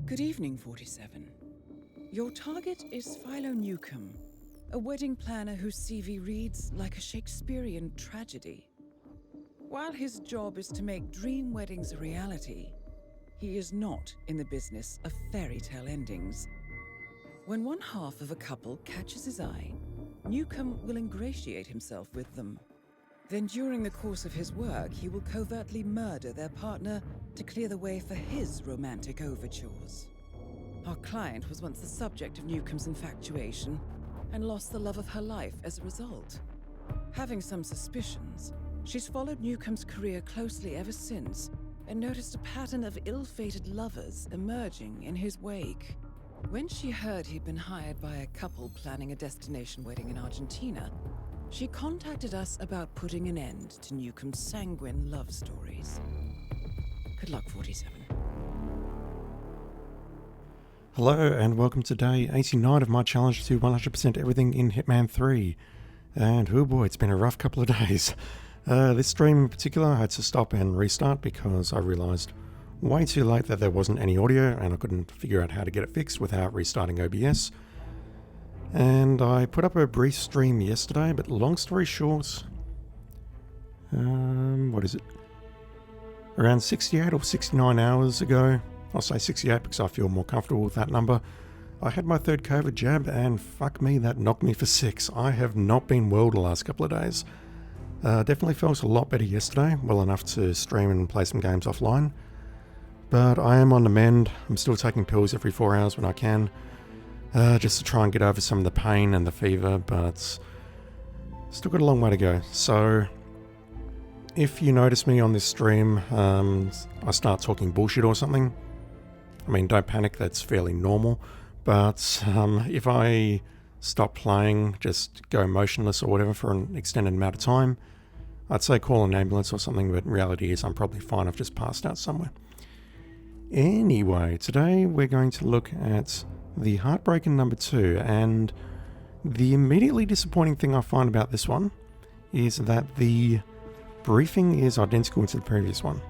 Good evening, 47. Your target is Philo Newcomb, a wedding planner whose CV reads like a Shakespearean tragedy. While his job is to make dream weddings a reality, he is not in the business of fairy tale endings. When one half of a couple catches his eye, Newcomb will ingratiate himself with them. Then during the course of his work, he will covertly murder their partner to clear the way for his romantic overtures. Our client was once the subject of Newcomb's infatuation and lost the love of her life as a result. Having some suspicions, she's followed Newcomb's career closely ever since and noticed a pattern of ill-fated lovers emerging in his wake. When she heard he'd been hired by a couple planning a destination wedding in Argentina, she contacted us about putting an end to Newcomb's sanguine love stories. Good luck, 47. Hello and welcome to day 89 of my challenge to 100% everything in Hitman 3. And oh boy, it's been a rough couple of days. This stream in particular I had to stop and restart because I realised way too late that there wasn't any audio and I couldn't figure out how to get it fixed without restarting OBS. And I put up a brief stream yesterday, but long story short, what is it? Around 68 or 69 hours ago, I'll say 68 because I feel more comfortable with that number, I had my third COVID jab and fuck me, that knocked me for 6. I have not been well the last couple of days. Definitely felt a lot better yesterday, well enough to stream and play some games offline. But I am on the mend. I'm still taking pills every 4 hours when I can. Just to try and get over some of the pain and the fever, but still got a long way to go. So if you notice me on this stream, I start talking bullshit or something, I mean, don't panic, that's fairly normal. But if I stop playing, just go motionless or whatever for an extended amount of time, I'd say call an ambulance or something, but reality is I'm probably fine. I've just passed out somewhere. Anyway, today we're going to look at the Heartbreaker number 2, and the immediately disappointing thing I find about this one is that the briefing is identical to the previous one.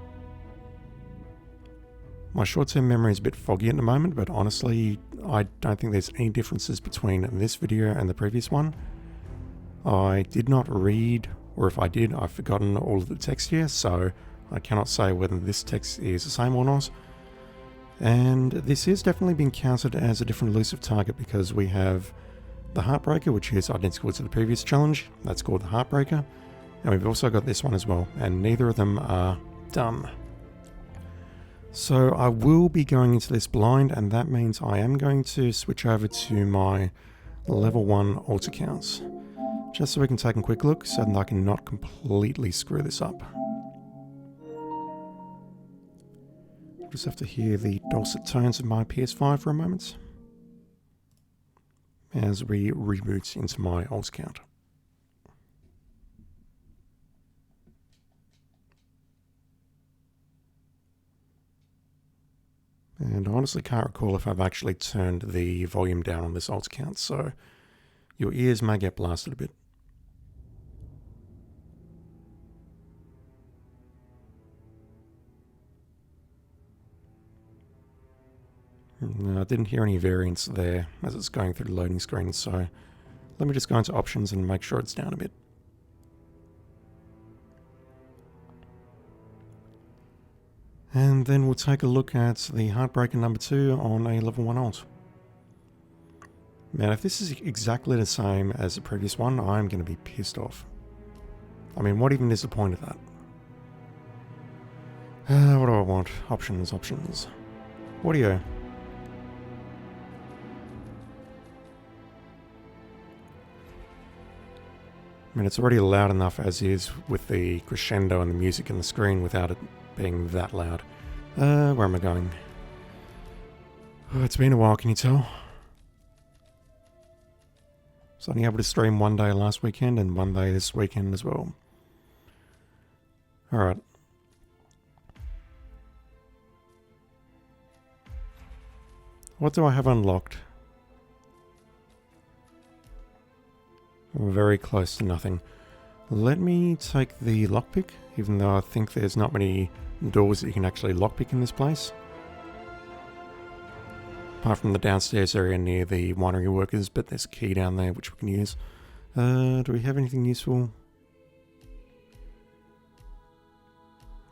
My short-term memory is a bit foggy at the moment, but honestly, I don't think there's any differences between this video and the previous one. I did not read, or if I did, I've forgotten all of the text here, so I cannot say whether this text is the same or not. And this is definitely being counted as a different elusive target because we have the Heartbreaker, which is identical to the previous challenge. That's called the Heartbreaker. And we've also got this one as well, and neither of them are done. So I will be going into this blind, and that means I am going to switch over to my level 1 alt accounts, just so we can take a quick look so that I can not completely screw this up. Just have to hear the dulcet tones of my PS5 for a moment as we reboot into my alt account. And I honestly can't recall if I've actually turned the volume down on this alt account, so your ears may get blasted a bit. No, I didn't hear any variance there as it's going through the loading screen, so let me just go into options and make sure it's down a bit. And then we'll take a look at the Heartbreaker number 2 on a level 1 alt. Now, if this is exactly the same as the previous one, I'm going to be pissed off. I mean, what even is the point of that? What do I want? Options, options. Audio. I mean, it's already loud enough as is with the crescendo and the music and the screen without it being that loud. Where am I going? Oh, it's been a while, can you tell? I was only able to stream one day last weekend and one day this weekend as well. Alright. What do I have unlocked? We're very close to nothing. Let me take the lockpick, even though I think there's not many doors that you can actually lockpick in this place. apart from the downstairs area near the winery workers, but there's a key down there which we can use. Do we have anything useful?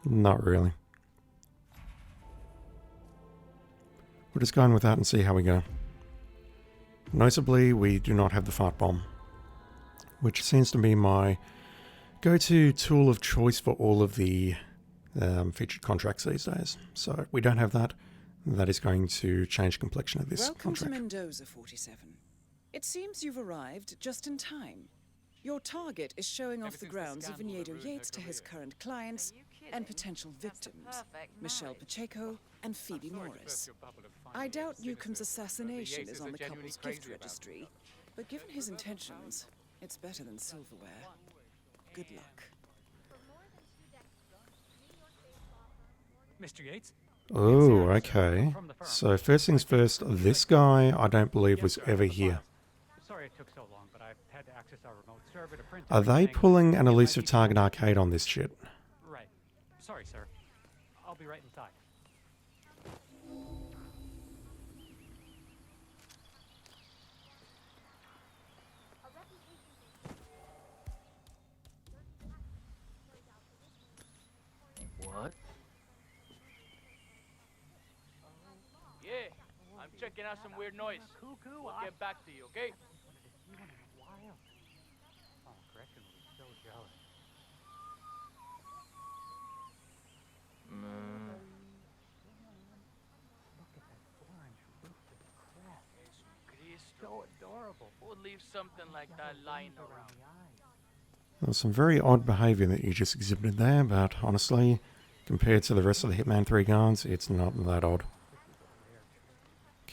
Not really. We'll just go in with that and see how we go. Notably, we do not have the fart bomb, which seems to be my go-to tool of choice for all of the featured contracts these days. So we don't have that. That is going to change the complexion of this Welcome contract. to Mendoza 47. It seems you've arrived just in time. Your target is showing off the grounds of Vinedo Yates to his current clients and potential victims, Michelle Pacheco and Phoebe Morris. I doubt Newcomb's assassination is on the couple's gift registry, but given his intentions, it's better than silverware. Good luck. Mr. Yates? Oh, okay. So first things first, this guy I don't believe was ever here. Sorry it took so long, but I've had to access our remote server to print Are they everything. pulling an elusive target arcade on this shit? Right. Sorry, sir. I'll be right inside. What? Yeah, I'm checking out some weird noise. Cuckoo, We'll get back to you, okay? Wild. Oh, Gretchen will be so jealous. Look at that orange roofed crap. So adorable. Who'd leave something like that lying around? There was some very odd behaviour that you just exhibited there, but honestly, compared to the rest of the Hitman 3 guards, it's not that odd.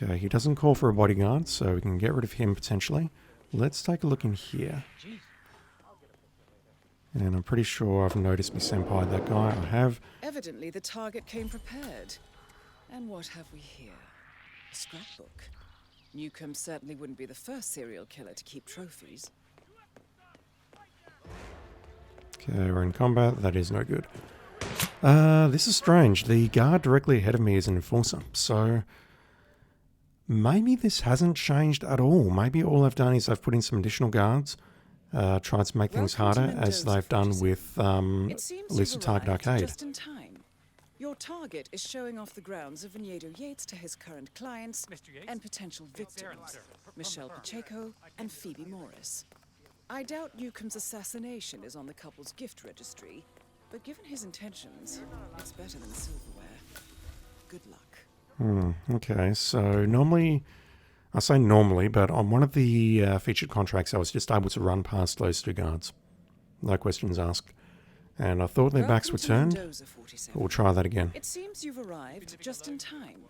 Okay, he doesn't call for a bodyguard, so we can get rid of him potentially. Let's take a look in here. And I'm pretty sure I've noticed me senpai that guy. I have. Evidently, the target came prepared. And what have we here? A scrapbook. Newcomb certainly wouldn't be the first serial killer to keep trophies. Okay, we're in combat. That is no good. This is strange. The guard directly ahead of me is an enforcer, so maybe this hasn't changed at all. Maybe all I've done is I've put in some additional guards, tried to make things Welcome to harder, as Mendoza they've done 47. with It seems Elusive you've Target arrived Arcade. just in time. Your target is showing off the grounds of Vinedo Yates to his current clients Mr. Yates? and potential It's Aaron, victims, sir, from Michelle the firm. Pacheco and Phoebe Morris. I doubt Newcomb's assassination is on the couple's gift registry, but given his intentions, it's better than silverware. Good luck. Okay, so normally, I say normally, but on one of the featured contracts, I was just able to run past those two guards. No questions asked. And I thought their backs were Welcome to turned. Mendoza 47. We'll try that again. It seems you've arrived just in time.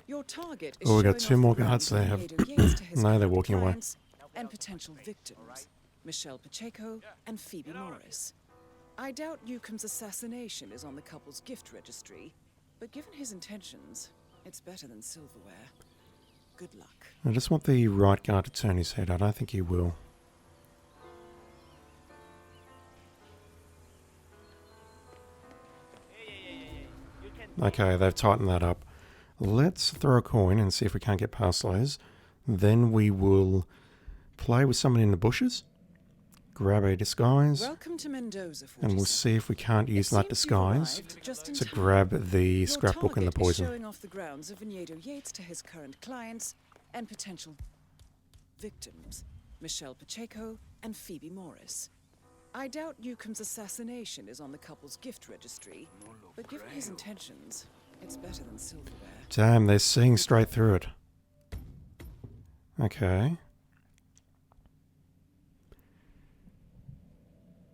Your target is Oh, we got showing two off more the guards grounds there. of Vinedo Yates to his No, they're current walking away. clients and potential victims, Michelle Pacheco and Phoebe Morris. I doubt Newcomb's assassination is on the couple's gift registry, but given his intentions, it's better than silverware. Good luck. I just want the right guard to turn his head. I don't think he will. Okay, they've tightened that up. Let's throw a coin and see if we can't get past those. Then we will play with someone in the bushes, grab a disguise, Welcome to Mendoza 47. and we'll see if we can't use that It seems you've disguise arrived just in to time. grab the Your scrapbook and the target is poison. showing off the grounds of Vinedo Yates to his current clients and potential victims, Michelle Pacheco and Phoebe Morris. I doubt Newcomb's assassination is on the couple's gift registry, but given his intentions, it's better than silverware. Damn, they're seeing straight through it. Okay.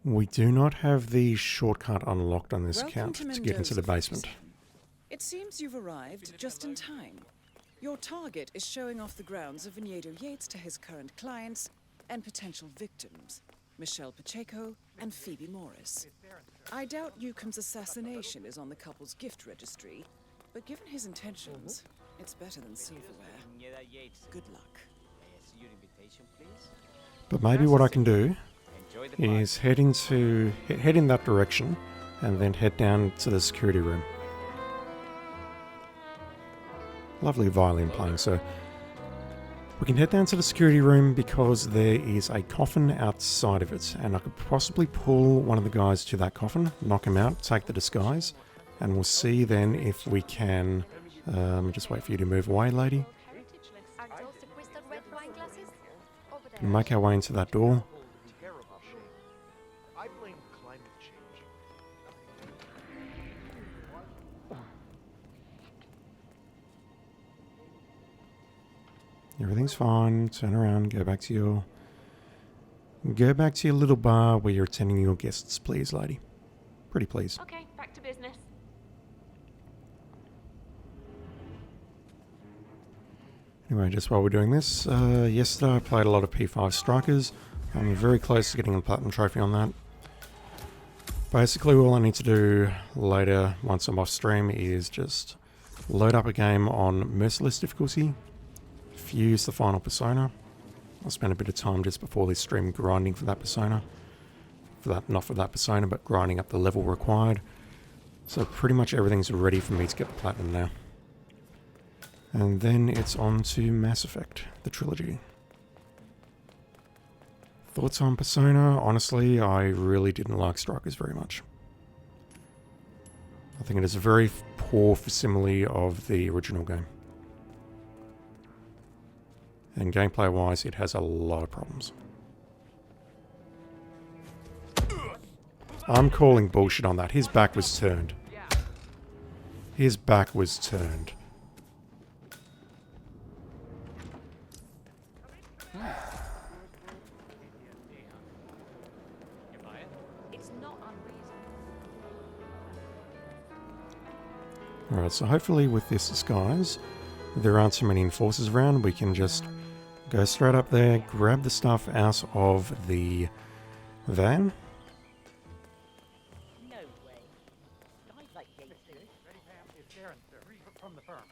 We do not have the shortcut unlocked on this Welcome account to to get into the Mendoza basement. 47. It seems you've arrived just in time. Your target is showing off the grounds of Vinedo Yates to his current clients and potential victims, Michelle Pacheco and Phoebe Morris. I doubt Newcomb's assassination is on the couple's gift registry, but given his intentions, it's better than silverware. Good luck. But maybe what I can do is head in that direction and then head down to the security room. Lovely violin playing, sir. We can head down to the security room because there is a coffin outside of it, and I could possibly pull one of the guys to that coffin, knock him out, take the disguise, and we'll see then if we can... just wait for you to move away, lady. Can make our way into that door. I blame climate change. Everything's fine. Turn around. Go back to your little bar where you're attending your guests, please, lady. Pretty please. Okay, back to business. Anyway, just while we're doing this, yesterday I played a lot of P5 Strikers. I'm very close to getting a Platinum Trophy on that. Basically, all I need to do later, once I'm off stream, is just load up a game on Merciless difficulty, fuse the final persona. I'll spend a bit of time just before this stream grinding for that persona. Not for that persona, but grinding up the level required. So pretty much everything's ready for me to get the Platinum now. And then it's on to Mass Effect, the trilogy. Thoughts on Persona? Honestly, I really didn't like Strikers very much. I think it is a very poor facsimile of the original game. And gameplay-wise, it has a lot of problems. I'm calling bullshit on that. His back was turned. His back was turned. Alright, so hopefully with this disguise, there aren't too many enforcers around. We can just go straight up there, grab the stuff out of the van. No way. Guys like Gates do it. Ready, Pam? It's Darren, sir. From the firm.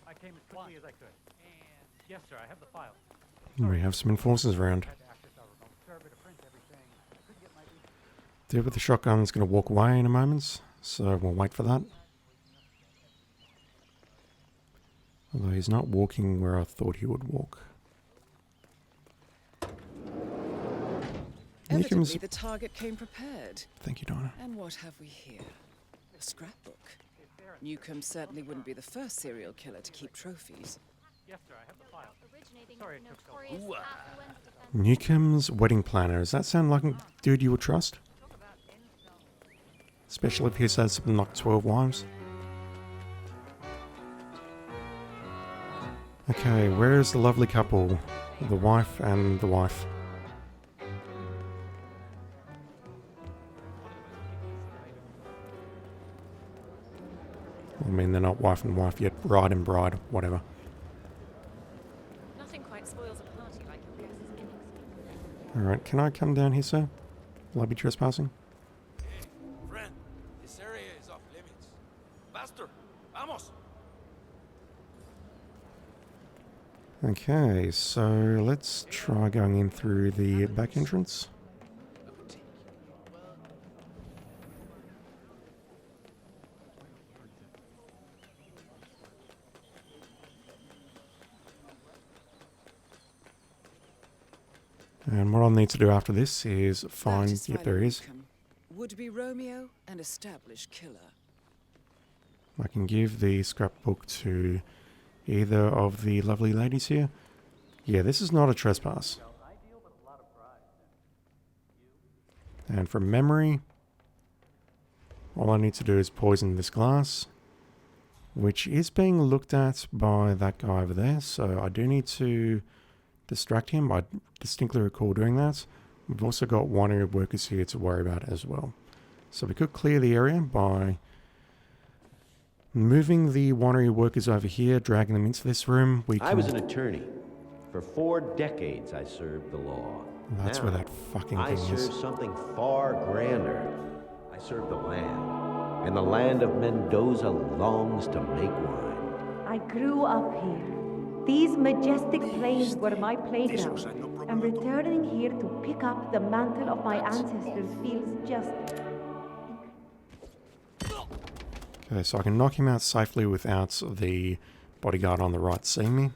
I came as quickly as I could. And yes, sir, I have the file. We have some enforcers around. Had to access our remote server to print everything. I couldn't get my Dude with the shotgun's going to walk away in a moment, so we'll wait for that. Although he's not walking where I thought he would walk. Evidently, the target came prepared. Thank you, Donna. And what have we here? A scrapbook. Newcomb certainly wouldn't be the first serial killer to keep trophies. Yes, sir, I have the file. Originating Sorry, from it took so notorious long. affluent defense. Newcomb's wedding planner. Does that sound like a dude you would trust? Especially if he says something like 12 wives. Okay, where is the lovely couple? The wife and the wife. I mean, they're not wife and wife yet. Bride and bride, whatever. Nothing quite spoils a party like your guess's innings. Alright, can I come down here, sir? Will I be trespassing? Friend, this area is off limits. Faster, vamos! Okay, so let's try going in through the back entrance. And what I'll need to do after this is find... That Yep, there he is. Newcomb. Would-be Romeo, an established killer. I can give the scrapbook to either of the lovely ladies here. Yeah, this is not a trespass. And from memory, all I need to do is poison this glass, which is being looked at by that guy over there. So I do need to distract him. I distinctly recall doing that. We've also got winery workers here to worry about as well. So we could clear the area by moving the winery workers over here, dragging them into this room. I was an attorney. For 4 decades, I served the law. That's Now, where that fucking I thing is. serve something far grander. I serve the land. And the land of Mendoza longs to make wine. I grew up here. These majestic plains were my playground. And returning here to pick up the mantle of my ancestors feels just... Okay, so I can knock him out safely without the bodyguard on the right seeing me.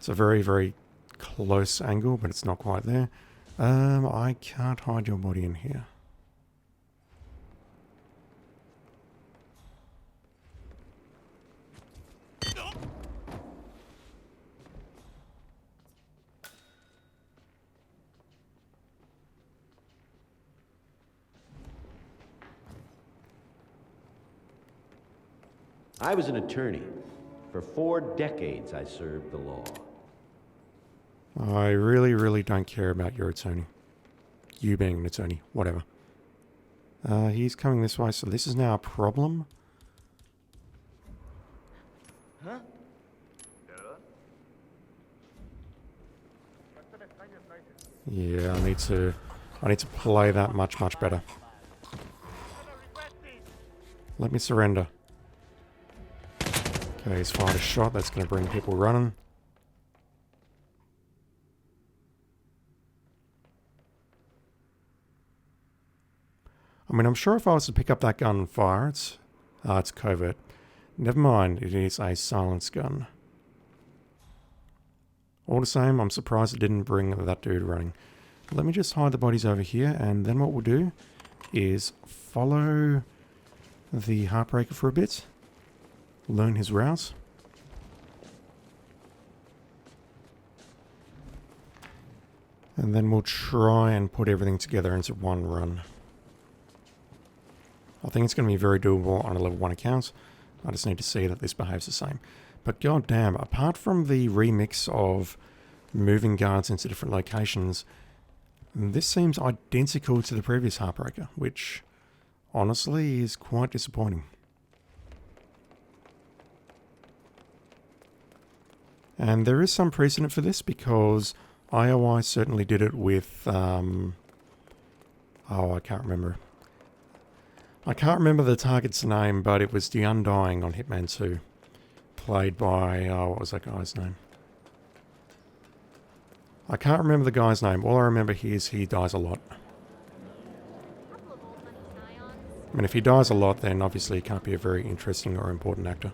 It's a very, very close angle, but it's not quite there. I can't hide your body in here. I was an attorney. For 4 decades, I served the law. I really, really don't care about your attorney. You being an attorney, whatever. He's coming this way, so this is now a problem. Huh? Yeah, I need to play that much, much better. Let me surrender. Okay, he's fired a shot. That's going to bring people running. I mean, I'm sure if I was to pick up that gun and fire, it's covert. Never mind, it is a silence gun. All the same, I'm surprised it didn't bring that dude running. Let me just hide the bodies over here, and then what we'll do is follow the Heartbreaker for a bit. Learn his routes. And then we'll try and put everything together into one run. I think it's going to be very doable on a level 1 account. I just need to see that this behaves the same. But goddamn, apart from the remix of moving guards into different locations, this seems identical to the previous Heartbreaker, which honestly is quite disappointing. And there is some precedent for this because IOI certainly did it with, oh, I can't remember. I can't remember the target's name, but it was the Undying on Hitman 2. Played by, what was that guy's name? I can't remember the guy's name. All I remember is he dies a lot. I mean, if he dies a lot, then obviously he can't be a very interesting or important actor.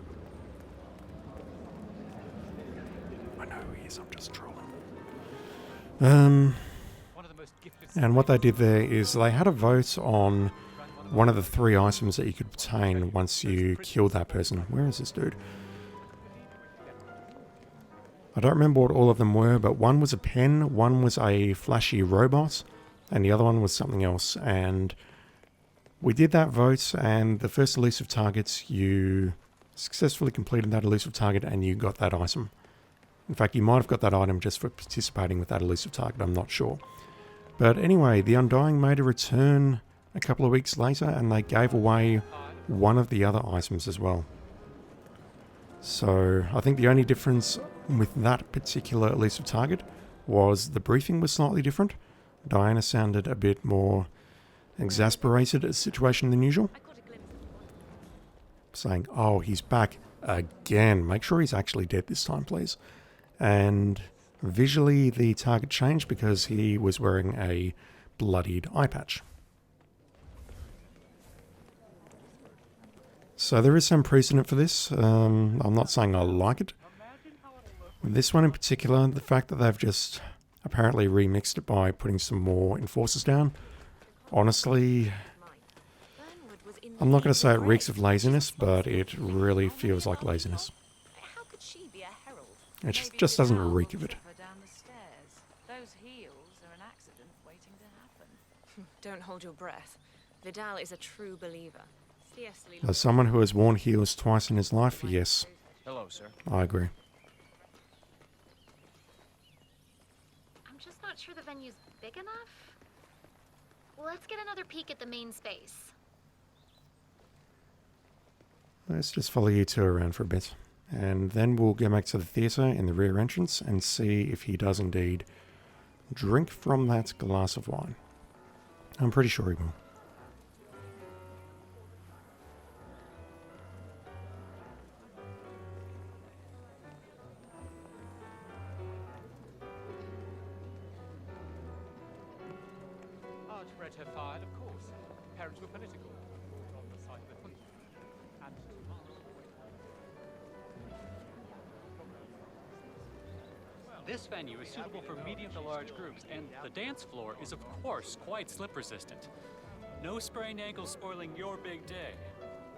I know who he is, I'm just trolling. And what they did there is they had a vote on one of the 3 items that you could obtain once you killed that person. Where is this dude? I don't remember what all of them were, but one was a pen, one was a flashy robot, and the other one was something else. And we did that vote, and the first elusive targets, you successfully completed that elusive target and you got that item. In fact, you might have got that item just for participating with that elusive target, I'm not sure. But anyway, the Undying made a return a couple of weeks later, and they gave away one of the other items as well. So I think the only difference with that particular elusive target was the briefing was slightly different. Diana sounded a bit more exasperated at the situation than usual. Saying, oh, he's back again. Make sure he's actually dead this time, please. And visually the target changed because he was wearing a bloodied eye patch. So there is some precedent for this. I'm not saying I like it. This one in particular, the fact that they've just apparently remixed it by putting some more enforcers down. Honestly, I'm not going to say it reeks of laziness, but it really feels like laziness. It just doesn't reek of it. Those heels are an accident waiting to happen. Don't hold your breath. Vidal is a true believer. As someone who has worn heels twice in his life, yes. Hello, sir. I agree. I'm just not sure the venue's big enough. Let's get another peek at the main space. Let's just follow you two around for a bit. And then we'll go back to the theatre in the rear entrance and see if he does indeed drink from that glass of wine. I'm pretty sure he will. Read her file, of course. Parents were political. On the side of the country. And This venue is suitable for medium to large groups, and the dance floor is, of course, quite slip-resistant. No sprained ankles spoiling your big day.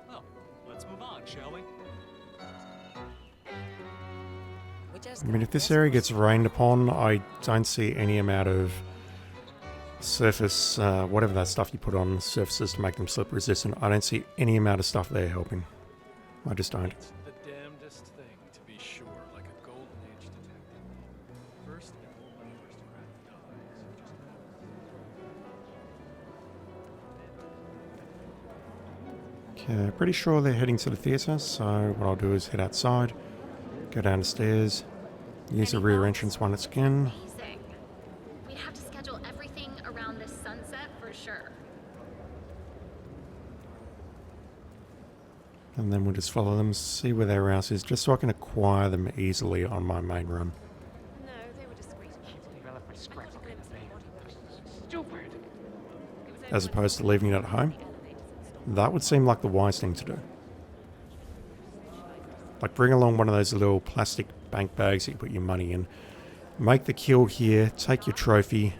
Well, let's move on, shall we? I mean, if this area gets rained upon, I don't see any amount of surface, whatever that stuff you put on surfaces to make them slip resistant. I don't see any amount of stuff there helping. I just don't. It's the damnedest thing, to be sure, like a golden age detective. First, an old aristocrat dies. Okay, pretty sure they're heading to the theatre, so what I'll do is head outside, go down the stairs, use the rear entrance once again. Amazing. We'd have to schedule everything around this sunset for sure. And then we'll just follow them, see where their house is, just so I can acquire them easily on my main run. No, they were discreet. I left my scrapbook in the van. Stupid. As opposed to leaving it at home. That would seem like the wise thing to do. Like bring along one of those little plastic bank bags that you put your money in. Make the kill here, take your trophy,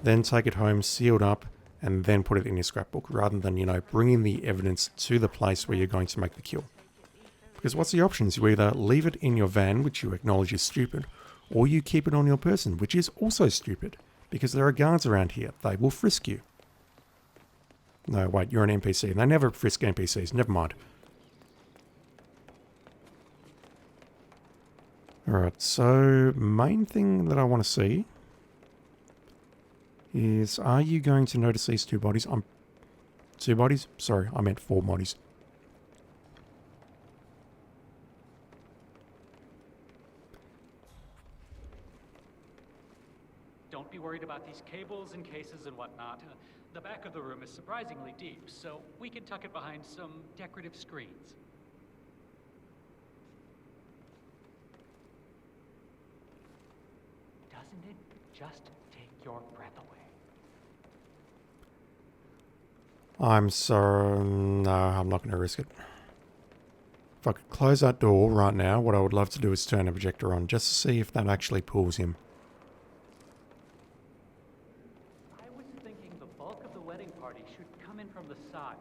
then take it home sealed up, and then put it in your scrapbook, rather than, you know, bringing the evidence to the place where you're going to make the kill. Because what's the options? You either leave it in your van, which you acknowledge is stupid, or you keep it on your person, which is also stupid, because there are guards around here. They will frisk you. No, wait, you're an NPC, and they never frisk NPCs. Never mind. Alright, so main thing that I want to see is, are you going to notice these two bodies? Two bodies? Sorry, I meant 4 bodies. Don't be worried about these cables and cases and whatnot. The back of the room is surprisingly deep, so we can tuck it behind some decorative screens. Doesn't it just take your breath away? I'm sorry, no, I'm not going to risk it. If I could close that door right now, what I would love to do is turn the projector on, just to see if that actually pulls him. I was thinking the bulk of the wedding party should come in from the side.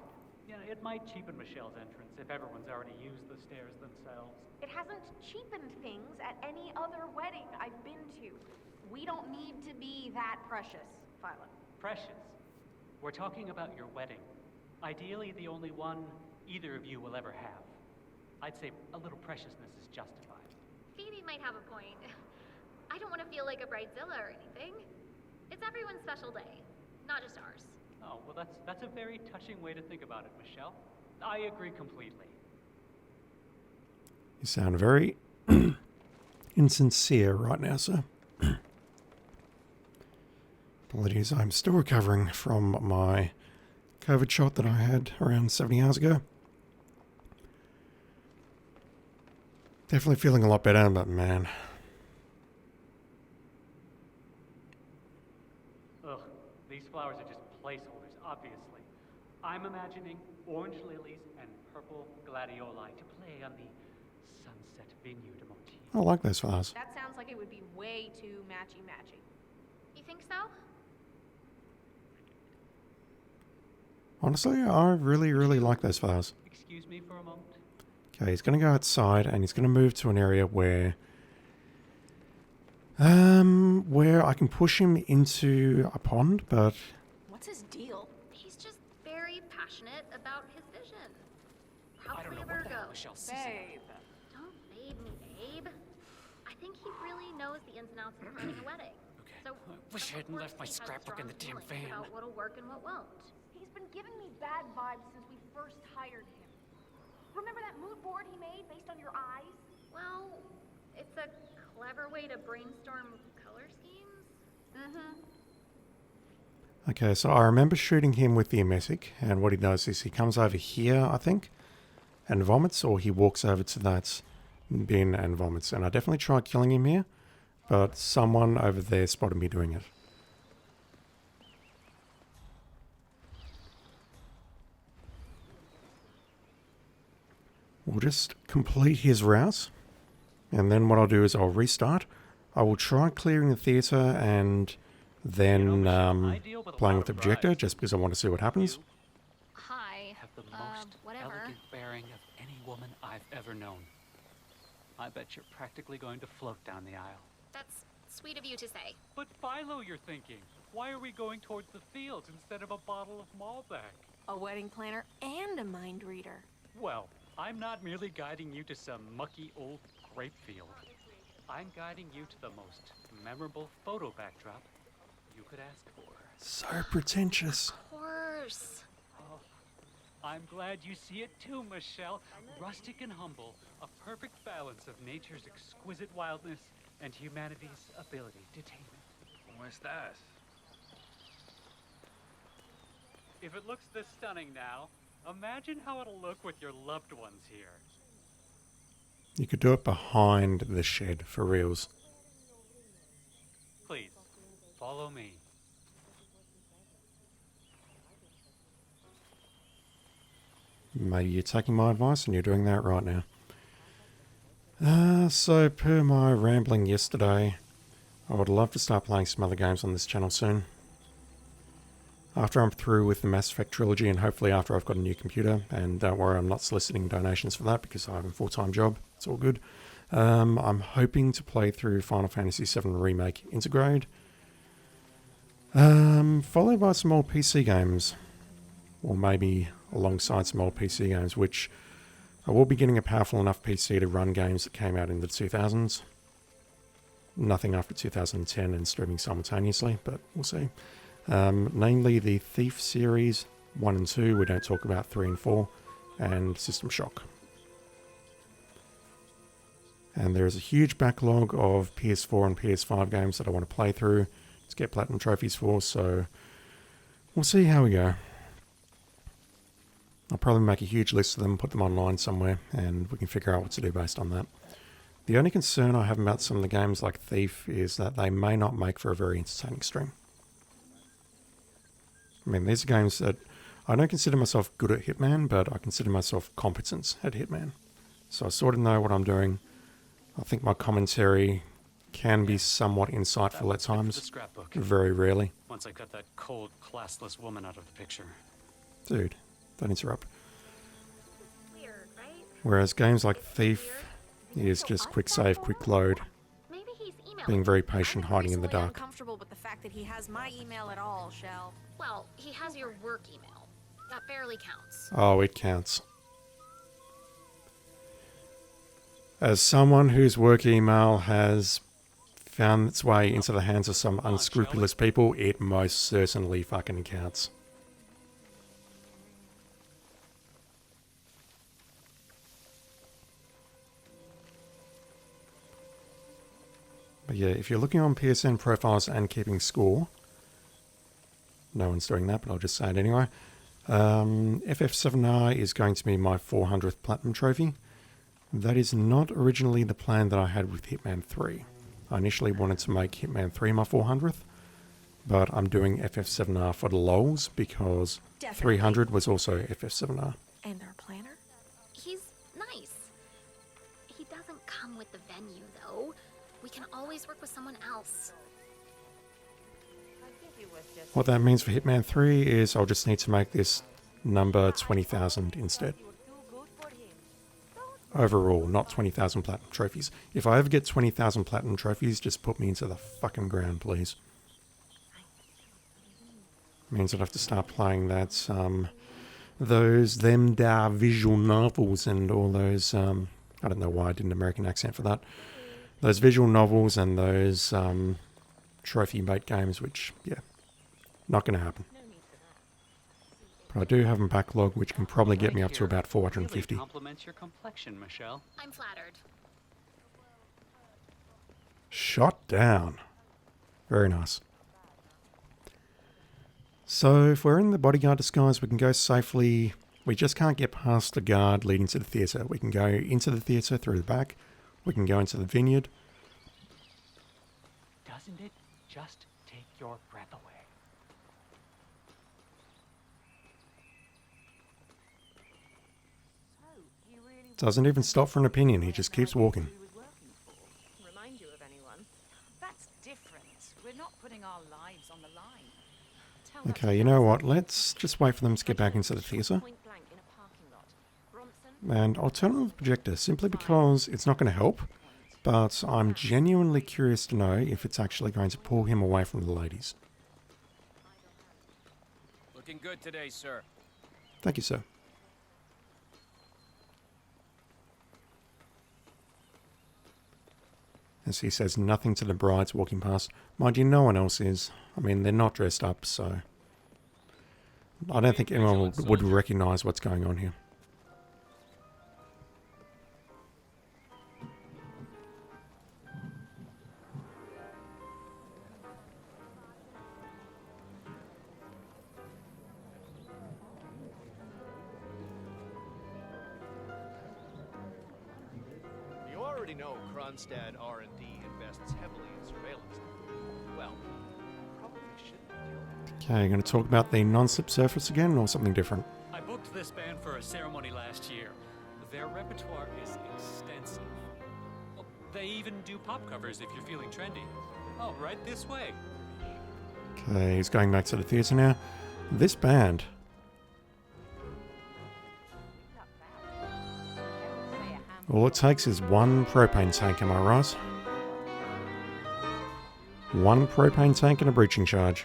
You know, it might cheapen Michelle's entrance if everyone's already used the stairs themselves. It hasn't cheapened things at any other wedding I've been to. We don't need to be that precious, Philo. Precious? We're talking about your wedding. Ideally, the only one either of you will ever have. I'd say a little preciousness is justified. Phoebe might have a point. I don't want to feel like a bridezilla or anything. It's everyone's special day, not just ours. Oh, well, that's a very touching way to think about it, Michelle. I agree completely. You sound very insincere right now, sir. Apologies, I'm still recovering from my COVID shot that I had around 70 hours ago. Definitely feeling a lot better, but man. Ugh, these flowers are just placeholders, obviously. I'm imagining orange lilies and purple gladioli to play on the sunset vineyard motif. I like those flowers. That sounds like it would be way too matchy-matchy. You think so? Honestly, I really, really like those flowers. Excuse me for a moment. Okay, he's going to go outside and he's going to move to an area where I can push him into a pond, but... What's his deal? He's just very passionate about his vision. I don't know what the hell Michelle sees. Babe. Don't babe me, babe. I think he really knows the ins and outs of planning a wedding. Okay. So, I wish I hadn't left my he has scrapbook in the damn strong feelings van. about what'll work and what won't. He's been giving me bad vibes since we first hired him. Remember that mood board he made based on your eyes? Well, it's a clever way to brainstorm color schemes. Mm-hmm. Okay, so I remember shooting him with the emetic, and what he does is he comes over here, I think, and vomits, or he walks over to that bin and vomits. And I definitely tried killing him here, but someone over there spotted me doing it. We'll just complete his route, and then what I'll do is I'll restart. I will try clearing the theatre and then playing with the projector just because I want to see what happens. Hi. Have the most elegant bearing of any woman I've ever known. I bet you're practically going to float down the aisle. That's sweet of you to say. But Philo, you're thinking. Why are we going towards the fields instead of a bottle of Malbec? A wedding planner and a mind reader. Well, I'm not merely guiding you to some mucky old grape field. I'm guiding you to the most memorable photo backdrop you could ask for. So pretentious. Of course. Oh, I'm glad you see it too, Michelle. Rustic and humble, a perfect balance of nature's exquisite wildness and humanity's ability to tame it. ¿Cómo estás? If it looks this stunning now, imagine how it'll look with your loved ones here. You could do it behind the shed for reals. Please, follow me. Maybe you're taking my advice and you're doing that right now. So per my rambling yesterday, I would love to start playing some other games on this channel soon. After I'm through with the Mass Effect trilogy and hopefully after I've got a new computer, and don't worry, I'm not soliciting donations for that because I have a full-time job, it's all good. I'm hoping to play through Final Fantasy VII Remake Intergrade, followed by some more PC games, or maybe alongside some old PC games, which I will be getting a powerful enough PC to run games that came out in the 2000s. Nothing after 2010 and streaming simultaneously, but we'll see. Namely the Thief series 1 and 2, we don't talk about 3 and 4, and System Shock. And there is a huge backlog of PS4 and PS5 games that I want to play through to get platinum trophies for, so we'll see how we go. I'll probably make a huge list of them, put them online somewhere, and we can figure out what to do based on that. The only concern I have about some of the games like Thief is that they may not make for a very entertaining stream. I mean, these are games that I don't consider myself good at Hitman, but I consider myself competent at Hitman. So I sort of know what I'm doing. I think my commentary can be somewhat insightful at times. Very rarely. Once I got that cold, classless woman out of the picture. Dude, don't interrupt. Weird, right? Whereas games like Thief is just quick save, quick load. Maybe he's emailing. Being very patient, hiding in the dark. Uncomfortable with the fact that he has my email at all, Shell. Well, he has your work email. That barely counts. Oh, it counts. As someone whose work email has found its way into the hands of some unscrupulous people, it most certainly fucking counts. But yeah, if you're looking on PSN profiles and keeping score, no one's doing that, but I'll just say it anyway. FF7R is going to be my 400th Platinum Trophy. That is not originally the plan that I had with Hitman 3. I initially wanted to make Hitman 3 my 400th, but I'm doing FF7R for the lols because 300 was also FF7R. And our planner? He's nice. He doesn't come with the venue, though. We can always work with someone else. What that means for Hitman 3 is I'll just need to make this number 20,000 instead. Overall, not 20,000 platinum trophies. If I ever get 20,000 platinum trophies, just put me into the fucking ground, please. Means I'd have to start playing that, them da visual novels and all those, I don't know why I did an American accent for that. Those visual novels and those, trophy mate games, which, yeah, not going to happen. But I do have a backlog, which can probably get me up to about 450. Really compliments your complexion, Michelle. I'm flattered. Shot down. Very nice. So if we're in the bodyguard disguise, we can go safely. We just can't get past the guard leading to the theatre. We can go into the theatre through the back. We can go into the vineyard. Doesn't it just take your breath away? Doesn't even stop for an opinion. He just keeps walking. Remind you of anyone? Okay, you know what? Let's just wait for them to get back into the theatre. And I'll turn on the projector simply because it's not going to help. But I'm genuinely curious to know if it's actually going to pull him away from the ladies. Looking good today, sir. Thank you, sir. As he says nothing to the brides walking past. Mind you, no one else is. I mean, they're not dressed up, so... I don't think anyone would recognise what's going on here. You already know Kronstadt R&D invests heavily in surveillance. Well, probably shouldn't do that. Okay, going to talk about the non-slip surface again, or something different? I booked this band for a ceremony last year. Their repertoire is extensive. Oh, they even do pop covers if you're feeling trendy. Oh, right this way. Okay, he's going back to the theatre now. This band... all it takes is one propane tank, am I right? One propane tank and a breaching charge.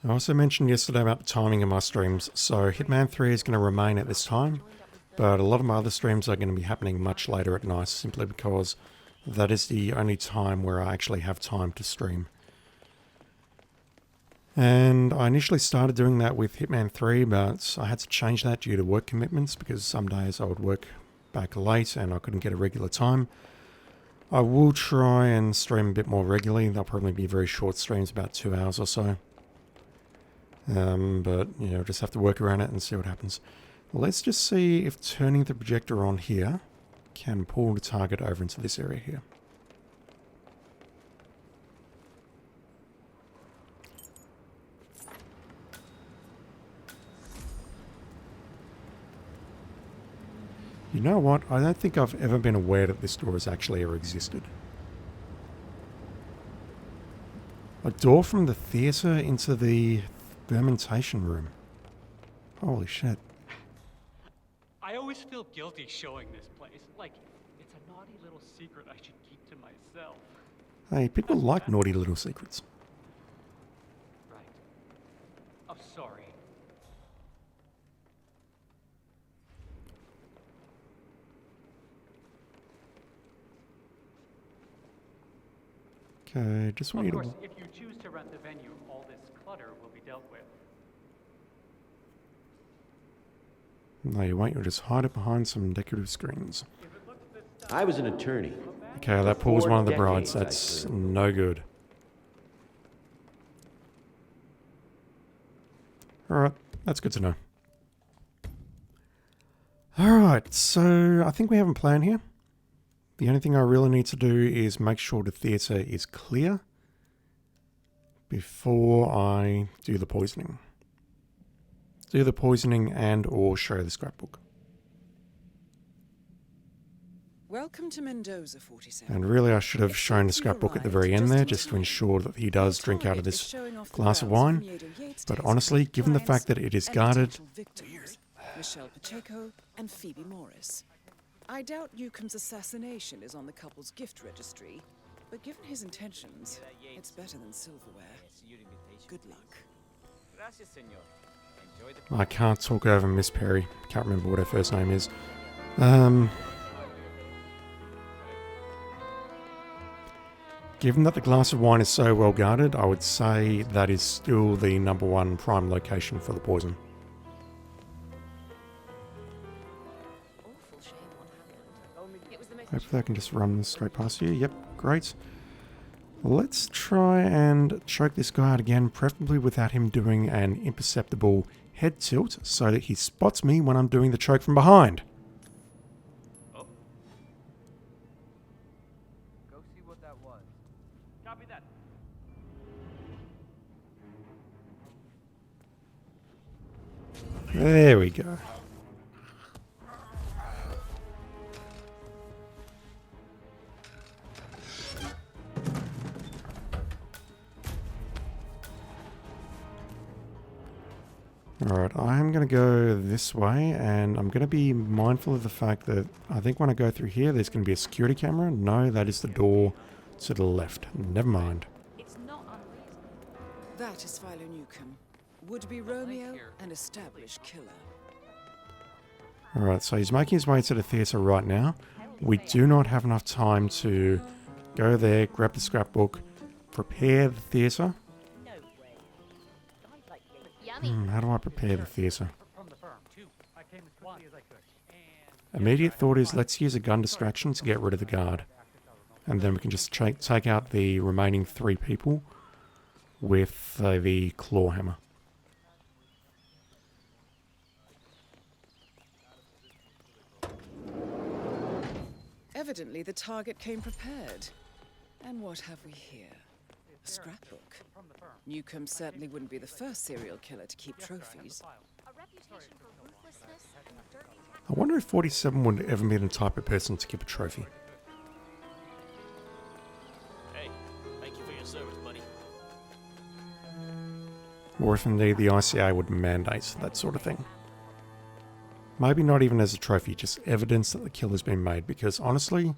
I also mentioned yesterday about the timing of my streams, so Hitman 3 is going to remain at this time, but a lot of my other streams are going to be happening much later at night, simply because that is the only time where I actually have time to stream. And I initially started doing that with Hitman 3, but I had to change that due to work commitments, because some days I would work back late and I couldn't get a regular time. I will try and stream a bit more regularly. They'll probably be very short streams, about 2 hours or so. But, you know, just have to work around it and see what happens. Let's just see if turning the projector on here can pull the target over into this area here. You know what? I don't think I've ever been aware that this door has actually ever existed. A door from the theatre into the fermentation room. Holy shit. I always feel guilty showing this place. Like, it's a naughty little secret I should keep to myself. Hey, people like naughty little secrets. Right. I'm sorry. Okay, just want you to... Of course, if you choose to rent the venue, all this clutter will be dealt with. No, you won't. You'll just hide it behind some decorative screens. I was an attorney. Okay, that pulls one of the brides. decades, That's no good. Alright, that's good to know. Alright, so I think we have a plan here. The only thing I really need to do is make sure the theatre is clear before I do the poisoning. Do the poisoning and or show the scrapbook. Welcome to Mendoza 47. And really I should have shown the scrapbook at the very end there just to ensure that he does drink out of this glass of wine. But honestly, given the fact that it is guarded... Michelle Pacheco and Phoebe Morris. I doubt Newcomb's assassination is on the couple's gift registry, but given his intentions, it's better than silverware. Good luck. Gracias, señor. I can't talk over Miss Perry. Can't remember what her first name is. Given that the glass of wine is so well guarded, I would say that is still the #1 prime location for the poison. Hopefully I can just run this straight past you. Yep, great. Let's try and choke this guy out again, preferably without him doing an imperceptible head tilt so that he spots me when I'm doing the choke from behind. Oh. Go see what that was. Copy that. There we go. Alright, I'm going to go this way, and I'm going to be mindful of the fact that I think when I go through here, there's going to be a security camera. No, that is the door to the left. Never mind. It's not unreasonable. That is Philo Newcomb, would-be Romeo and established killer. Alright, so he's making his way to the theatre right now. We do not have enough time to go there, grab the scrapbook, prepare the theatre. How do I prepare the theatre? Immediate thought is let's use a gun distraction to get rid of the guard. And then we can just take out the remaining 3 people with the claw hammer. Evidently, the target came prepared. And what have we here? A scrapbook. Newcomb certainly wouldn't be the first serial killer to keep trophies. I wonder if 47 would ever be the type of person to keep a trophy. Hey, thank you for your service, buddy. Or if indeed the ICA would mandate that sort of thing. Maybe not even as a trophy, just evidence that the kill has been made, because honestly,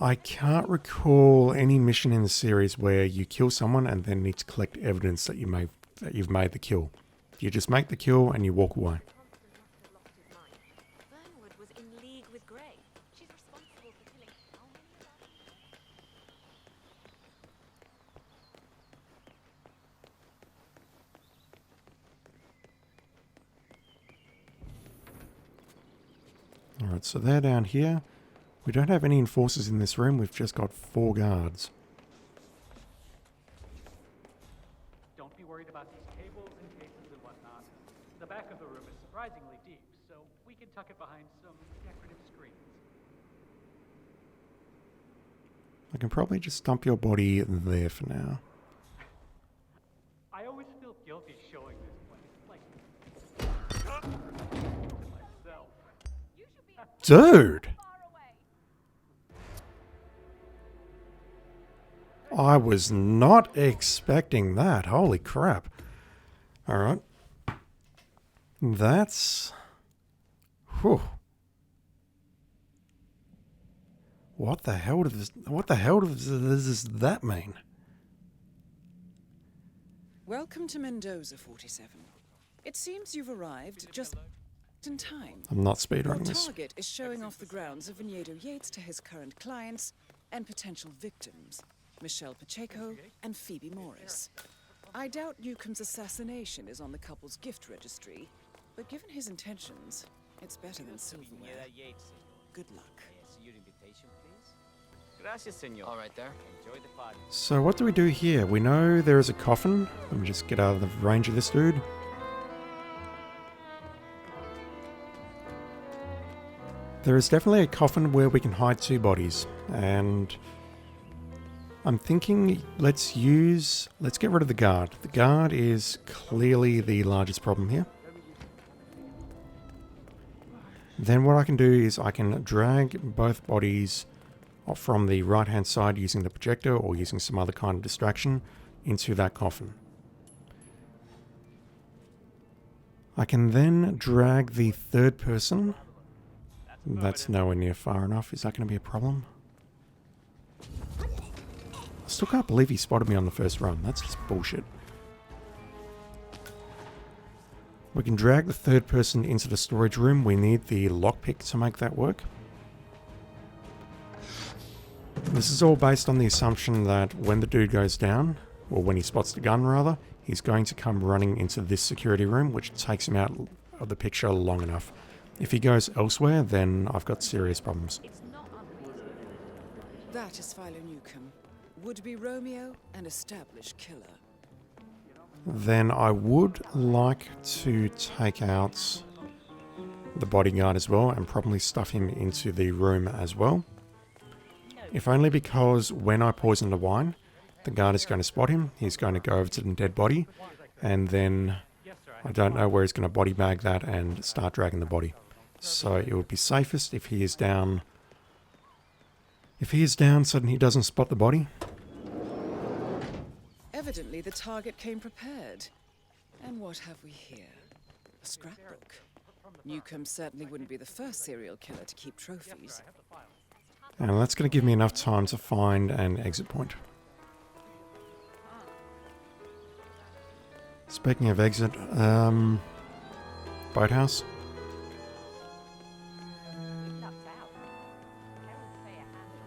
I can't recall any mission in the series where you kill someone and then need to collect evidence that you've made the kill. You just make the kill and you walk away. Burnwood was in league with Grey. She's responsible for killing how many of us? Alright, so they're down here. We don't have any enforcers in this room, we've just got 4 guards. Don't be worried about these cables and cases and whatnot. The back of the room is surprisingly deep, so we can tuck it behind some decorative screens. I can probably just dump your body there for now. I always feel guilty showing this place, like myself. Dude! I was not expecting that. Holy crap. Alright. That's... Whew. What the hell does that mean? Welcome to Mendoza, 47. It seems you've arrived just in time. I'm not speedrunning Your this. target is showing off the grounds of Vinedo Yates to his current clients and potential victims, Michelle Pacheco and Phoebe Morris. I doubt Newcomb's assassination is on the couple's gift registry, but given his intentions, it's better than silverware. Good luck. Gracias, senor. All right there. Enjoy the party. So what do we do here? We know there is a coffin. Let me just get out of the range of this dude. There is definitely a coffin where we can hide 2 bodies, and I'm thinking let's get rid of the guard. The guard is clearly the largest problem here. Then what I can do is I can drag both bodies from the right hand side using the projector or using some other kind of distraction into that coffin. I can then drag the 3rd person. That's nowhere near far enough. Is that going to be a problem? I still can't believe he spotted me on the first run. That's just bullshit. We can drag the 3rd person into the storage room. We need the lockpick to make that work. This is all based on the assumption that when the dude goes down, or when he spots the gun rather, he's going to come running into this security room, which takes him out of the picture long enough. If he goes elsewhere, then I've got serious problems. That is Philo Newcomb, would-be Romeo and established killer. Then I would like to take out the bodyguard as well and probably stuff him into the room as well. If only because when I poison the wine, the guard is going to spot him, he's going to go over to the dead body, and then I don't know where he's going to body bag that and start dragging the body. So it would be safest if he is down. If he is down so that he doesn't spot the body. Evidently, the target came prepared. And what have we here? A scrapbook. Newcomb certainly wouldn't be the first serial killer to keep trophies. And that's going to give me enough time to find an exit point. Speaking of exit, boathouse.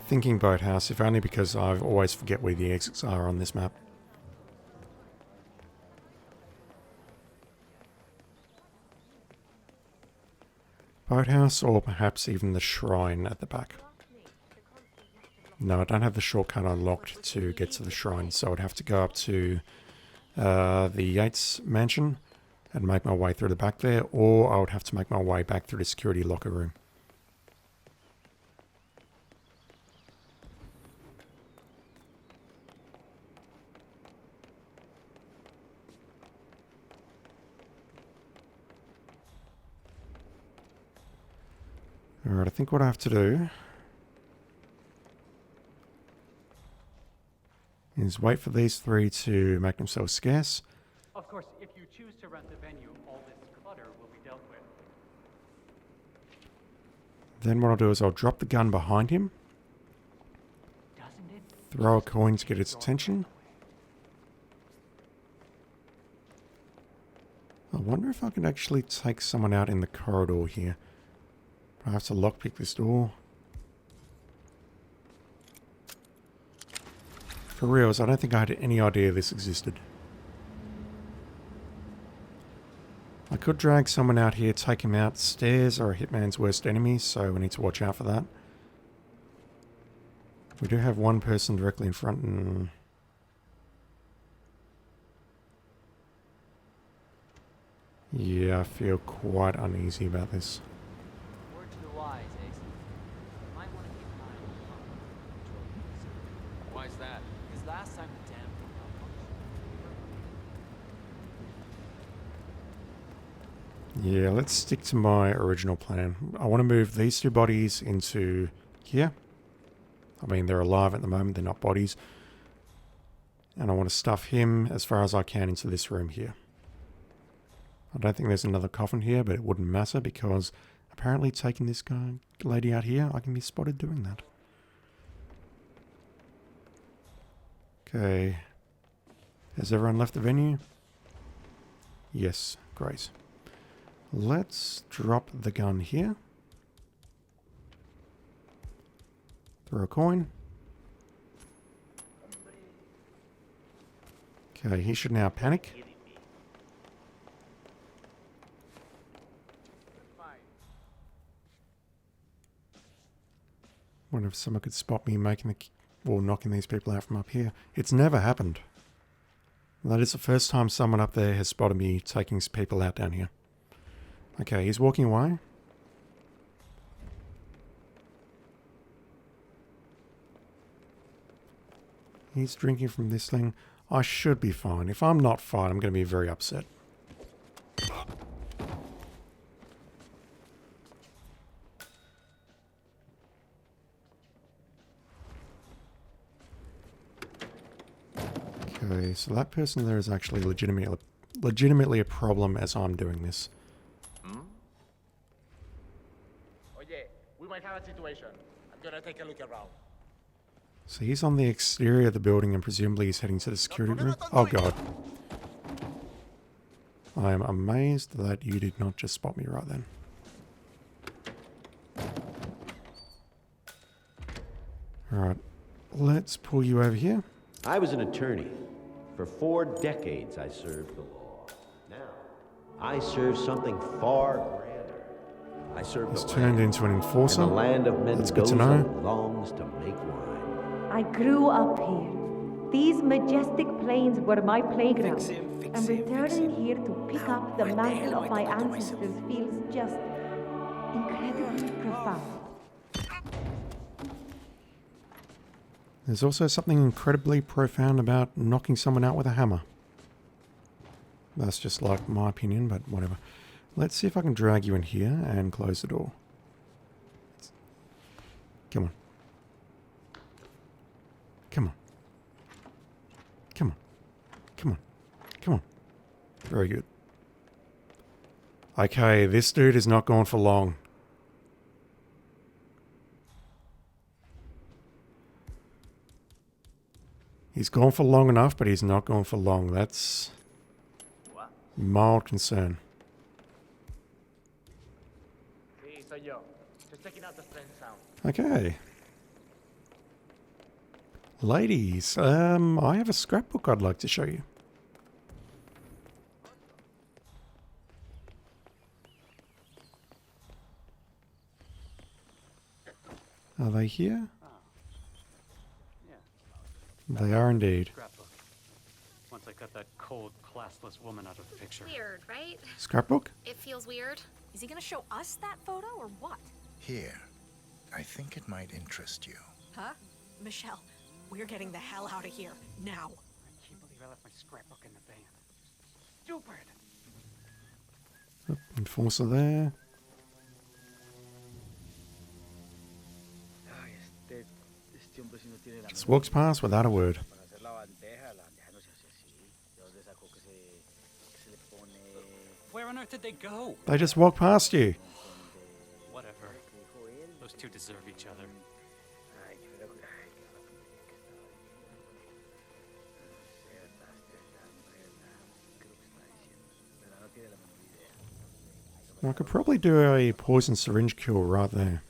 Thinking boathouse, if only because I always forget where the exits are on this map. Boathouse, or perhaps even the shrine at the back. No, I don't have the shortcut unlocked to get to the shrine, so I'd have to go up to the Yates mansion and make my way through the back there, or I would have to make my way back through the security locker room. Alright, I think what I have to do is wait for these three to make themselves scarce. Of course, if you choose to rent the venue, all this clutter will be dealt with. Then what I'll do is I'll drop the gun behind him, throw a coin to get its attention. I wonder if I can actually take someone out in the corridor here. I have to lockpick this door. For reals, I don't think I had any idea this existed. I could drag someone out here, take him out. Stairs are a hitman's worst enemy, so we need to watch out for that. We do have one person directly in front and... yeah, I feel quite uneasy about this. Word to the wise, Ace. You might want to keep an eye on the control. Why's that? Because last time the damn thing malfunctioned. Yeah, let's stick to my original plan. I want to move these two bodies into here. I mean, they're alive at the moment, they're not bodies. And I want to stuff him as far as I can into this room here. I don't think there's another coffin here, but it wouldn't matter because apparently taking this lady out here, I can be spotted doing that. Okay. Has everyone left the venue? Yes, great. Let's drop the gun here. Throw a coin. Okay, he should now panic. Wonder if someone could spot me making the... or knocking these people out from up here. It's never happened. That is the first time someone up there has spotted me taking people out down here. Okay, he's walking away. He's drinking from this thing. I should be fine. If I'm not fine, I'm going to be very upset. Okay, so that person there is actually legitimately a problem as I'm doing this. Oh yeah, we might have a situation. I'm gonna take a look around. So he's on the exterior of the building and presumably he's heading to the security room. Oh god. I am amazed that you did not just spot me right then. Alright, let's pull you over here. I was an attorney. For 4 decades I served the law. Now, I serve something far grander. I serve He's the turned land, into an enforcer. and the land of That's good to Mendoza know. longs to make wine. I grew up here. These majestic plains were my playground. And returning here to pick up the mantle of my ancestors feels just incredibly profound. There's also something incredibly profound about knocking someone out with a hammer. That's just like my opinion, but whatever. Let's see if I can drag you in here and close the door. Come on. Come on. Come on. Come on. Come on. Very good. Okay, this dude is not going for long. He's gone for long enough, but he's not going for long. That's mild concern. Sí, soy yo. Just checking out the strange sound. Okay. Ladies, I have a scrapbook I'd like to show you. Are they here? They are indeed. Scrapbook. Once I cut that cold, classless woman out of the picture. Weird, right? Scrapbook? It feels weird. Is he gonna show us that photo or what? Here. I think it might interest you. Huh? Michelle, we're getting the hell out of here, now. I can't believe I left my scrapbook in the van. Stupid! Enforcer there. Just walks past without a word. Where on earth did they go? They just walk past you. Whatever. Those two deserve each other. I could probably do a poison syringe kill right there.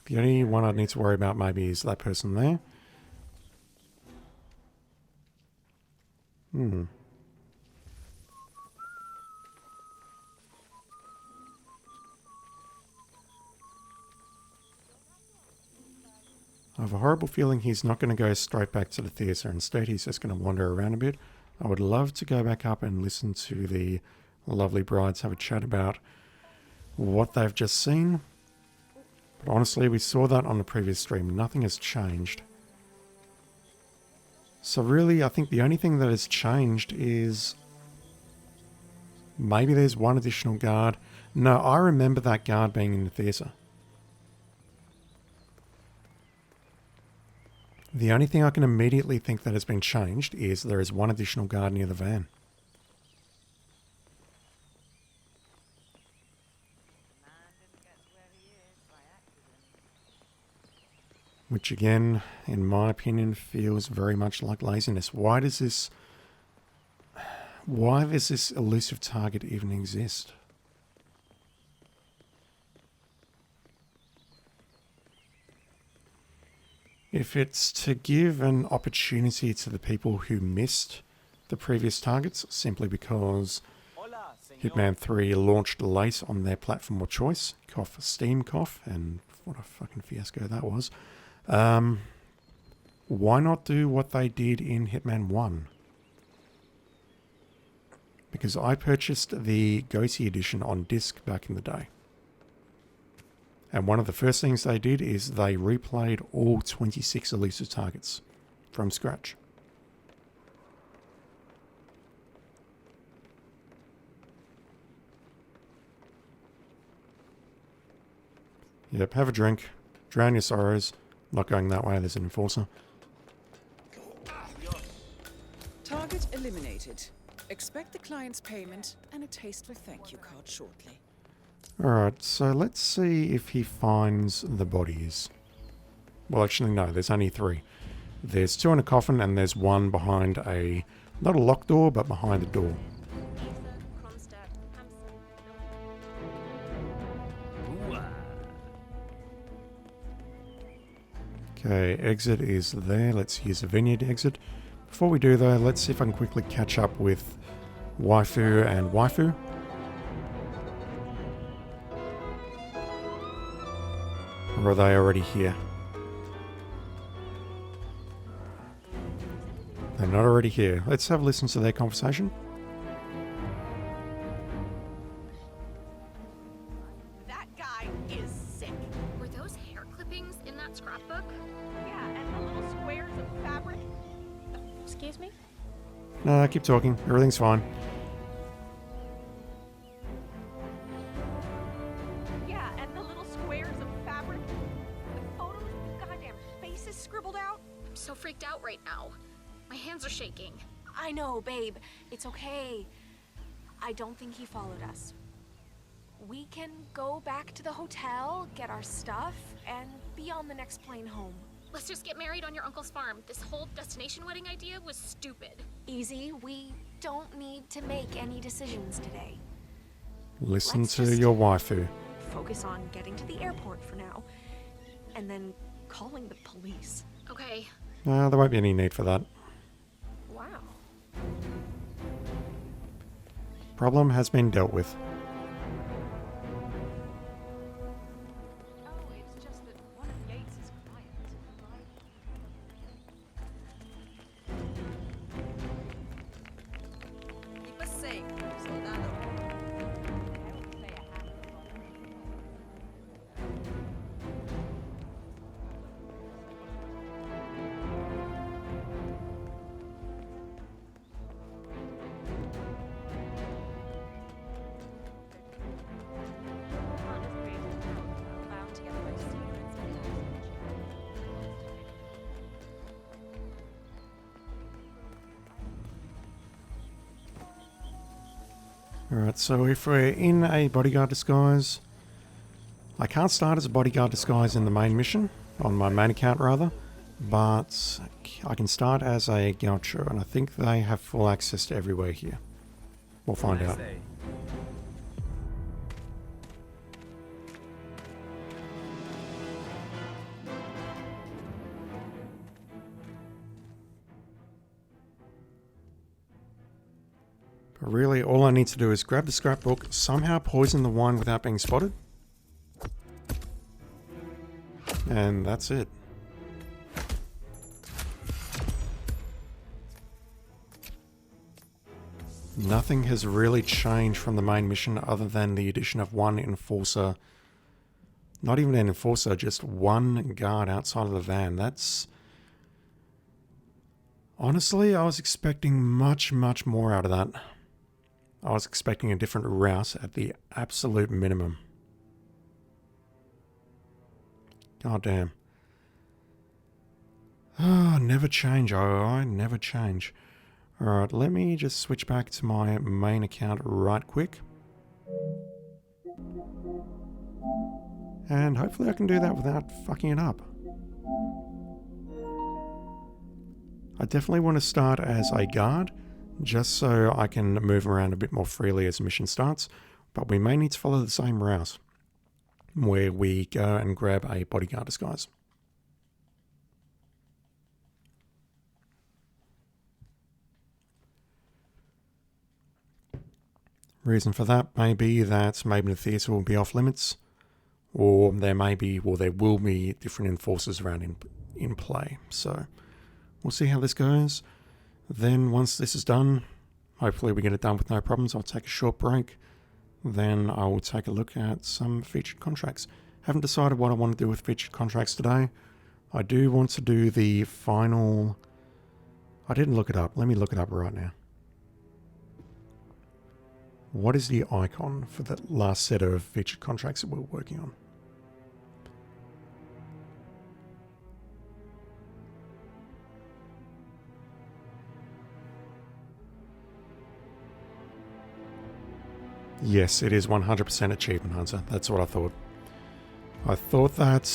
The only one I'd need to worry about maybe is that person there. I have a horrible feeling he's not going to go straight back to the theatre. Instead, he's just going to wander around a bit. I would love to go back up and listen to the lovely brides have a chat about what they've just seen. But honestly, we saw that on the previous stream. Nothing has changed. So really, I think the only thing that has changed is maybe there's one additional guard. No, I remember that guard being in the theatre. The only thing I can immediately think that has been changed is there is one additional guard near the van. Which again, in my opinion, feels very much like laziness. Why does this elusive target even exist? If it's to give an opportunity to the people who missed the previous targets, simply because Hitman 3 launched late on their platform of choice, cough, Steam cough, and what a fucking fiasco that was. Why not do what they did in Hitman 1? Because I purchased the GOTY edition on disc back in the day. And one of the first things they did is they replayed all 26 elusive targets from scratch. Yep, have a drink. Drown your sorrows. Not going that way, there's an enforcer. Target eliminated. Expect the client's payment and a tasteful thank you card shortly. Alright, so let's see if he finds the bodies. Well, actually, no, there's only 3. There's 2 in a coffin and there's 1 behind a, not a locked door, but behind a door. Okay, exit is there. Let's use the vineyard exit. Before we do though, let's see if I can quickly catch up with Waifu and Waifu. Or are they already here? They're not already here. Let's have a listen to their conversation. That guy is sick. Were those hair clippings in that scrapbook? Yeah, and the little squares of fabric. Excuse me? No, keep talking. Everything's fine. Yeah, and the little squares of fabric. The photos with goddamn faces scribbled out. I'm so freaked out right now. My hands are shaking. I know, babe. It's okay. I don't think he followed us. We can go back to the hotel, get our stuff, and be on the next plane home. Let's just get married on your uncle's farm. This whole destination wedding idea was stupid. Easy, we don't need to make any decisions today. Listen Let's to just your waifu. focus on getting to the airport for now, and then calling the police. Okay. There won't be any need for that. Wow. Problem has been dealt with. Oh, it's just that one of Yates's clients. Keep us safe, soldado. Alright, so if we're in a bodyguard disguise, I can't start as a bodyguard disguise in the main mission, on my main account rather, but I can start as a gaucho, and I think they have full access to everywhere here. We'll find out. But really, all I need to do is grab the scrapbook, somehow poison the wine without being spotted. And that's it. Nothing has really changed from the main mission other than the addition of one enforcer. Not even an enforcer, just one guard outside of the van. That's... Honestly, I was expecting much more out of that. I was expecting a different route at the absolute minimum. God damn. Oh, never change, I never change. Alright, let me just switch back to my main account right quick. And hopefully I can do that without fucking it up. I definitely want to start as a guard, just so I can move around a bit more freely as the mission starts, but we may need to follow the same route, where we go and grab a bodyguard disguise. Reason for that may be that maybe the theatre will be off limits, or there will be different enforcers around in play, so we'll see how this goes. Then once this is done, hopefully we get it done with no problems, I'll take a short break. Then I will take a look at some featured contracts. Haven't decided what I want to do with featured contracts today. I do want to do the final... I didn't look it up. Let me look it up right now. What is the icon for the last set of featured contracts that we're working on? Yes, it is 100% Achievement Hunter. That's what I thought. I thought that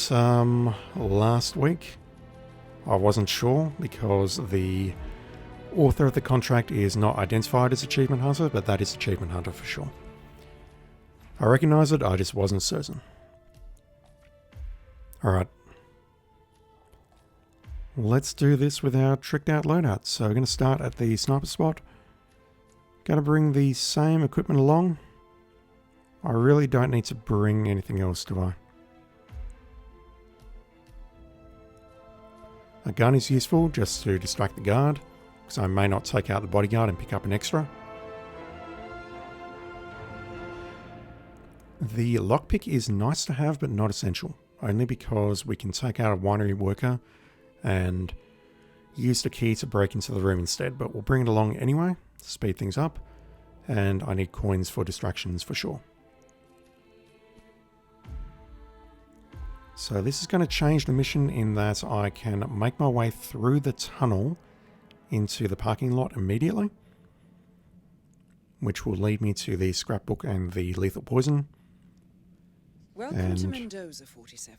last week. I wasn't sure because the author of the contract is not identified as Achievement Hunter, but that is Achievement Hunter for sure. I recognize it, I just wasn't certain. Alright. Let's do this with our tricked out loadout. So we're going to start at the sniper spot. Going to bring the same equipment along. I really don't need to bring anything else, do I? A gun is useful just to distract the guard, because I may not take out the bodyguard and pick up an extra. The lockpick is nice to have, but not essential, only because we can take out a winery worker and use the key to break into the room instead, but we'll bring it along anyway to speed things up, and I need coins for distractions for sure. So this is going to change the mission in that I can make my way through the tunnel into the parking lot immediately. which will lead me to the scrapbook and the lethal poison. Welcome to Mendoza 47.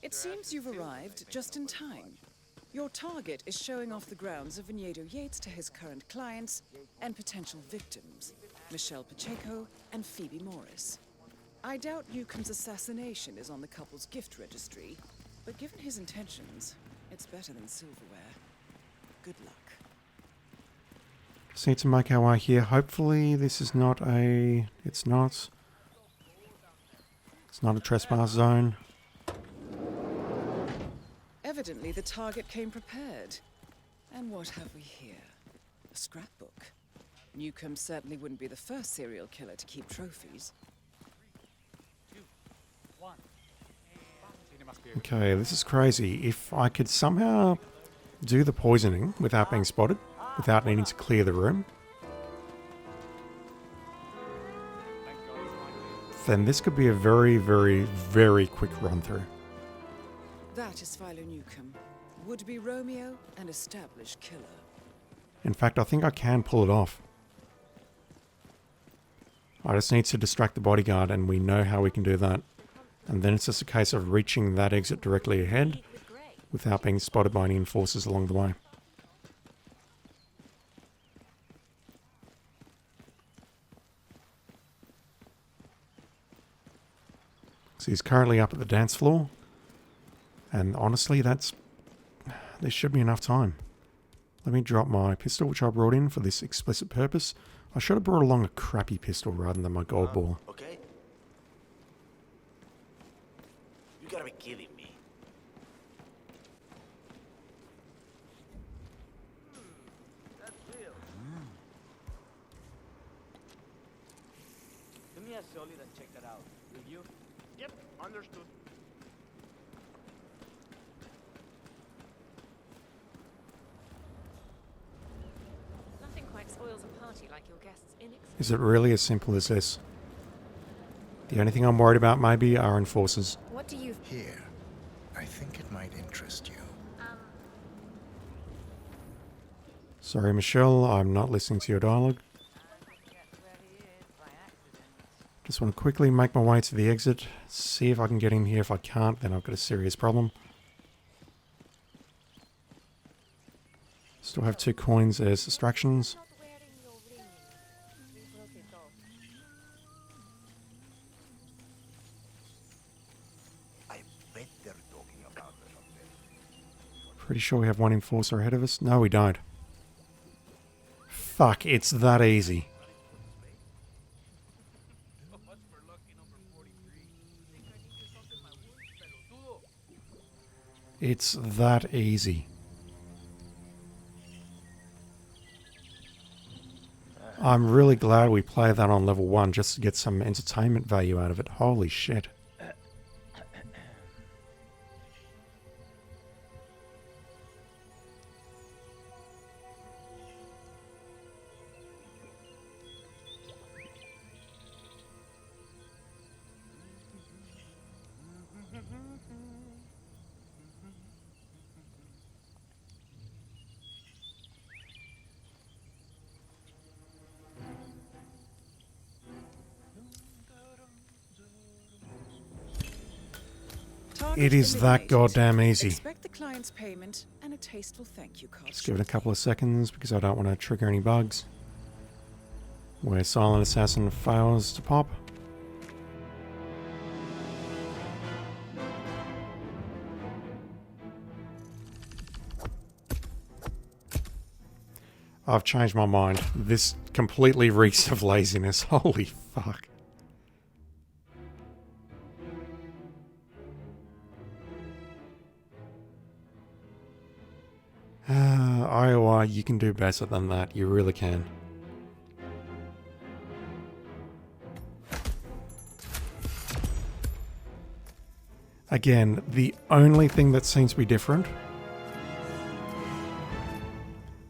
It seems you've arrived just in time. Your target is showing off the grounds of Vinedo Yates to his current clients and potential victims, Michelle Pacheco and Phoebe Morris. I doubt Newcomb's assassination is on the couple's gift registry, but given his intentions, it's better than silverware. Good luck. Just need to make our way here. Hopefully this is not a... It's not a trespass zone. Evidently the target came prepared. And what have we here? A scrapbook. Newcomb certainly wouldn't be the first serial killer to keep trophies. Okay, this is crazy. If I could somehow do the poisoning without being spotted, without needing to clear the room, then this could be a very, very, very quick run through. That is Philo Newcomb, would-be Romeo and established killer. In fact, I think I can pull it off. I just need to distract the bodyguard, and we know how we can do that. And then it's just a case of reaching that exit directly ahead without being spotted by any enforcers along the way. So he's currently up at the dance floor. And honestly, there should be enough time. Let me drop my pistol, which I brought in for this explicit purpose. I should have brought along a crappy pistol rather than my gold ball. Okay. You gotta be kidding me. That's real. Give me a solid and check that out, will you? Yep, understood. Nothing quite spoils a party like your guests' inexperience. Is it really as simple as this? The only thing I'm worried about maybe are enforcers. What do you... Here. I think it might interest you. Sorry, Michelle, I'm not listening to your dialogue. Just want to quickly make my way to the exit, see if I can get in here. If I can't, then I've got a serious problem. Still have 2 coins as distractions. Pretty sure we have 1 enforcer ahead of us. No, we don't. Fuck, it's that easy. It's that easy. I'm really glad we play that on level 1 just to get some entertainment value out of it. Holy shit. It is that goddamn easy. Expect the client's payment and a tasteful thank you card. Just give it a couple of seconds because I don't want to trigger any bugs. Where Silent Assassin fails to pop. I've changed my mind. This completely reeks of laziness. Holy fuck. Iowa, you can do better than that. You really can. Again, the only thing that seems to be different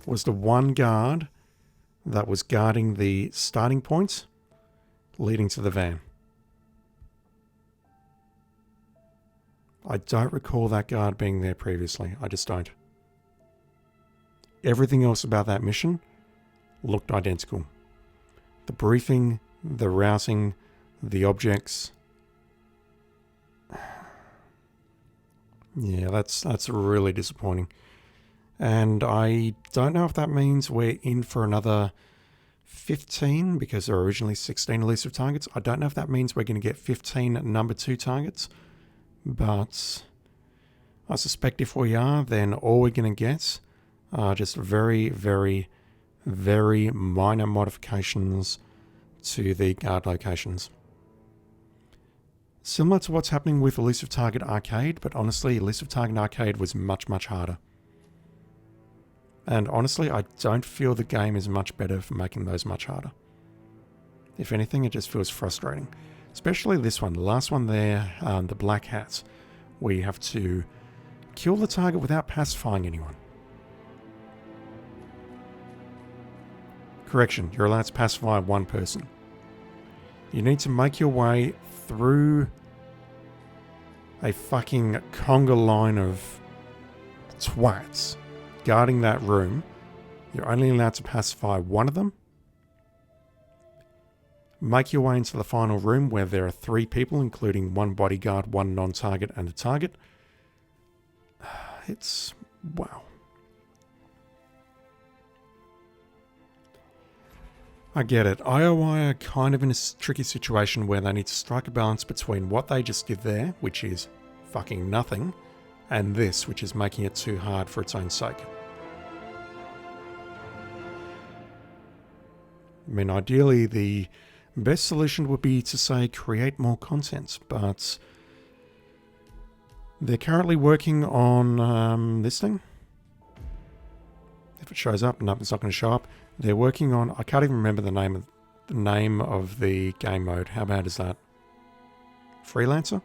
was the one guard that was guarding the starting points leading to the van. I don't recall that guard being there previously. I just don't. Everything else about that mission looked identical. The briefing, the routing, the objects. Yeah, that's really disappointing. And I don't know if that means we're in for another 15, because there are originally 16 elusive targets. I don't know if that means we're going to get 15 number 2 targets, but I suspect if we are, then all we're going to get are just very, very, very minor modifications to the guard locations. Similar to what's happening with Elusive Target Arcade, but honestly, Elusive Target Arcade was much, much harder. And honestly, I don't feel the game is much better for making those much harder. If anything, it just feels frustrating. Especially this one, the last one there, the Black Hats, where you have to kill the target without pacifying anyone. Correction, you're allowed to pacify one person. You need to make your way through a fucking conga line of twats guarding that room. You're only allowed to pacify one of them. Make your way into the final room where there are 3 people, including 1 bodyguard, 1 non-target, and a target. It's... wow. I get it. IOI are kind of in a tricky situation where they need to strike a balance between what they just did there, which is fucking nothing, and this, which is making it too hard for its own sake. I mean, ideally, the best solution would be to say create more content, but they're currently working on this thing. If it shows up, no, it's not going to show up. They're working on, I can't even remember the name of the game mode. How bad is that? Freelancer?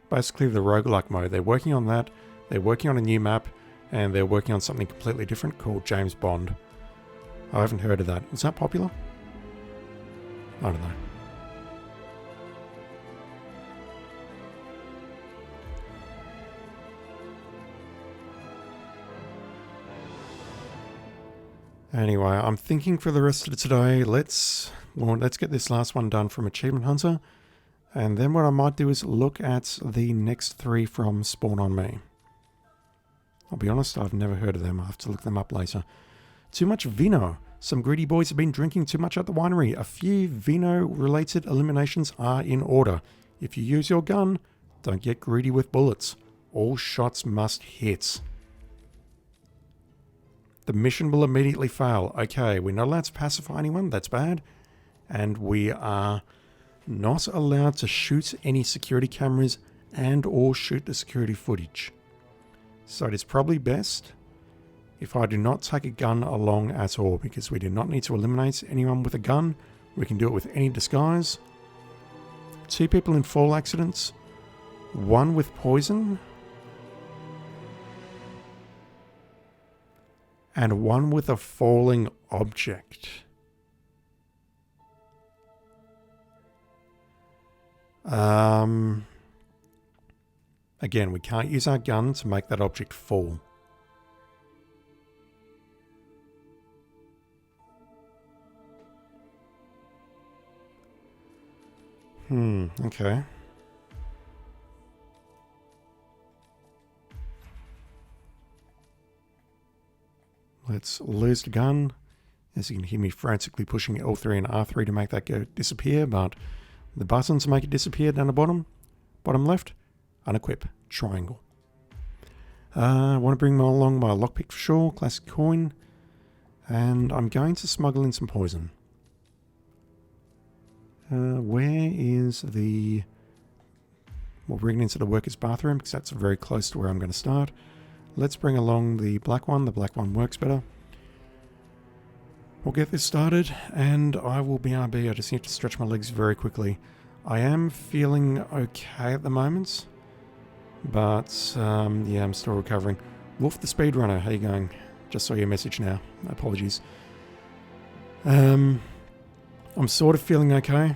Basically the roguelike mode. They're working on that. They're working on a new map, and they're working on something completely different called James Bond. I haven't heard of that. Is that popular? I don't know. Anyway, I'm thinking for the rest of today, let's get this last one done from Achievement Hunter, and then what I might do is look at the next 3 from Spawn on Me. I'll be honest, I've never heard of them. I'll have to look them up later. Too much vino. Some greedy boys have been drinking too much at the winery. A few vino-related eliminations are in order. If you use your gun, don't get greedy with bullets. All shots must hit. The mission will immediately fail. Okay, we're not allowed to pacify anyone. That's bad. And we are not allowed to shoot any security cameras and or shoot the security footage. So it is probably best if I do not take a gun along at all, because we do not need to eliminate anyone with a gun. We can do it with any disguise. 2 people in fall accidents. 1 with poison. And 1 with a falling object. Again, we can't use our gun to make that object fall. Okay. Let's lose the gun. As you can hear me frantically pushing L3 and R3 to make that go disappear, but the buttons to make it disappear down the bottom left, unequip, triangle. I want to bring along my lockpick for sure, classic coin, and I'm going to smuggle in some poison. Where is the... We'll bring it into the workers' bathroom because that's very close to where I'm going to start. Let's bring along the black one. The black one works better. We'll get this started, and I will BRB. I just need to stretch my legs very quickly. I am feeling okay at the moment, but yeah, I'm still recovering. Wolf the Speedrunner, how you going? Just saw your message now. Apologies. I'm sort of feeling okay.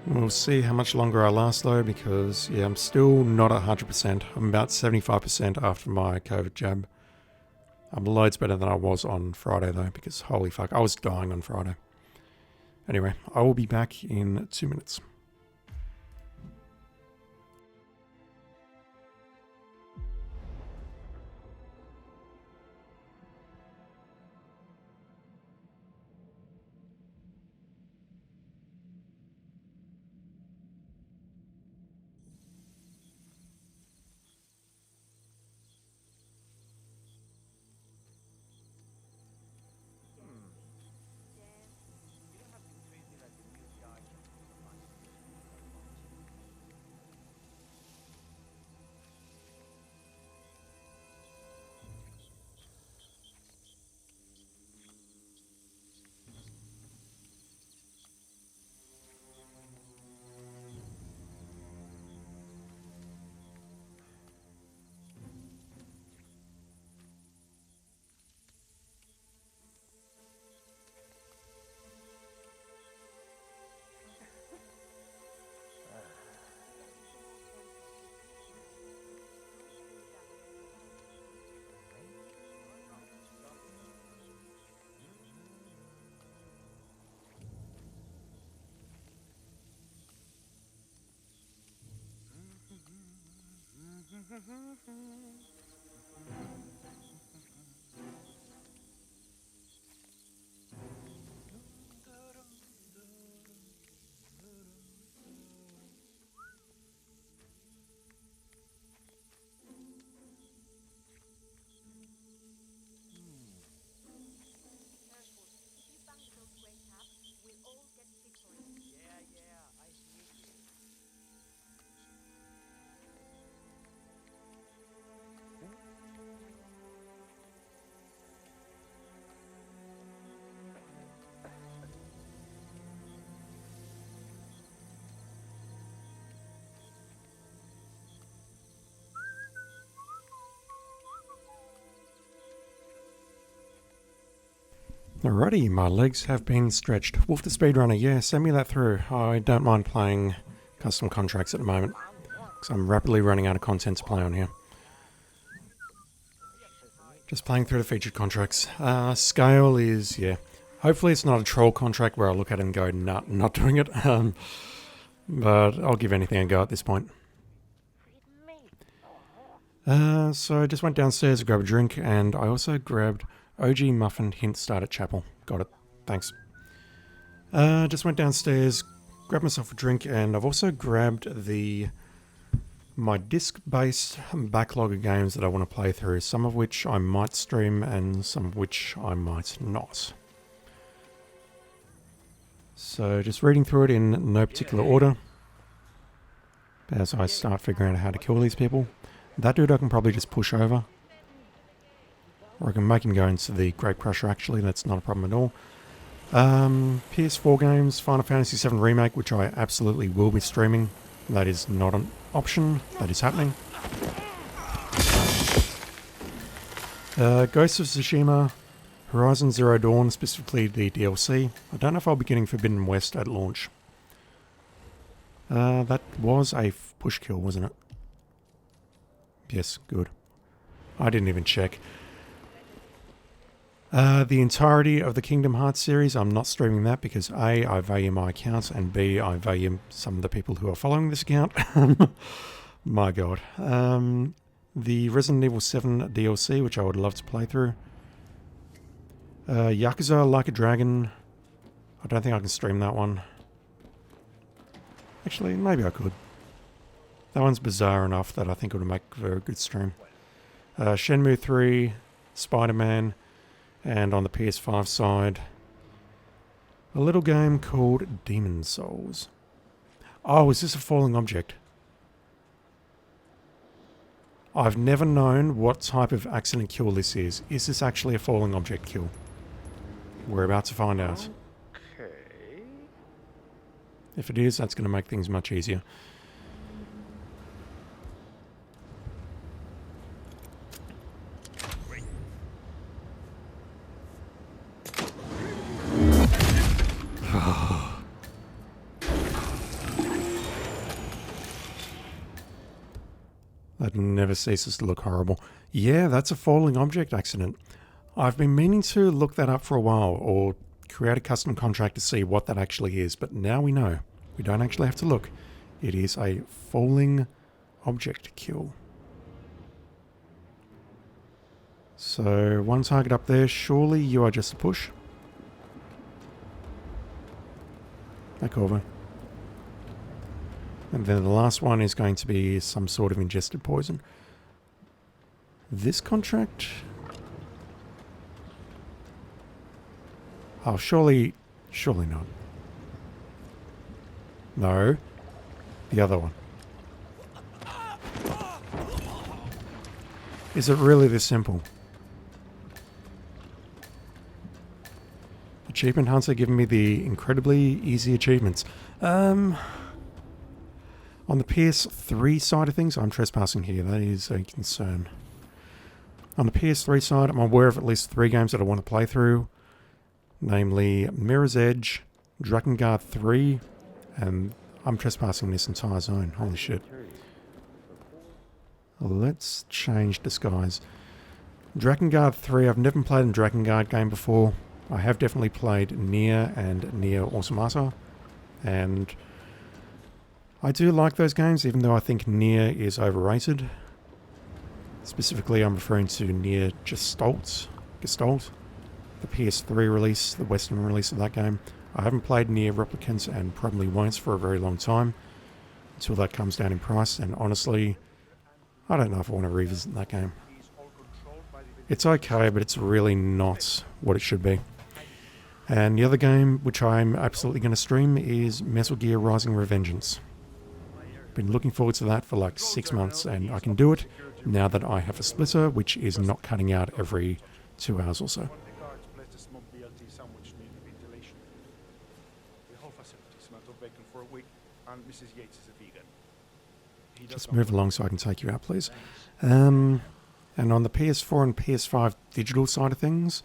We'll see how much longer I last though, because yeah, I'm still not 100%. I'm about 75% after my COVID jab. I'm loads better than I was on Friday though, because holy fuck, I was dying on Friday. Anyway, I will be back in 2 minutes. Alrighty, my legs have been stretched. Wolf the Speedrunner, yeah, send me that through. I don't mind playing custom contracts at the moment, because I'm rapidly running out of content to play on here. Just playing through the featured contracts. Scale is, yeah, hopefully it's not a troll contract where I look at it and go, nah, not doing it. But I'll give anything a go at this point. So I just went downstairs to grab a drink, and I also grabbed OG Muffin Hint Start at Chapel. Got it. Thanks. Just went downstairs, grabbed myself a drink, and I've also grabbed my disc-based backlog of games that I want to play through, some of which I might stream and some of which I might not. So just reading through it in no particular order as I start figuring out how to kill these people. That dude I can probably just push over. Or I can make him go into the Great Crusher, actually. That's not a problem at all. PS4 games, Final Fantasy VII Remake, which I absolutely will be streaming. That is not an option. That is happening. Ghost of Tsushima, Horizon Zero Dawn, specifically the DLC. I don't know if I'll be getting Forbidden West at launch. That was a push kill, wasn't it? Yes, good. I didn't even check. The entirety of the Kingdom Hearts series, I'm not streaming that because A, I value my account, and B, I value some of the people who are following this account. My god. The Resident Evil 7 DLC, which I would love to play through. Yakuza Like a Dragon. I don't think I can stream that one. Actually, maybe I could. That one's bizarre enough that I think it would make a very good stream. Shenmue 3, Spider-Man, and on the PS5 side, a little game called Demon Souls. Oh, is this a falling object? I've never known what type of accident kill this is. Is this actually a falling object kill? We're about to find out. Okay. If it is, that's going to make things much easier. That never ceases to look horrible. Yeah, that's a falling object accident. I've been meaning to look that up for a while, or create a custom contract to see what that actually is, but now we know. We don't actually have to look. It is a falling object kill. So, one target up there. Surely you are just a push. Back over. And then the last one is going to be some sort of ingested poison. This contract... Oh, surely not. No. The other one. Is it really this simple? Achievement Hunter giving me the incredibly easy achievements. On the PS3 side of things, I'm trespassing here. That is a concern. On the PS3 side, I'm aware of at least 3 games that I want to play through. Namely, Mirror's Edge, Drakengard 3, and I'm trespassing this entire zone. Holy shit. Let's change disguise. Drakengard 3, I've never played a Drakengard game before. I have definitely played Nier and Nier Automata, and I do like those games, even though I think Nier is overrated. Specifically, I'm referring to Nier Gestalt, the PS3 release, the Western release of that game. I haven't played Nier Replicant and probably won't for a very long time, until that comes down in price, and honestly, I don't know if I want to revisit that game. It's okay, but it's really not what it should be. And the other game, which I'm absolutely going to stream, is Metal Gear Rising Revengeance. Been looking forward to that for like 6 months, and I can do it now that I have a splitter, which is not cutting out every 2 hours or so. Just move along so I can take you out, please. And on the PS4 and PS5 digital side of things,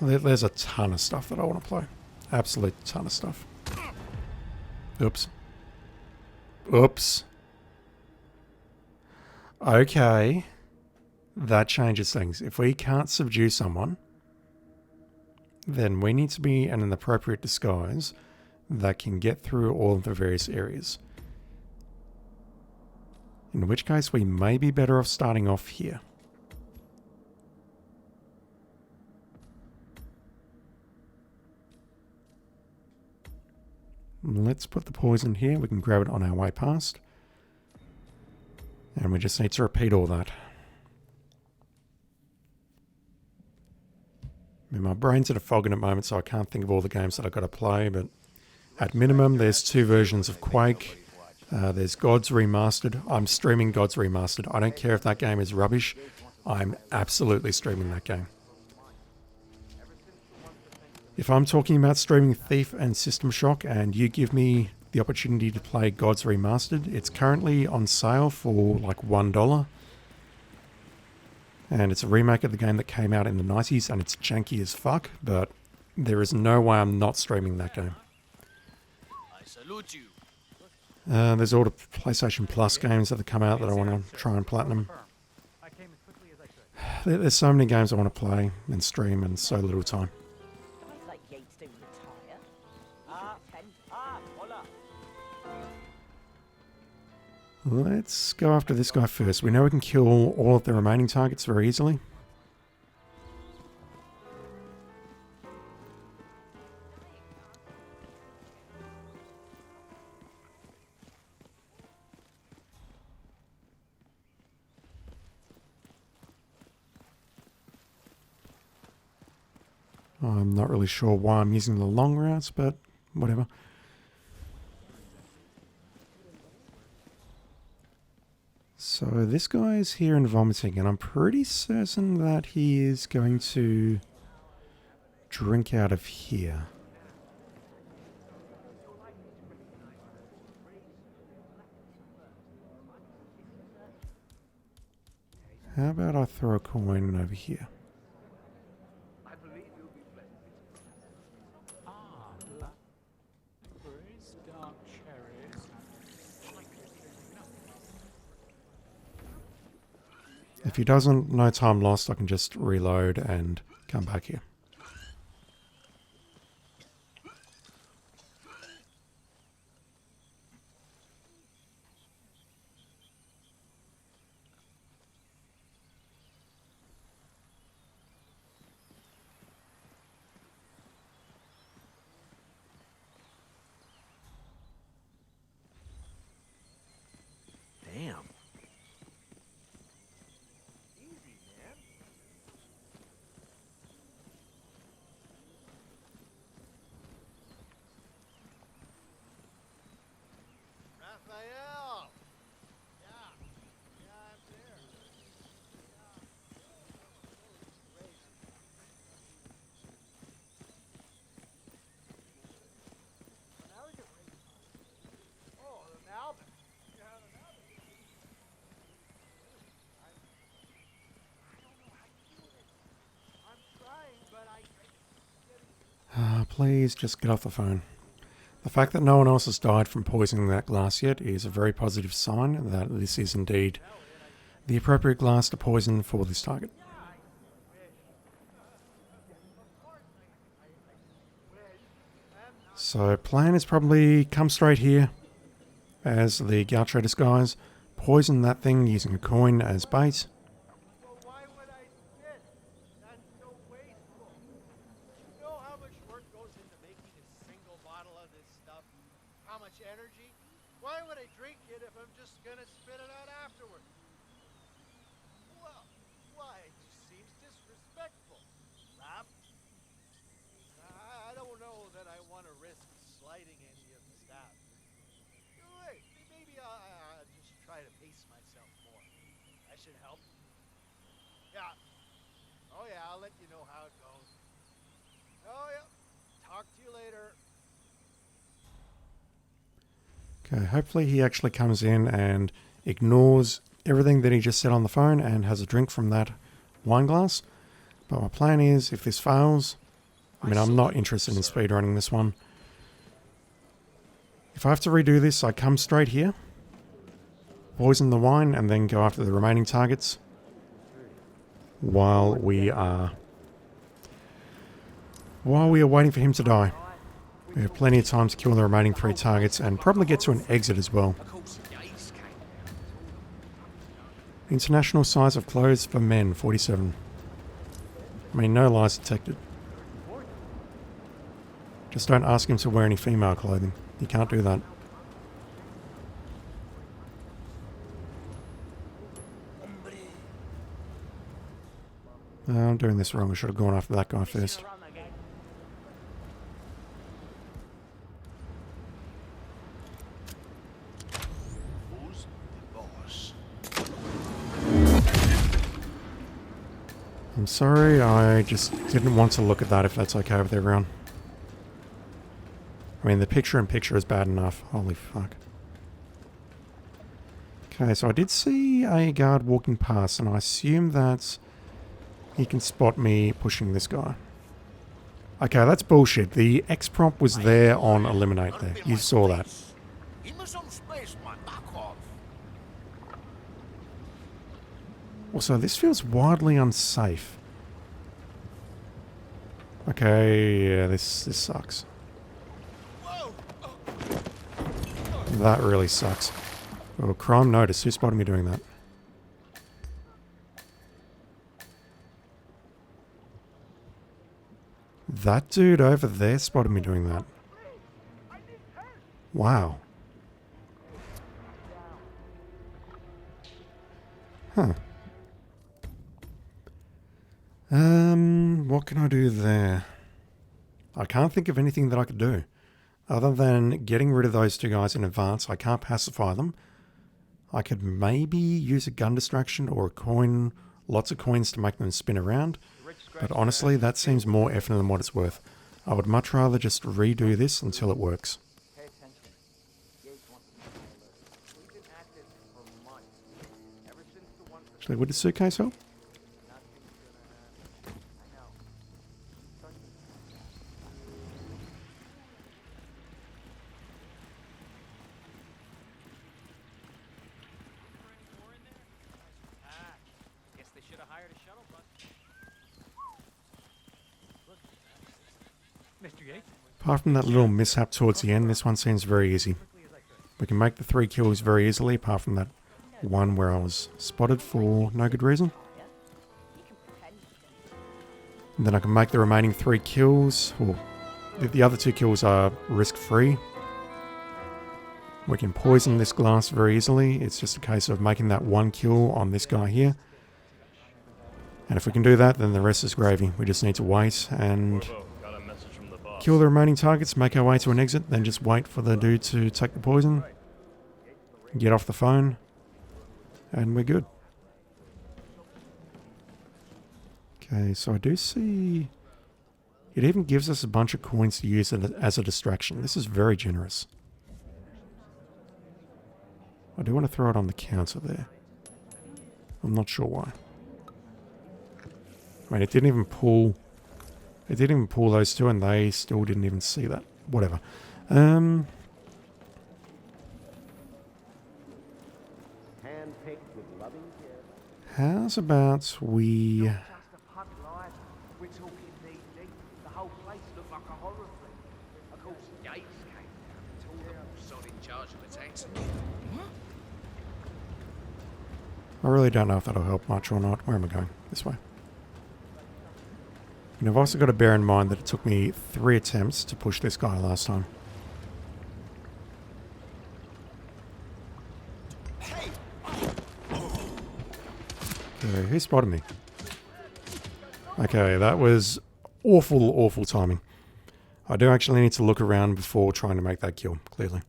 there's a ton of stuff that I want to play. Absolute ton of stuff. Oops. Oops. Okay. That changes things. If we can't subdue someone, then we need to be in an appropriate disguise that can get through all of the various areas. In which case, we may be better off starting off here. Let's put the poison here. We can grab it on our way past. And we just need to repeat all that. I mean, my brain's at a fog in a moment, so I can't think of all the games that I've got to play, but at minimum, there's 2 versions of Quake. There's Gods Remastered. I'm streaming Gods Remastered. I don't care if that game is rubbish. I'm absolutely streaming that game. If I'm talking about streaming Thief and System Shock and you give me the opportunity to play Gods Remastered, it's currently on sale for like $1. And it's a remake of the game that came out in the 90s and it's janky as fuck, but there is no way I'm not streaming that game. I salute you. There's all the PlayStation Plus games that have come out that I want to try and platinum. There's so many games I want to play and stream and so little time. Let's go after this guy first. We know we can kill all of the remaining targets very easily. I'm not really sure why I'm using the long routes, but whatever. So this guy is here and vomiting, and I'm pretty certain that he is going to drink out of here. How about I throw a coin over here? If he doesn't, no time lost, I can just reload and come back here. please just get off the phone. The fact that no one else has died from poisoning that glass yet is a very positive sign that this is indeed the appropriate glass to poison for this target. So plan is probably come straight here as the Gaucho disguise, poison that thing using a coin as bait. Why would I drink it if I'm just gonna spit it out afterward? Well, why? It just seems disrespectful. Rob? I don't know that I want to risk slighting any of the staff. Wait, maybe I'll just try to pace myself more. That should help. Yeah. Oh yeah, I'll let you know how it goes. Oh yeah. Talk to you later. Okay, hopefully he actually comes in and ignores everything that he just said on the phone and has a drink from that wine glass. But my plan is, if this fails, I mean, I'm not interested in speedrunning this one. If I have to redo this, I come straight here, poison the wine, and then go after the remaining targets while we are waiting for him to die. We have plenty of time to kill the remaining 3 targets and probably get to an exit as well. International size of clothes for men, 47. I mean, no lies detected. Just don't ask him to wear any female clothing. You can't do that. I'm doing this wrong. I should have gone after that guy first. I'm sorry, I just didn't want to look at that if that's okay with everyone. I mean, the picture-in-picture is bad enough. Holy fuck. Okay, so I did see a guard walking past, and I assume that he can spot me pushing this guy. Okay, that's bullshit. The X prompt was there on Eliminate there. You saw that. Also, this feels wildly unsafe. Okay, yeah, this sucks. That really sucks. Oh, crime notice. Who spotted me doing that? That dude over there spotted me doing that. Wow. Huh. What can I do there? I can't think of anything that I could do. Other than getting rid of those 2 guys in advance, I can't pacify them. I could maybe use a gun distraction or a coin, lots of coins to make them spin around. But honestly, that seems more effort than what it's worth. I would much rather just redo this until it works. Actually, would the suitcase help? Apart from that little mishap towards the end, this one seems very easy. We can make the 3 kills very easily, apart from that one where I was spotted for no good reason. And then I can make the remaining 3 kills, or the other 2 kills are risk-free. We can poison this glass very easily. It's just a case of making that 1 kill on this guy here. And if we can do that, then the rest is gravy. We just need to wait and kill the remaining targets, make our way to an exit, then just wait for the dude to take the poison, get off the phone, and we're good. Okay, so I do see it even gives us a bunch of coins to use as a distraction. This is very generous. I do want to throw it on the counter there. I'm not sure why. I mean, it didn't even pull It didn't even pull those two and they still didn't even see that. Whatever. How's about we... Just a pub life. We're talking knee deep. The whole place looked like a horror film. Of course, Yates came down and told them all solid charge of attacks. I really don't know if that'll help much or not. Where am I going? This way. And I've also got to bear in mind that it took me 3 attempts to push this guy last time. Okay, who spotted me? Okay, that was awful timing. I do actually need to look around before trying to make that kill, clearly.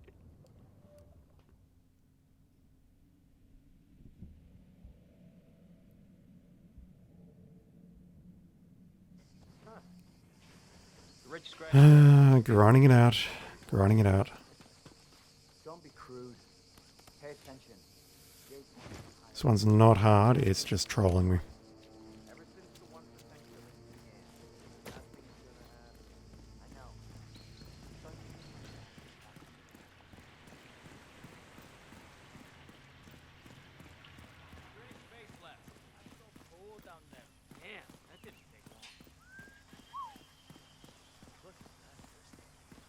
Grinding it out. Grinding it out. Don't be crude. Pay attention. This one's not hard, it's just trolling me.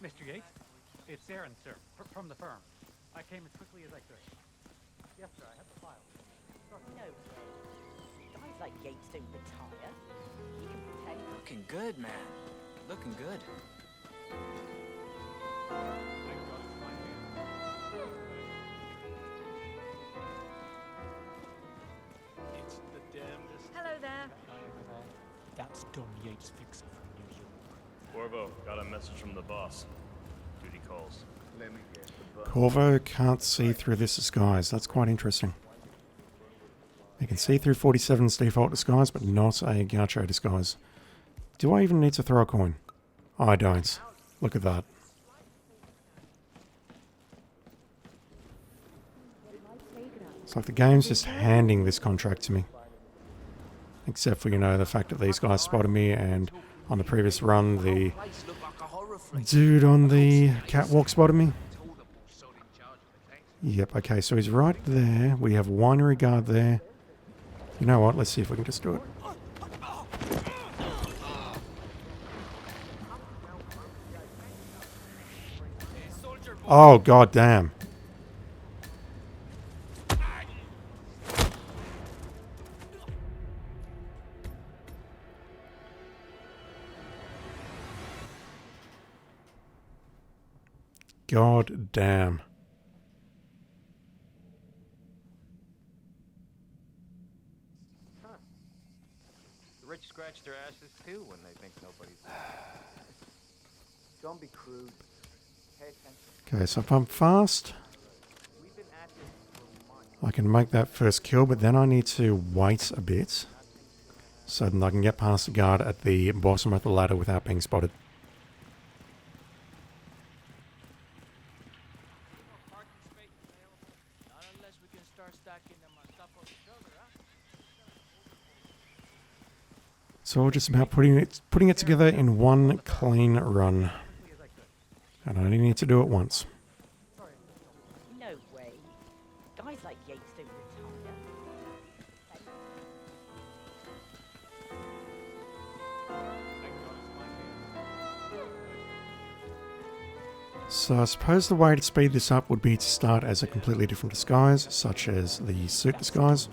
Mr. Yates, it's Aaron, sir, from the firm. I came as quickly as I could. Yes, sir, I have the file. No way. Guys like Yates don't retire. You can pretend. Looking good, man. Looking good. It's the damnedest. Hello there. That's Don Yates fixer from New York. Corvo, got a message from the boss. Duty calls. Let me guess. Corvo can't see through this disguise. That's quite interesting. He can see through 47's default disguise, but not a Gaucho disguise. Do I even need to throw a coin? I don't. Look at that. It's like the game's just handing this contract to me. Except for, you know, the fact that these guys spotted me, and on the previous run, the dude on the catwalk spotted me. Yep, okay, so he's right there. We have a winery guard there. You know what? Let's see if we can just do it. Oh, god damn. God damn. The rich scratch their asses too when they think nobody's there. Don't be crude. Pay attention. Okay, so if I'm fast, I can make that first kill, but then I need to wait a bit so that I can get past the guard at the bottom of the ladder without being spotted. So we're just about putting it together in one clean run. And I only need to do it once. No way. Guys like Yates don't retire. So I suppose the way to speed this up would be to start as a completely different disguise, such as the suit disguise.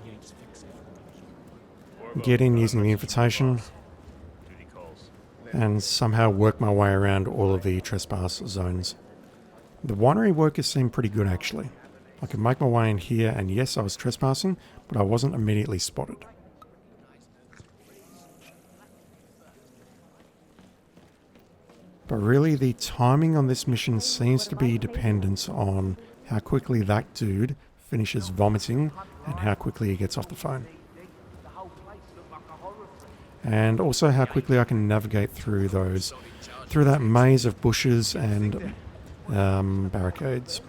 Get in using the invitation, and somehow work my way around all of the trespass zones. The winery workers seem pretty good actually. I could make my way in here, and yes, I was trespassing, but I wasn't immediately spotted. But really, the timing on this mission seems to be dependent on how quickly that dude finishes vomiting and how quickly he gets off the phone. And also how quickly I can navigate through that maze of bushes and barricades.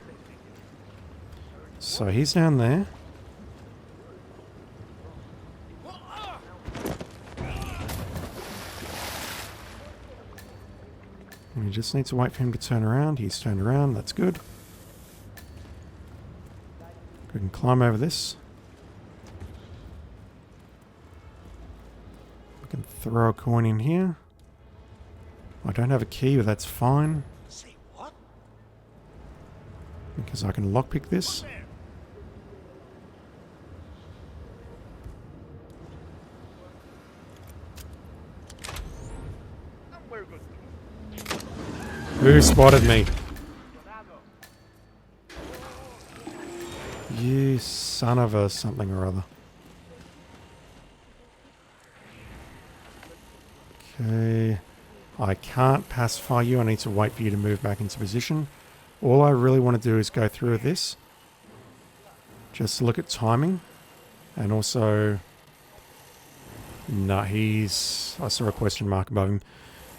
So he's down there. We just need to wait for him to turn around. He's turned around. That's good. We can climb over this. We can throw a coin in here. I don't have a key, but that's fine. Say what? Because I can lockpick this. Who spotted me? You son of a something or other. Okay. I can't pacify you. I need to wait for you to move back into position. All I really want to do is go through this. Just to look at timing. And also... No, he's... I saw a question mark above him.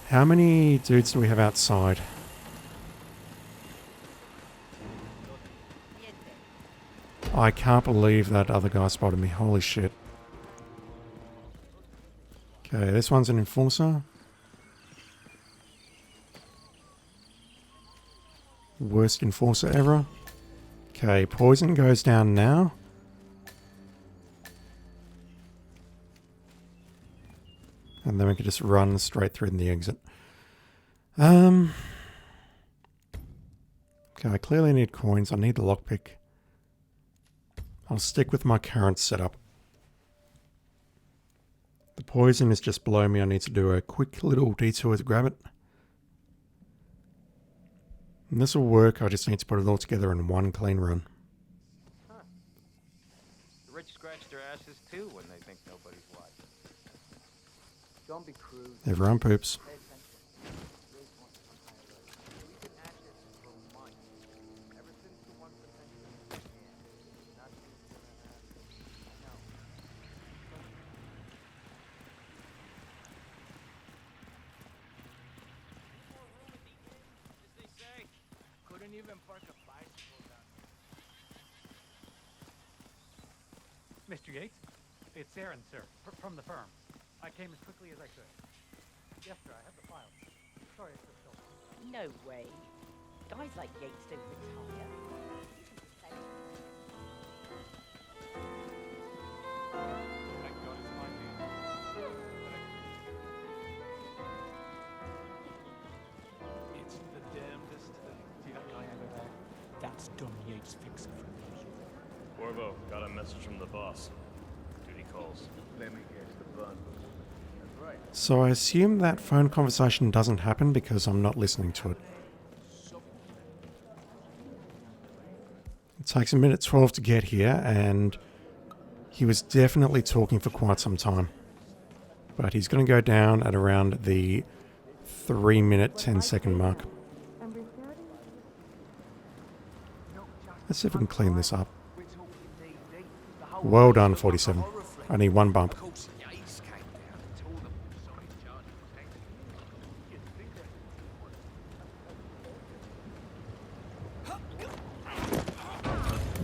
How many dudes do we have outside? I can't believe that other guy spotted me. Holy shit. Okay, this one's an enforcer. Worst enforcer ever. Okay, poison goes down now. And then we can just run straight through the exit. Okay, I clearly need coins. I need the lockpick. I'll stick with my current setup. The poison is just below me. I need to do a quick little detour to grab it. And this will work. I just need to put it all together in one clean run. Huh. The rich scratch their asses too when they think nobody's watching. Don't be crude. Everyone poops. Pay attention. Raise one on higher level. We've been at this for months. Ever since the 1% began. Nothing's gonna happen. I know. More room at the inn, as they say. Couldn't even park a bicycle down here. Mr. Yates? It's Aaron, sir, from the firm. I came as quickly as I could. Yes, sir, I have the file. Sorry, it's so long. No way. Guys like Yates don't retire. Thank God it's my man. It's the damnedest thing. Do you have any idea that? That's Dom Yates' fixer for me. Corvo, got a message from the boss. Duty calls. Let me guess, the bun. That's right. So I assume that phone conversation doesn't happen because I'm not listening to it. It takes a minute 12 to get here, and he was definitely talking for quite some time. But he's going to go down at around the 3-minute 10-second mark. Let's see if we can clean this up. Well done, 47. I need one bump.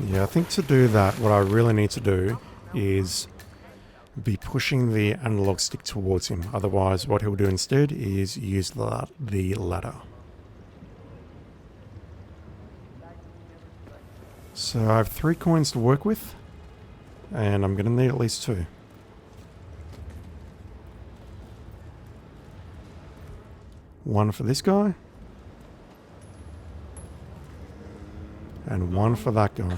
Yeah, I think to do that, what I really need to do is be pushing the analog stick towards him. Otherwise, what he'll do instead is use the ladder. So I have 3 coins to work with, and I'm going to need at least 2. One for this guy, and one for that guy.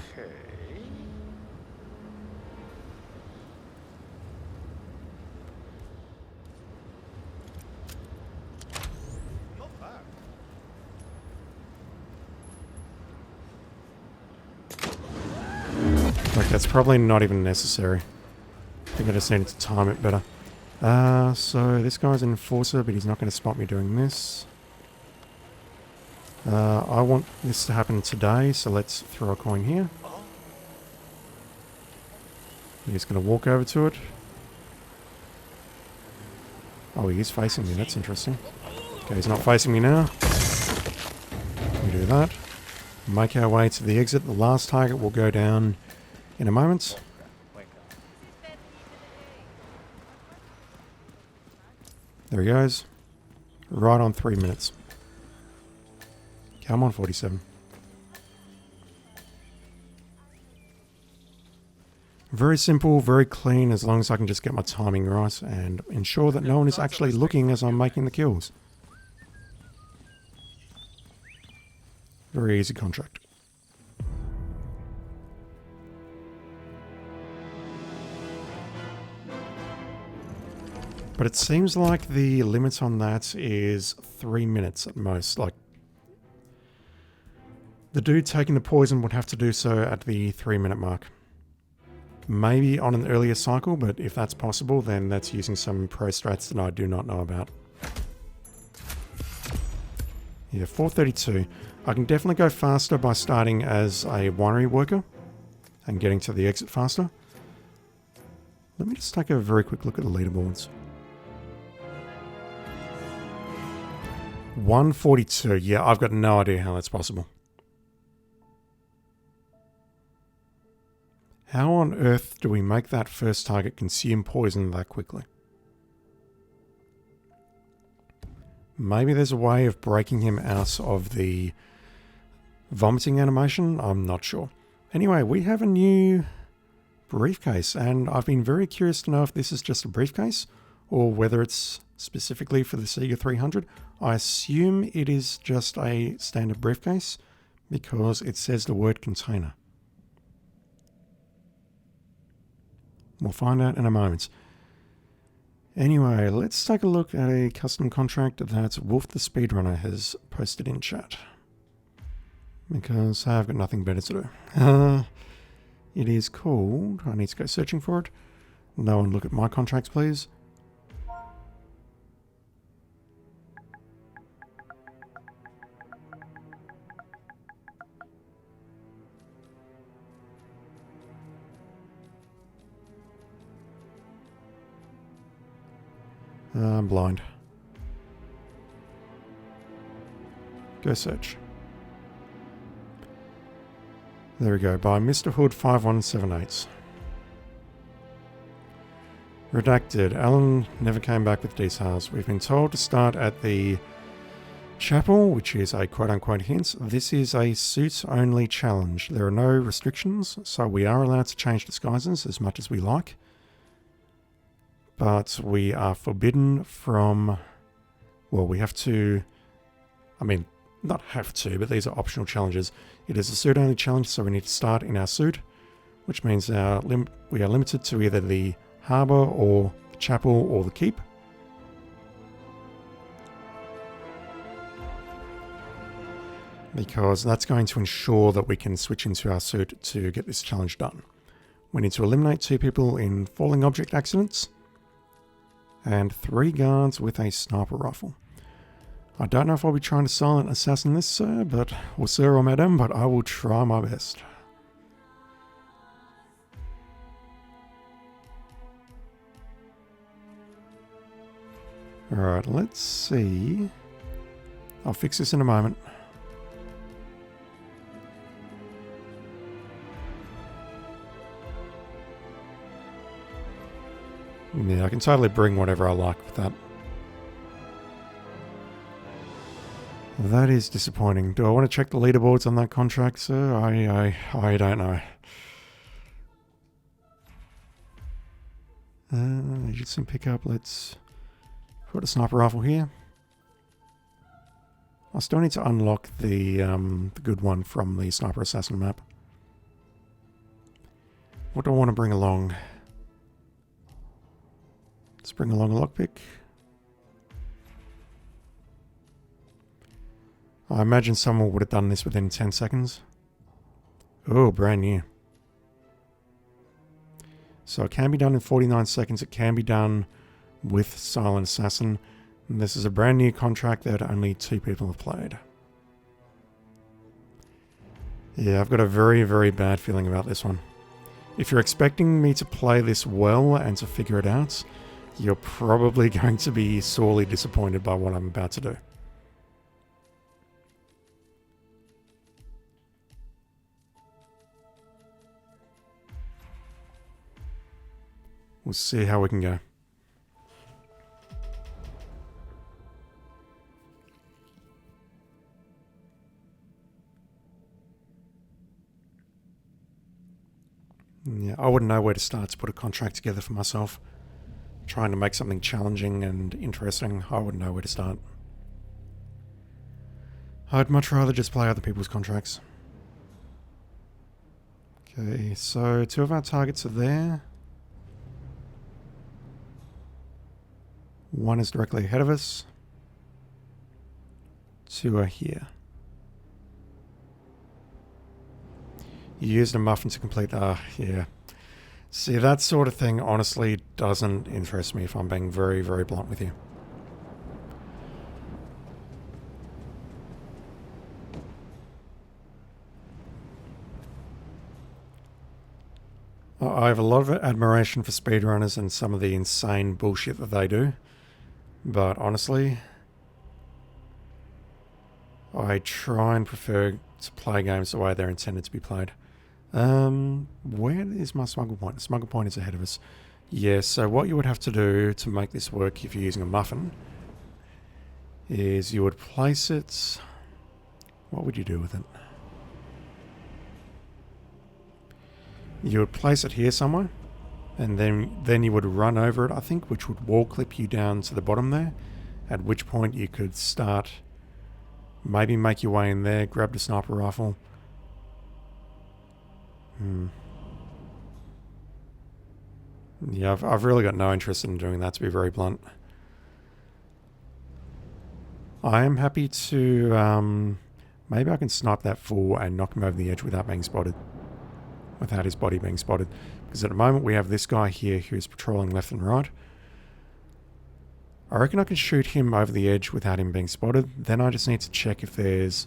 Like, that's probably not even necessary. I think I just needed to time it better. So this guy's an enforcer, but he's not going to spot me doing this. I want this to happen today, so let's throw a coin here. He's going to walk over to it. Oh, he is facing me. That's interesting. Okay, he's not facing me now. We do that. Make our way to the exit. The last target will go down in a moment. There he goes. Right on 3 minutes. Come on, 47. Very simple, very clean, as long as I can just get my timing right and ensure that no one is actually looking as I'm making the kills. Very easy contract. But it seems like the limit on that is 3 minutes at most. Like, the dude taking the poison would have to do so at the 3-minute mark. Maybe on an earlier cycle, but if that's possible, then that's using some pro strats that I do not know about. Yeah, 432. I can definitely go faster by starting as a winery worker and getting to the exit faster. Let me just take a very quick look at the leaderboards. 142. Yeah, I've got no idea how that's possible. How on earth do we make that first target consume poison that quickly? Maybe there's a way of breaking him out of the vomiting animation. I'm not sure. Anyway, we have a new briefcase, and I've been very curious to know if this is just a briefcase or whether it's specifically for the Sega 300. I assume it is just a standard briefcase because it says the word container. We'll find out in a moment. Anyway, let's take a look at a custom contract that Wolf the Speedrunner has posted in chat. Because I've got nothing better to do. It is called... I need to go searching for it. No one look at my contracts, please. I'm blind. Go search. There we go, by Mr. Hood 5178. Redacted. Alan never came back with details. We've been told to start at the chapel, which is a quote-unquote hint. This is a suit-only challenge. There are no restrictions, so we are allowed to change disguises as much as we like. But we are forbidden from... Well, we have to... I mean, not have to, but these are optional challenges. It is a suit-only challenge, so we need to start in our suit, which means we are limited to either the harbour or the chapel or the keep. Because that's going to ensure that we can switch into our suit to get this challenge done. We need to eliminate 2 people in falling object accidents and 3 guards with a sniper rifle. I don't know if I'll be trying to silent assassin this, sir, or sir or madam, but I will try my best. Alright, let's see. I'll fix this in a moment. Yeah, I can totally bring whatever I like with that. That is disappointing. Do I want to check the leaderboards on that contract, sir? I don't know. Agency pickup, let's put a sniper rifle here. I still need to unlock the good one from the sniper assassin map. What do I want to bring along? Let's bring along a lockpick. I imagine someone would have done this within 10 seconds. Oh, brand new. So it can be done in 49 seconds. It can be done with Silent Assassin. And this is a brand new contract that only 2 people have played. Yeah, I've got a very, very bad feeling about this one. If you're expecting me to play this well and to figure it out, you're probably going to be sorely disappointed by what I'm about to do. We'll see how we can go. I wouldn't know where to start to put a contract together for myself. Trying to make something challenging and interesting, I wouldn't know where to start. I'd much rather just play other people's contracts. Okay, so 2 of our targets are there. 1 is directly ahead of us. 2 are here. You used a muffin to complete the... yeah. See, that sort of thing honestly doesn't interest me if I'm being very, very blunt with you. I have a lot of admiration for speedrunners and some of the insane bullshit that they do. But honestly, I try and prefer to play games the way they're intended to be played. Where is my smuggle point? The smuggle point is ahead of us. Yeah, so what you would have to do to make this work if you're using a muffin is you would place it... What would you do with it? You would place it here somewhere, and then you would run over it, I think, which would wall clip you down to the bottom there, at which point you could start, maybe make your way in there, grab the sniper rifle. Yeah, I've really got no interest in doing that, to be very blunt. I am happy to, maybe I can snipe that fool and knock him over the edge without being spotted. Without his body being spotted. Because at the moment we have this guy here who's patrolling left and right. I reckon I can shoot him over the edge without him being spotted. Then I just need to check if there's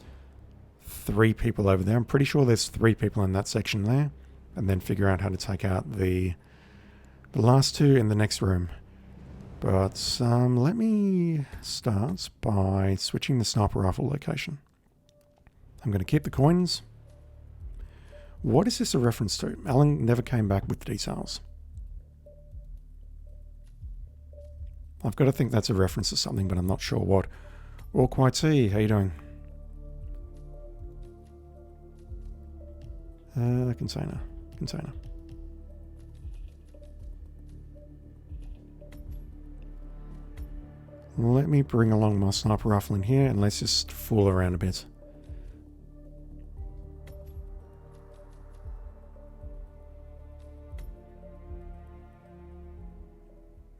3 people over there. I'm pretty sure there's 3 people in that section there. And then figure out how to take out the last 2 in the next room. But let me start by switching the sniper rifle location. I'm going to keep the coins. What is this a reference to? Alan never came back with the details. I've got to think that's a reference to something, but I'm not sure what. Orc YT, how you doing? Container. Let me bring along my sniper rifle in here and let's just fool around a bit.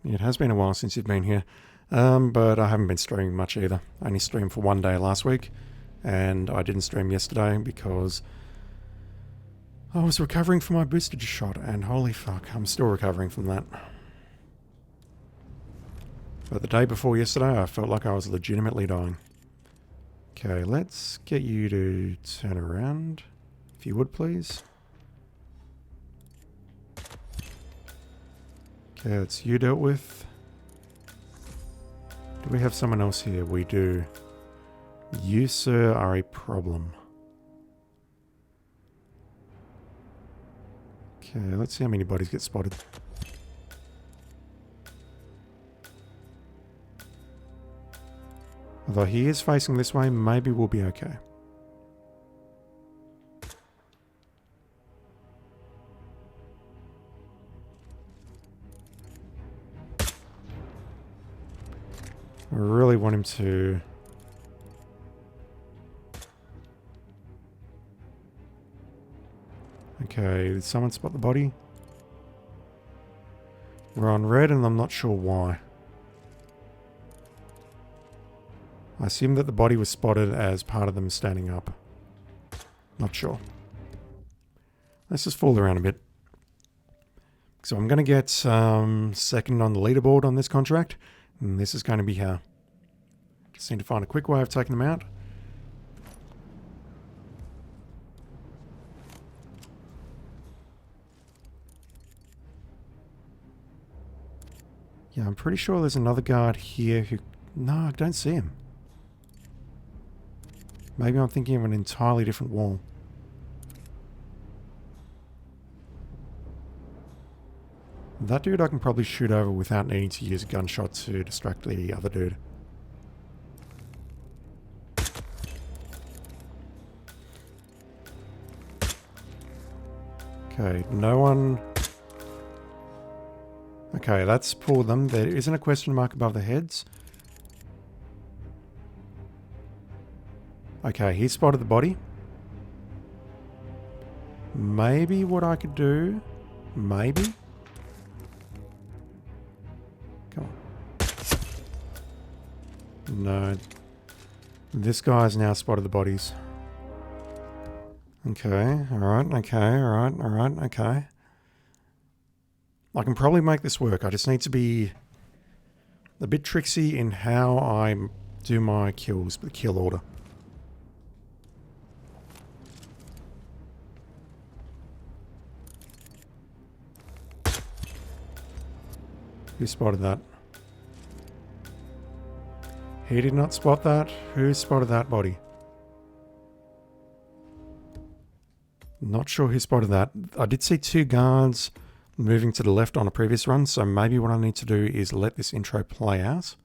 It has been a while since you've been here, but I haven't been streaming much either. I only streamed for 1 day last week, and I didn't stream yesterday because I was recovering from my booster shot, and holy fuck, I'm still recovering from that. But the day before yesterday, I felt like I was legitimately dying. Okay, let's get you to turn around, if you would please. Okay, that's you dealt with. Do we have someone else here? We do. You, sir, are a problem. Okay, let's see how many bodies get spotted. Although he is facing this way, maybe we'll be okay. I really want him to... Okay, did someone spot the body? We're on red and I'm not sure why. I assume that the body was spotted as part of them standing up. Not sure. Let's just fool around a bit. So I'm going to get second on the leaderboard on this contract. And this is going to be how. Just need to find a quick way of taking them out. Yeah, I'm pretty sure there's another guard here who... No, I don't see him. Maybe I'm thinking of an entirely different wall. That dude I can probably shoot over without needing to use a gunshot to distract the other dude. Okay, no one Okay, that's pulled them. There isn't a question mark above the heads. Okay, he spotted the body. Maybe what I could do... Maybe? Come on. No. This guy's now spotted the bodies. Okay, alright, okay, alright, okay. I can probably make this work. I just need to be a bit tricksy in how I do my kills, the kill order. Who spotted that? He did not spot that. Who spotted that body? Not sure who spotted that. I did see two guards moving to the left on a previous run, so maybe what I need to do is let this intro play out.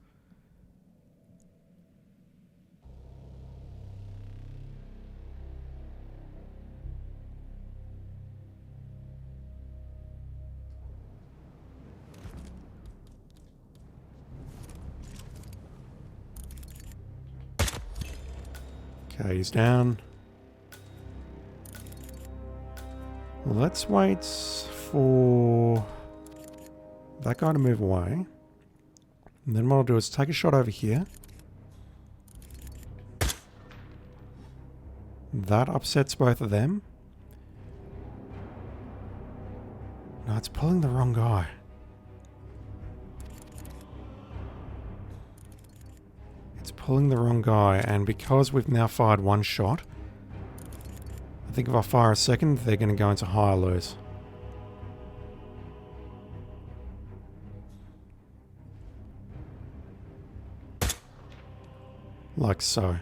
Okay, he's down. Let's wait for that guy to move away. And then what I'll do is take a shot over here. That upsets both of them. No, it's pulling the wrong guy. It's pulling the wrong guy, and because we've now fired one shot, I think if I fire a second, they're going to go into higher lows. Like so.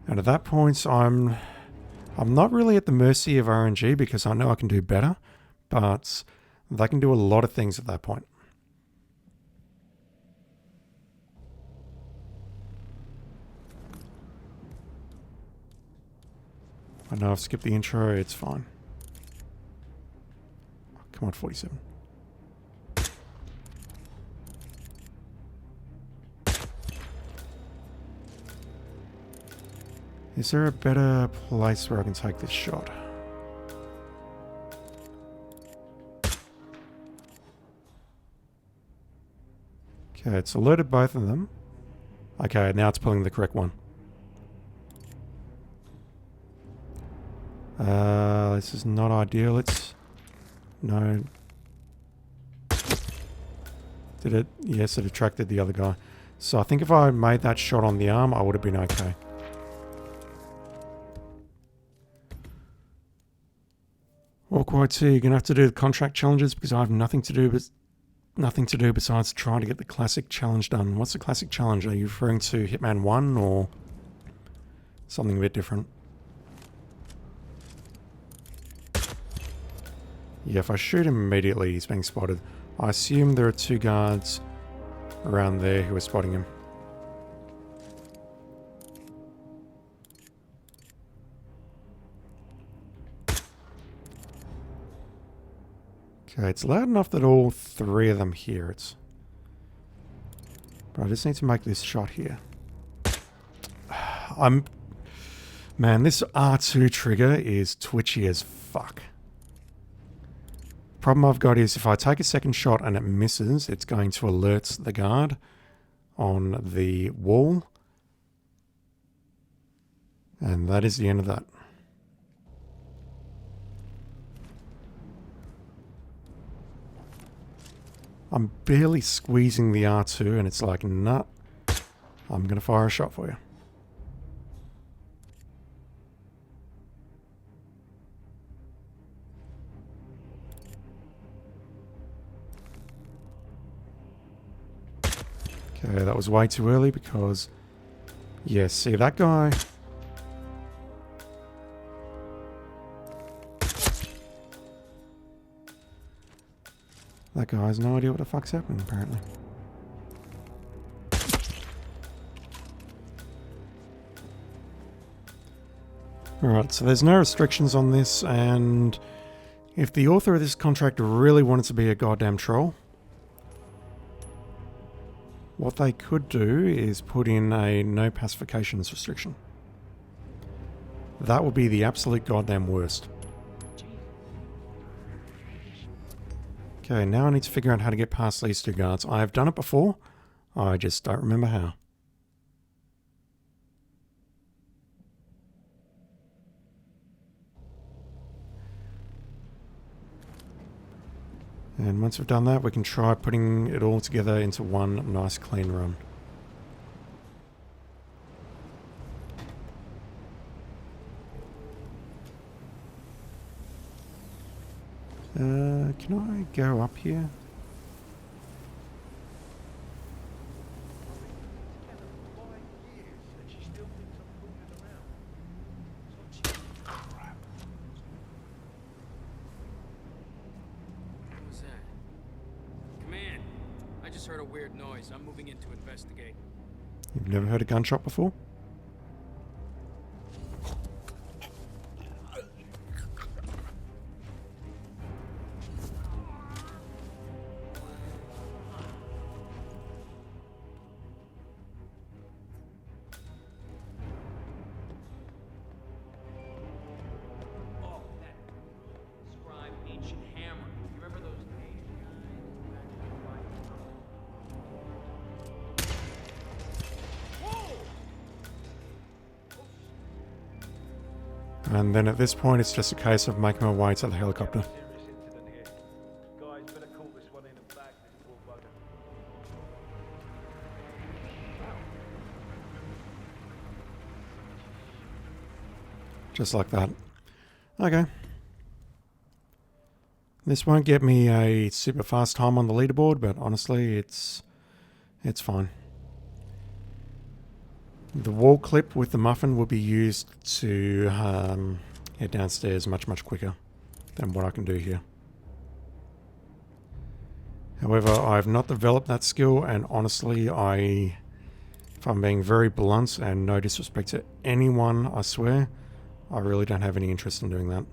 And at that point, I'm not really at the mercy of RNG because I know I can do better, but they can do a lot of things at that point. I know I've skipped the intro, it's fine. Come on, 47. Is there a better place where I can take this shot? Okay, it's alerted both of them. Okay, now it's pulling the correct one. This is not ideal. It's... No. Did it? Yes, it attracted the other guy. So I think if I made that shot on the arm, I would have been okay. Awkward too. You're gonna have to do the contract challenges because I have nothing to do besides trying to get the classic challenge done. What's the classic challenge? Are you referring to Hitman 1 or something a bit different? Yeah, if I shoot him immediately, he's being spotted. I assume there are two guards around there who are spotting him. Okay, it's loud enough that all three of them hear it. But I just need to make this shot here. Man, this R2 trigger is twitchy as fuck. Problem I've got is if I take a second shot and it misses, it's going to alert the guard on the wall. And that is the end of that. I'm barely squeezing the R2 and it's like, nah, I'm going to fire a shot for you. Okay, that was way too early because, yeah, see that guy? That guy has no idea what the fuck's happening, apparently. Alright, so there's no restrictions on this, and If the author of this contract really wanted to be a goddamn troll, what they could do is put in a no pacifications restriction. That would be the absolute goddamn worst. Okay, now I need to figure out how to get past these two guards. I have done it before, I just don't remember how. And once we've done that, we can try putting it all together into one nice clean run. Can I go up here? What was that? Command, I just heard a weird noise. I'm moving in to investigate. You've never heard a gunshot before? And then at this point, it's just a case of making my way to the helicopter. Just like that. Okay. This won't get me a super fast time on the leaderboard, but honestly, it's fine. The wall clip with the muffin will be used to head downstairs much quicker than what I can do here. However, I've not developed that skill, and honestly, if I'm being very blunt and no disrespect to anyone, I swear, I really don't have any interest in doing that.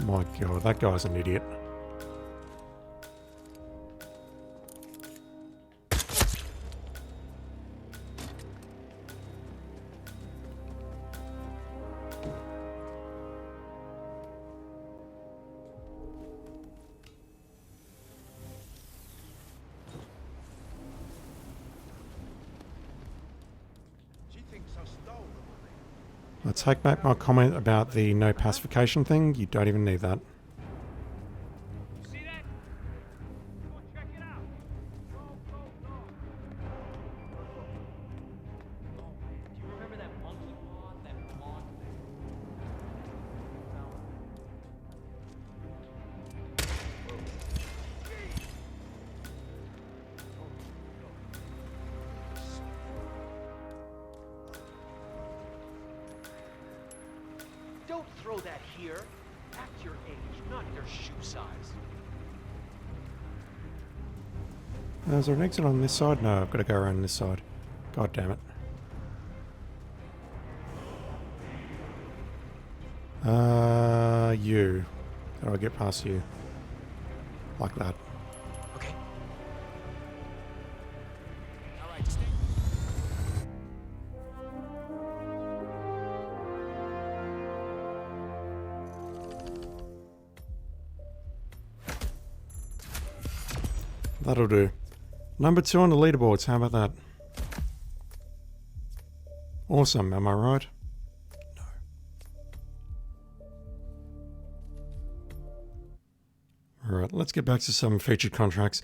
My god, that guy's an idiot. I take back my comment about the no pacification thing. You don't even need that. Don't throw that here. Act your age, not your shoe size. Is there an exit on this side? No, I've got to go around this side. God damn it. You. How do I get past you? Like that. Okay. All right, stay. That'll do. Number 2 on the leaderboards, how about that? Awesome, am I right? No. Alright, let's get back to some featured contracts.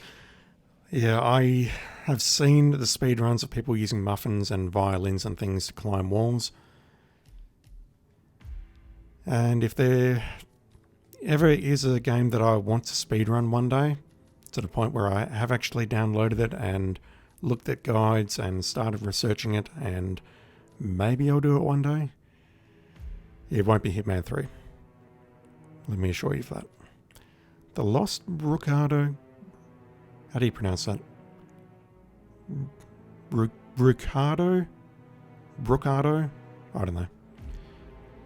Yeah, I have seen the speedruns of people using muffins and violins and things to climb walls. And if there ever is a game that I want to speedrun one day, to the point where I have actually downloaded it and looked at guides and started researching it, and maybe I'll do it one day, it won't be Hitman 3. Let me assure you of that. The Lost Rucado. How do you pronounce that? Brucado? I don't know.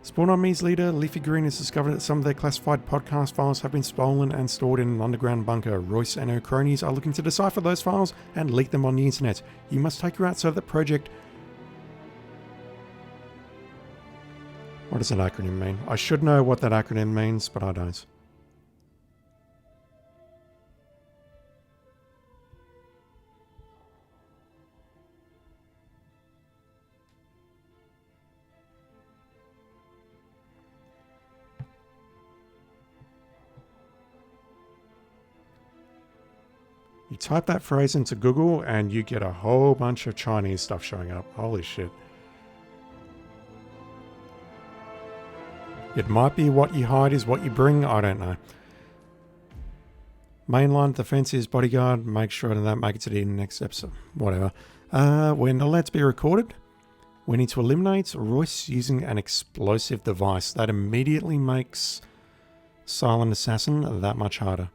Spawn Army's leader, Leafy Green, has discovered that some of their classified podcast files have been stolen and stored in an underground bunker. Royce and her cronies are looking to decipher those files and leak them on the internet. You must take her out so that Project... What does that acronym mean? I should know what that acronym means, but I don't. You type that phrase into Google and you get a whole bunch of Chinese stuff showing up. Holy shit. It might be what you hide is what you bring. I don't know. Mainline defense is bodyguard. Make sure to that make it to the next episode. Whatever. We're not allowed to be recorded. We need to eliminate Royce using an explosive device. That immediately makes Silent Assassin that much harder.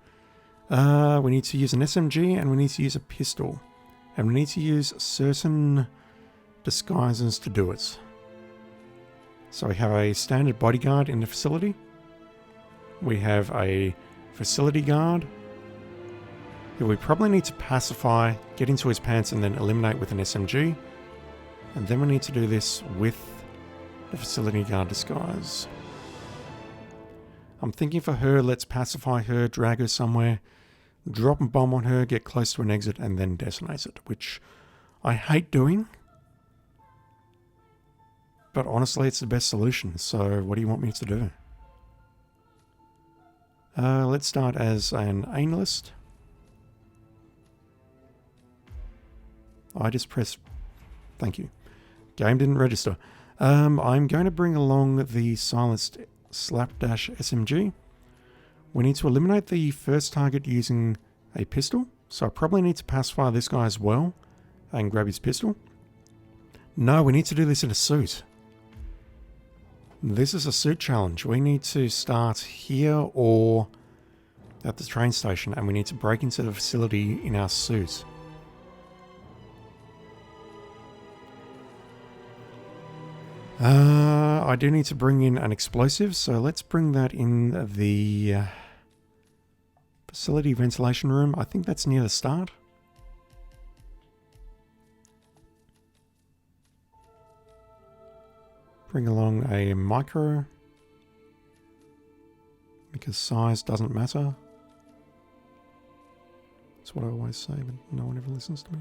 We need to use an SMG and we need to use a pistol. And we need to use certain disguises to do it. So we have a standard bodyguard in the facility. We have a facility guard who we probably need to pacify, get into his pants and then eliminate with an SMG. And then we need to do this with the facility guard disguise. I'm thinking for her, let's pacify her, drag her somewhere, drop a bomb on her, get close to an exit, and then detonate it, which I hate doing. But honestly, it's the best solution, so what do you want me to do? Let's start as an analyst. I just pressed... Thank you. Game didn't register. I'm going to bring along the silenced slapdash SMG. We need to eliminate the first target using a pistol. So I probably need to pacify this guy as well and grab his pistol. No, we need to do this in a suit. This is a suit challenge. We need to start here or at the train station and we need to break into the facility in our suit. I do need to bring in an explosive, so let's bring that in the facility ventilation room. I think that's near the start. Bring along a micro, because size doesn't matter. That's what I always say, but no one ever listens to me.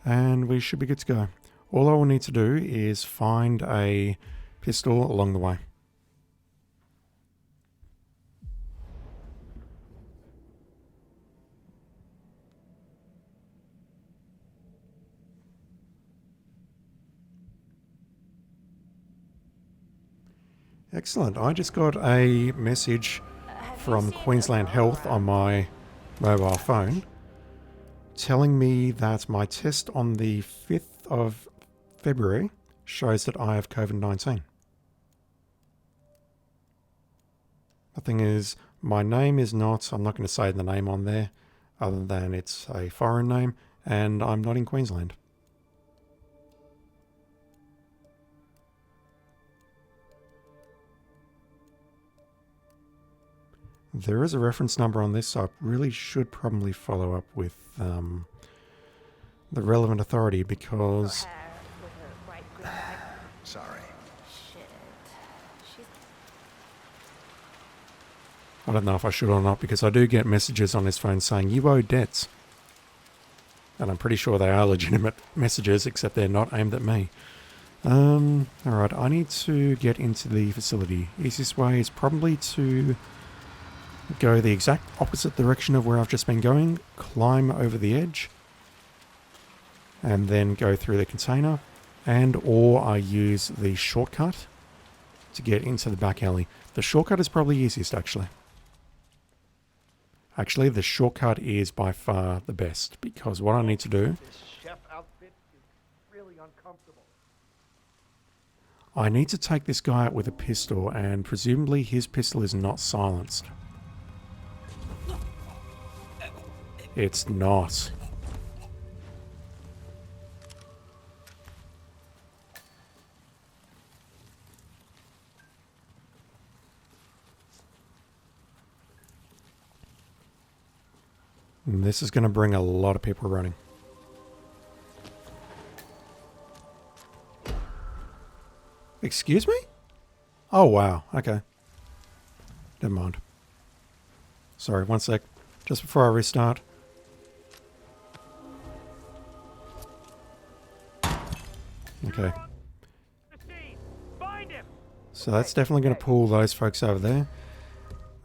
And we should be good to go. All I will need to do is find a pistol along the way. Excellent. I just got a message from Queensland Health on my mobile phone telling me that my test on the 5th of February shows that I have COVID-19. The thing is, my name is not, I'm not going to say the name on there, other than it's a foreign name, and I'm not in Queensland. There is a reference number on this, so I really should probably follow up with the relevant authority because... Sorry. I don't know if I should or not, because I do get messages on his phone saying, you owe debts. And I'm pretty sure they are legitimate messages, except they're not aimed at me. Alright, I need to get into the facility. Easiest way is probably to go the exact opposite direction of where I've just been going, climb over the edge, and then go through the container, and or I use the shortcut to get into the back alley. The shortcut is probably easiest, actually. Actually, the shortcut is by far the best, because what I need to do... This chef outfit is really uncomfortable. I need to take this guy out with a pistol, and presumably his pistol is not silenced. It's not. And this is going to bring a lot of people running. Excuse me? Oh, wow. Okay. Never mind. Sorry, one sec. Just before I restart. Okay. So that's definitely going to pull those folks over there.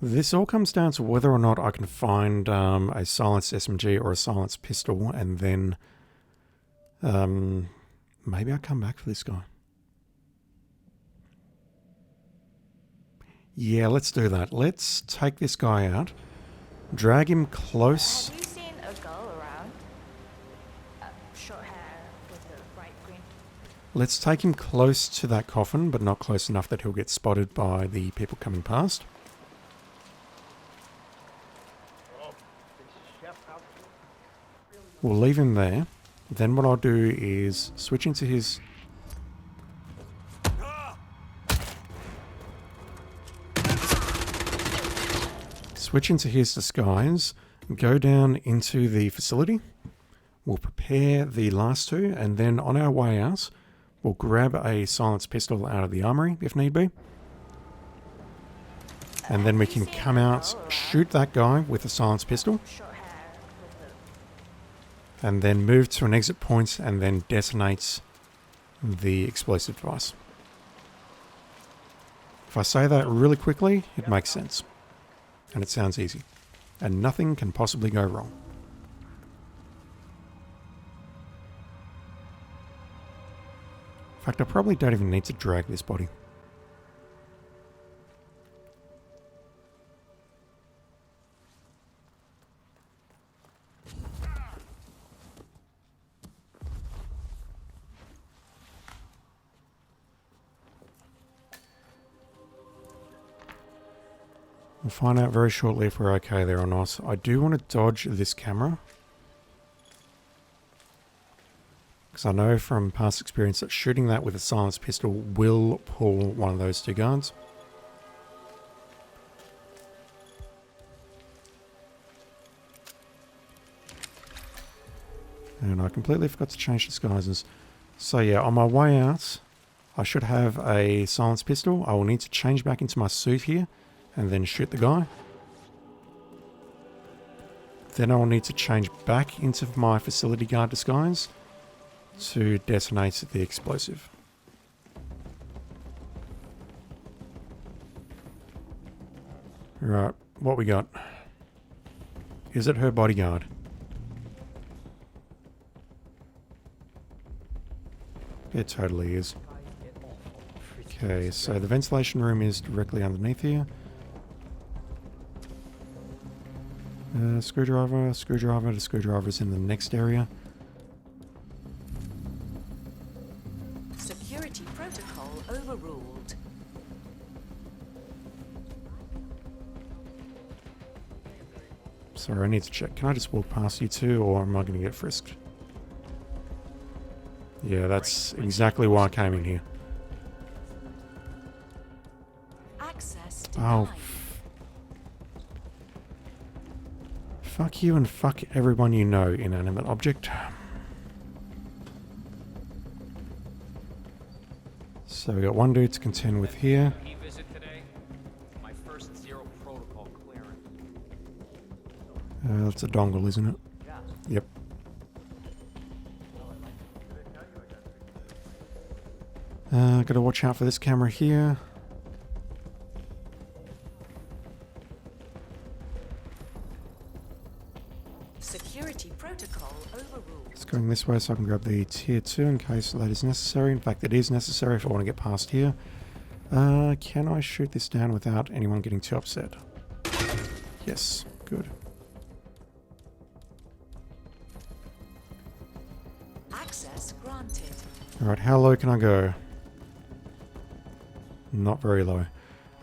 This all comes down to whether or not I can find a silenced SMG or a silenced pistol, and then maybe I'll come back for this guy. Yeah, let's do that. Let's take this guy out, drag him close. Have you seen a girl around? Short hair with a bright green. Let's take him close to that coffin, but not close enough that he'll get spotted by the people coming past. We'll leave him there. Then what I'll do is switch into his... Switch into his disguise, go down into the facility. We'll prepare the last two, and then on our way out, we'll grab a silenced pistol out of the armory, if need be. And then we can come out, shoot that guy with a silenced pistol. And then move to an exit point, and then detonate the explosive device. If I say that really quickly, it makes sense. And it sounds easy. And nothing can possibly go wrong. In fact, I probably don't even need to drag this body. We'll find out very shortly if we're okay there or not. I do want to dodge this camera, because I know from past experience that shooting that with a silenced pistol will pull one of those two guards. And I completely forgot to change disguises. So yeah, on my way out, I should have a silenced pistol. I will need to change back into my suit here, and then shoot the guy. Then I will need to change back into my facility guard disguise to detonate the explosive. Right, what we got? Is it her bodyguard? It totally is. Okay, so the ventilation room is directly underneath here. Screwdriver, the screwdriver's in the next area. Security protocol overruled. Sorry, I need to check. Can I just walk past you two, or am I going to get frisked? Yeah, that's exactly why I came in here. Access Oh. Fuck you and fuck everyone you know, inanimate object. So we got one dude to contend with here. Visit today. My first zero protocol clearance. That's a dongle, isn't it? Yeah. Yep. Gotta watch out for this camera here. Security protocol overruled. It's going this way so I can grab the tier 2 in case that is necessary. In fact, it is necessary if I want to get past here. Can I shoot this down without anyone getting too upset? Yes, good. Access granted. Alright, how low can I go? Not very low.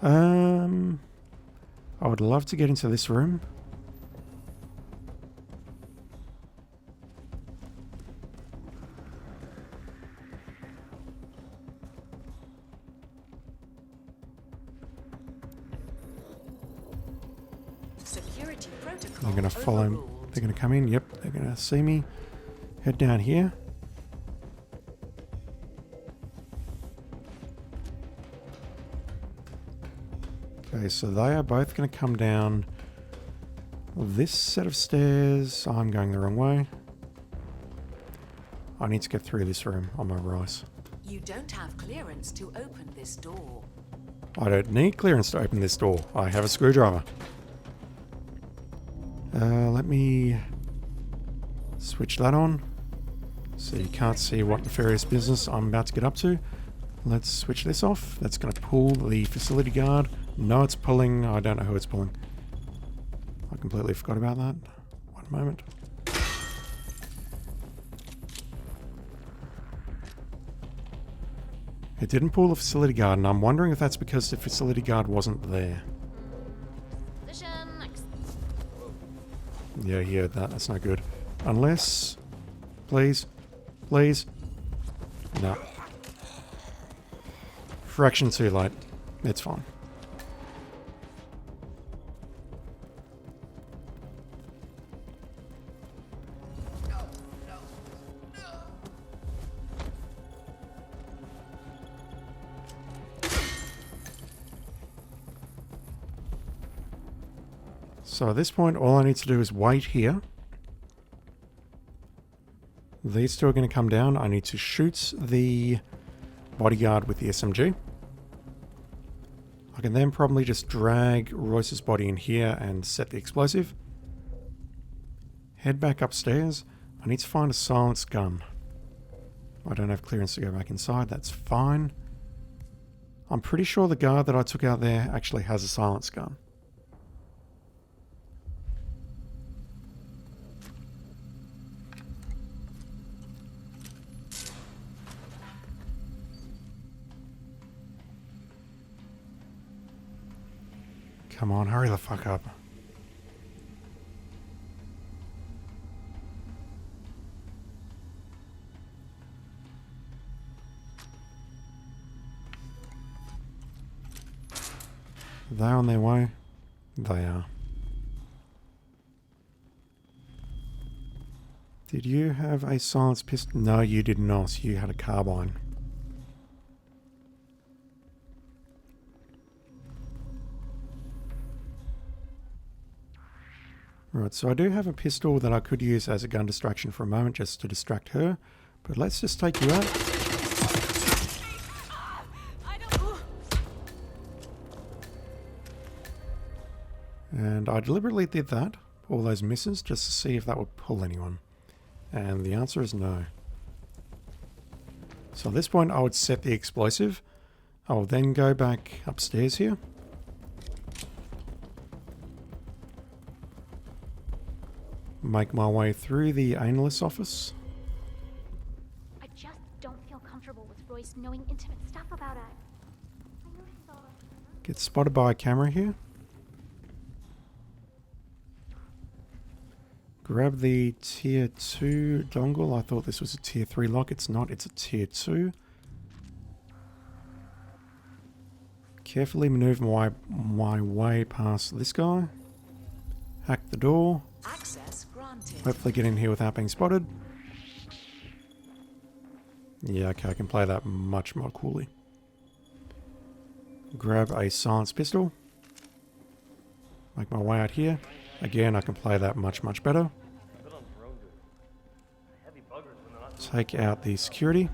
I would love to get into this room. Security protocol I'm going to follow They're going to come in. Yep, they're going to see me. Head down here. Okay, so they are both going to come down this set of stairs. I'm going the wrong way. I need to get through this room on my right. You don't have clearance to open this door. I don't need clearance to open this door. I have a screwdriver. Let me switch that on so you can't see what nefarious business I'm about to get up to. Let's switch this off. That's going to pull the facility guard. No, it's pulling. I don't know who it's pulling. I completely forgot about that. One moment. It didn't pull the facility guard, and I'm wondering if that's because the facility guard wasn't there. Yeah, he heard that. That's not good. Unless... Please. Please. No. Fraction too late. It's fine. So at this point, all I need to do is wait here. These two are going to come down. I need to shoot the bodyguard with the SMG. I can then probably just drag Royce's body in here and set the explosive. Head back upstairs. I need to find a silenced gun. I don't have clearance to go back inside. That's fine. I'm pretty sure the guard that I took out there actually has a silenced gun. Come on, hurry the fuck up. They're on their way. They are. Did you have a silenced pistol? No, you did not. You had a carbine. Right, so I do have a pistol that I could use as a gun distraction for a moment just to distract her. But let's just take you out. And I deliberately did that, all those misses, just to see if that would pull anyone. And the answer is no. So at this point I would set the explosive. I'll then go back upstairs here. Make my way through the analyst's office. I just don't feel comfortable with Royce knowing intimate stuff about us. I know she's all up. Get spotted by a camera here. Grab the tier 2 dongle. I thought this was a tier 3 lock. It's not. It's a tier 2. Carefully maneuver my way past this guy. Hack the door. Access granted. Hopefully get in here without being spotted. Yeah, okay, I can play that much more coolly. Grab a silenced pistol. Make my way out here. Again, I can play that much better. Take out the security.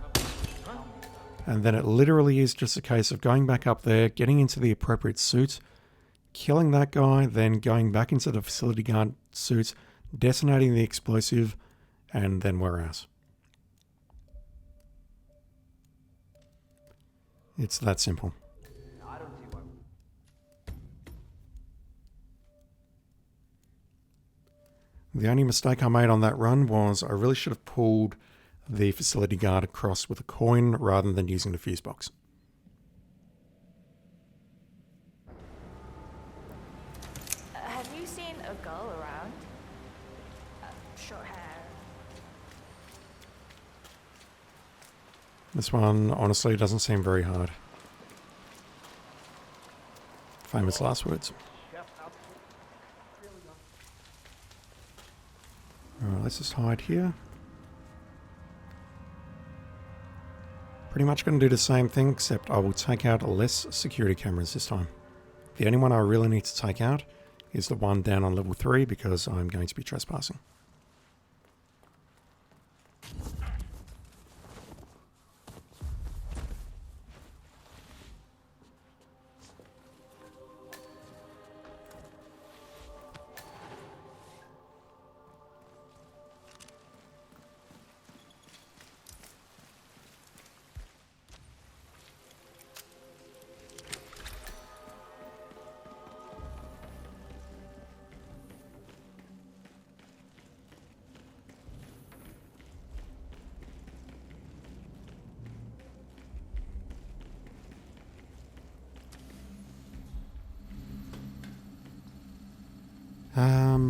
And then it literally is just a case of going back up there, getting into the appropriate suit, killing that guy, then going back into the facility guard suit, detonating the explosive, and then we're out. It's that simple. The only mistake I made on that run was I really should have pulled the facility guard across with a coin rather than using the fuse box. Have you seen a girl around? Short hair. This one honestly doesn't seem very hard. Famous last words. let's just hide here. Pretty much going to do the same thing, except I will take out less security cameras this time. The only one I really need to take out is the one down on level 3 because I'm going to be trespassing.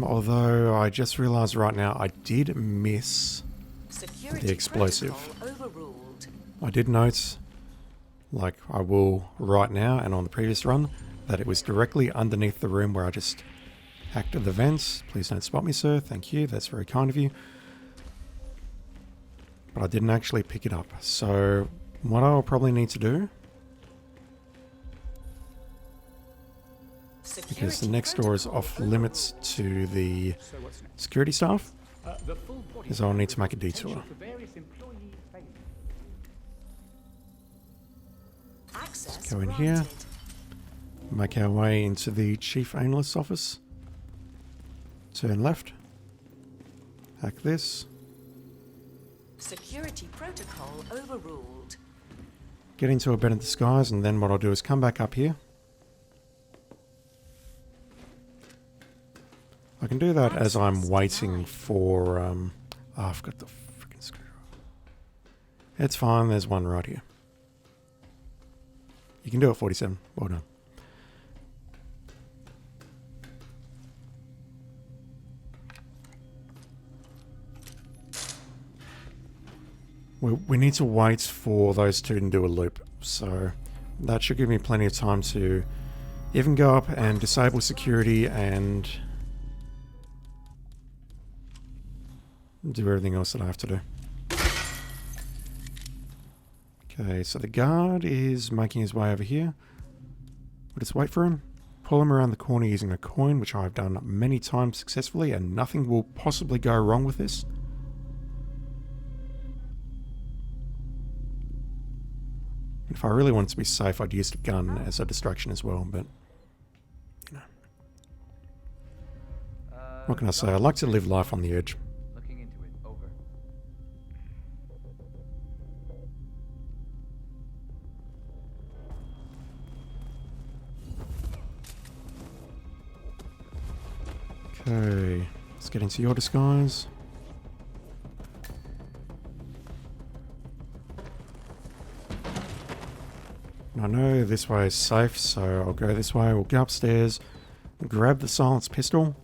Although I just realized right now I did miss the explosive. I did note, like I will right now and on the previous run, that it was directly underneath the room where I just hacked the vents. Please don't spot me, sir. Thank you. That's very kind of you. But I didn't actually pick it up. So what I'll probably need to do, because the next door is off limits to the security staff, is I'll need to make a detour. Let's go in here, make our way into the chief analyst's office, turn left, hack this, Security protocol overruled. get into a better disguise, and then what I'll do is come back up here. I can do that as I'm waiting for, oh, I've got the freaking screwdriver. It's fine, there's one right here. You can do it, 47. Well done. We need to wait for those two to do a loop, so that should give me plenty of time to even go up and disable security and do everything else that I have to do. Okay, so the guard is making his way over here. We'll just wait for him, pull him around the corner using a coin, which I've done many times successfully, and nothing will possibly go wrong with this. If I really wanted to be safe, I'd use the gun as a distraction as well, but, you know. What can I say? I like to live life on the edge. Looking into it. Over. Okay, let's get into your disguise. I know this way is safe, so I'll go this way. We'll go upstairs, grab the silenced pistol,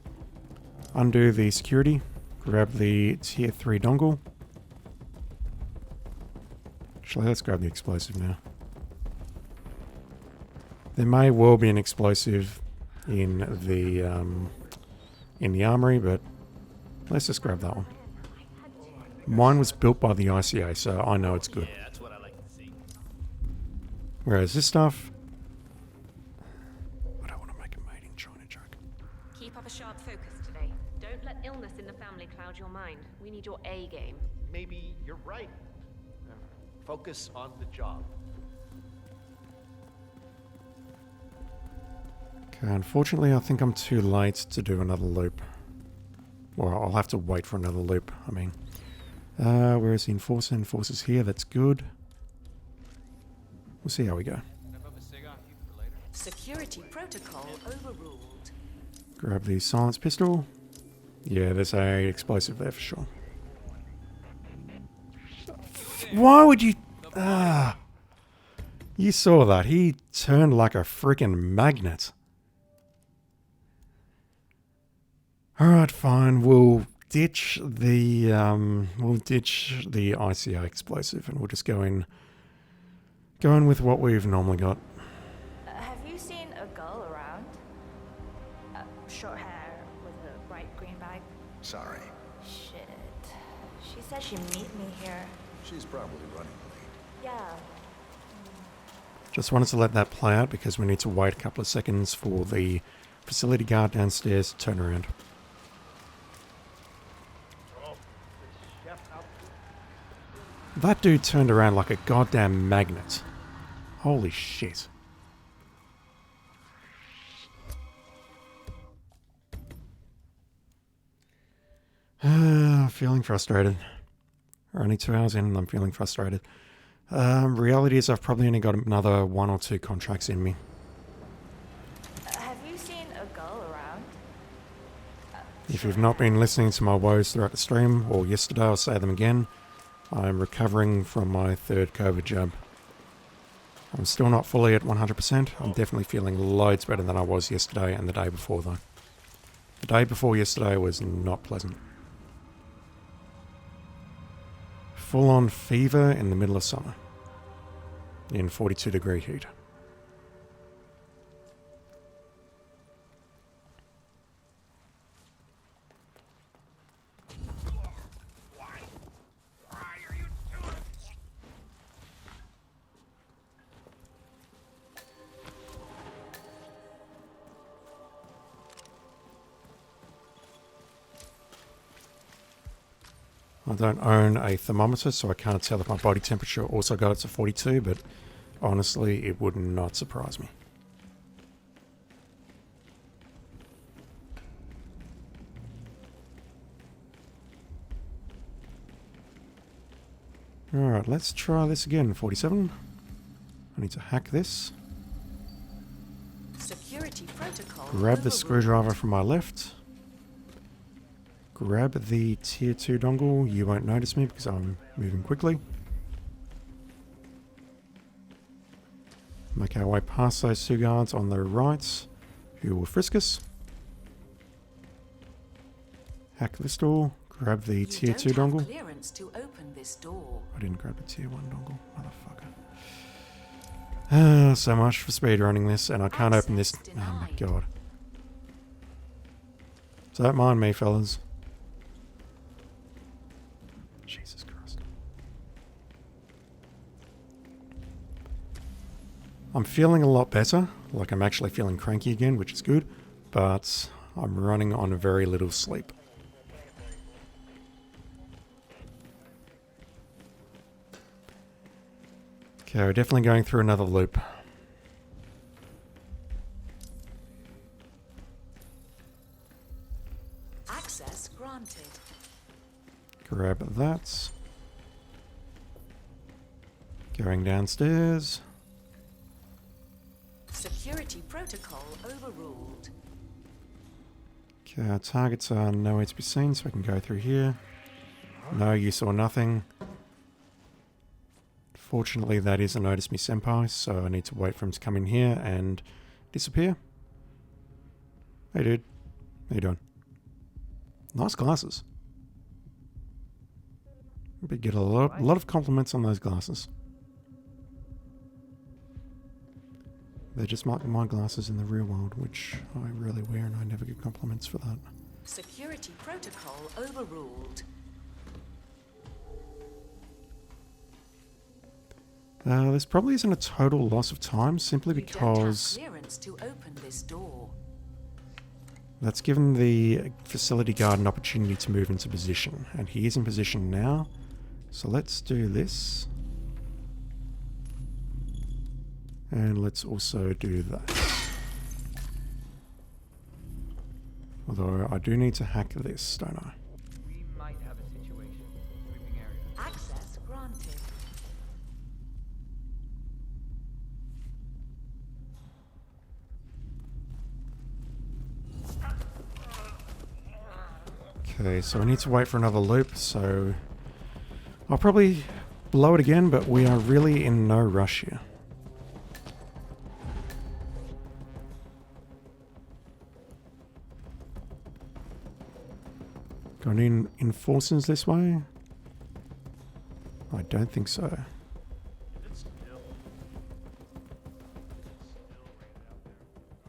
undo the security, grab the tier 3 dongle. Actually, let's grab the explosive now. There may well be an explosive in the armory, but let's just grab that one. Mine was built by the ICA, so I know it's good. Yeah, that's what I like to see. Whereas this stuff, I don't want to make a made in China joke. Keep up a sharp focus today. Don't let illness in the family cloud your mind. We need your A game. Maybe you're right. Focus on the job. Okay, unfortunately I think I'm too late to do another loop. Well, I'll have to wait for another loop, I mean. Where is the enforcer? Enforcer's here, that's good. We'll see how we go. Security protocol overruled. Grab the silenced pistol. Yeah, there's a explosive there for sure. Why would you... You saw that. He turned like a freaking magnet. Alright, fine. We'll ditch the ICA explosive and we'll just go in with what we've normally got. Have you seen a girl around? Short hair with a bright green bag? Sorry. Shit. said she'd meet me here. She's probably running late. Yeah. Just wanted to let that play out because we need to wait a couple of seconds for the facility guard downstairs to turn around. That dude turned around like a goddamn magnet. Holy shit. Feeling frustrated. We're only 2 hours in and I'm feeling frustrated. Reality is I've probably only got another 1 or 2 contracts in me. Have you seen a girl around? If you've not been listening to my woes throughout the stream, or yesterday, I'll say them again. I'm recovering from my 3rd COVID jab. I'm still not fully at 100%. I'm definitely feeling loads better than I was yesterday and the day before though. The day before yesterday was not pleasant. Full-on fever in the middle of summer. In 42-degree heat. I don't own a thermometer, so I can't tell if my body temperature also got it to 42, but honestly, it would not surprise me. Alright, let's try this again. 47. I need to hack this. Security protocol. Grab the screwdriver from my left. Grab the tier 2 dongle. You won't notice me because I'm moving quickly. Make our way past those 2 guards on the right who will frisk us. Hack this door. Grab the tier 2 dongle. Clearance to open this door. I didn't grab the tier 1 dongle, motherfucker. So much for speedrunning this, and I can't open this. Oh my god. So don't mind me, fellas. Jesus Christ. I'm feeling a lot better. Like I'm actually feeling cranky again, which is good. But I'm running on very little sleep. Okay, we're definitely going through another loop. Access granted. Grab that. Going downstairs. Security protocol overruled. Okay, our targets are nowhere to be seen, so we can go through here. No, you saw nothing. Fortunately, that is a Notice Me Senpai, so I need to wait for him to come in here and disappear. Hey dude, how you doing? Nice glasses. We get a lot of compliments on those glasses. They're just my glasses in the real world, which I rarely wear, and I never get compliments for that. Security protocol overruled. This probably isn't a total loss of time, simply because Clearance to open this door. that's given the facility guard an opportunity to move into position, and he is in position now. So let's do this. And let's also do that. Although I do need to hack this, don't I? We might have a situation. Sweeping area. Access granted. Okay, so I need to wait for another loop, so I'll probably blow it again, but we are really in no rush here. Got any enforcers this way? I don't think so.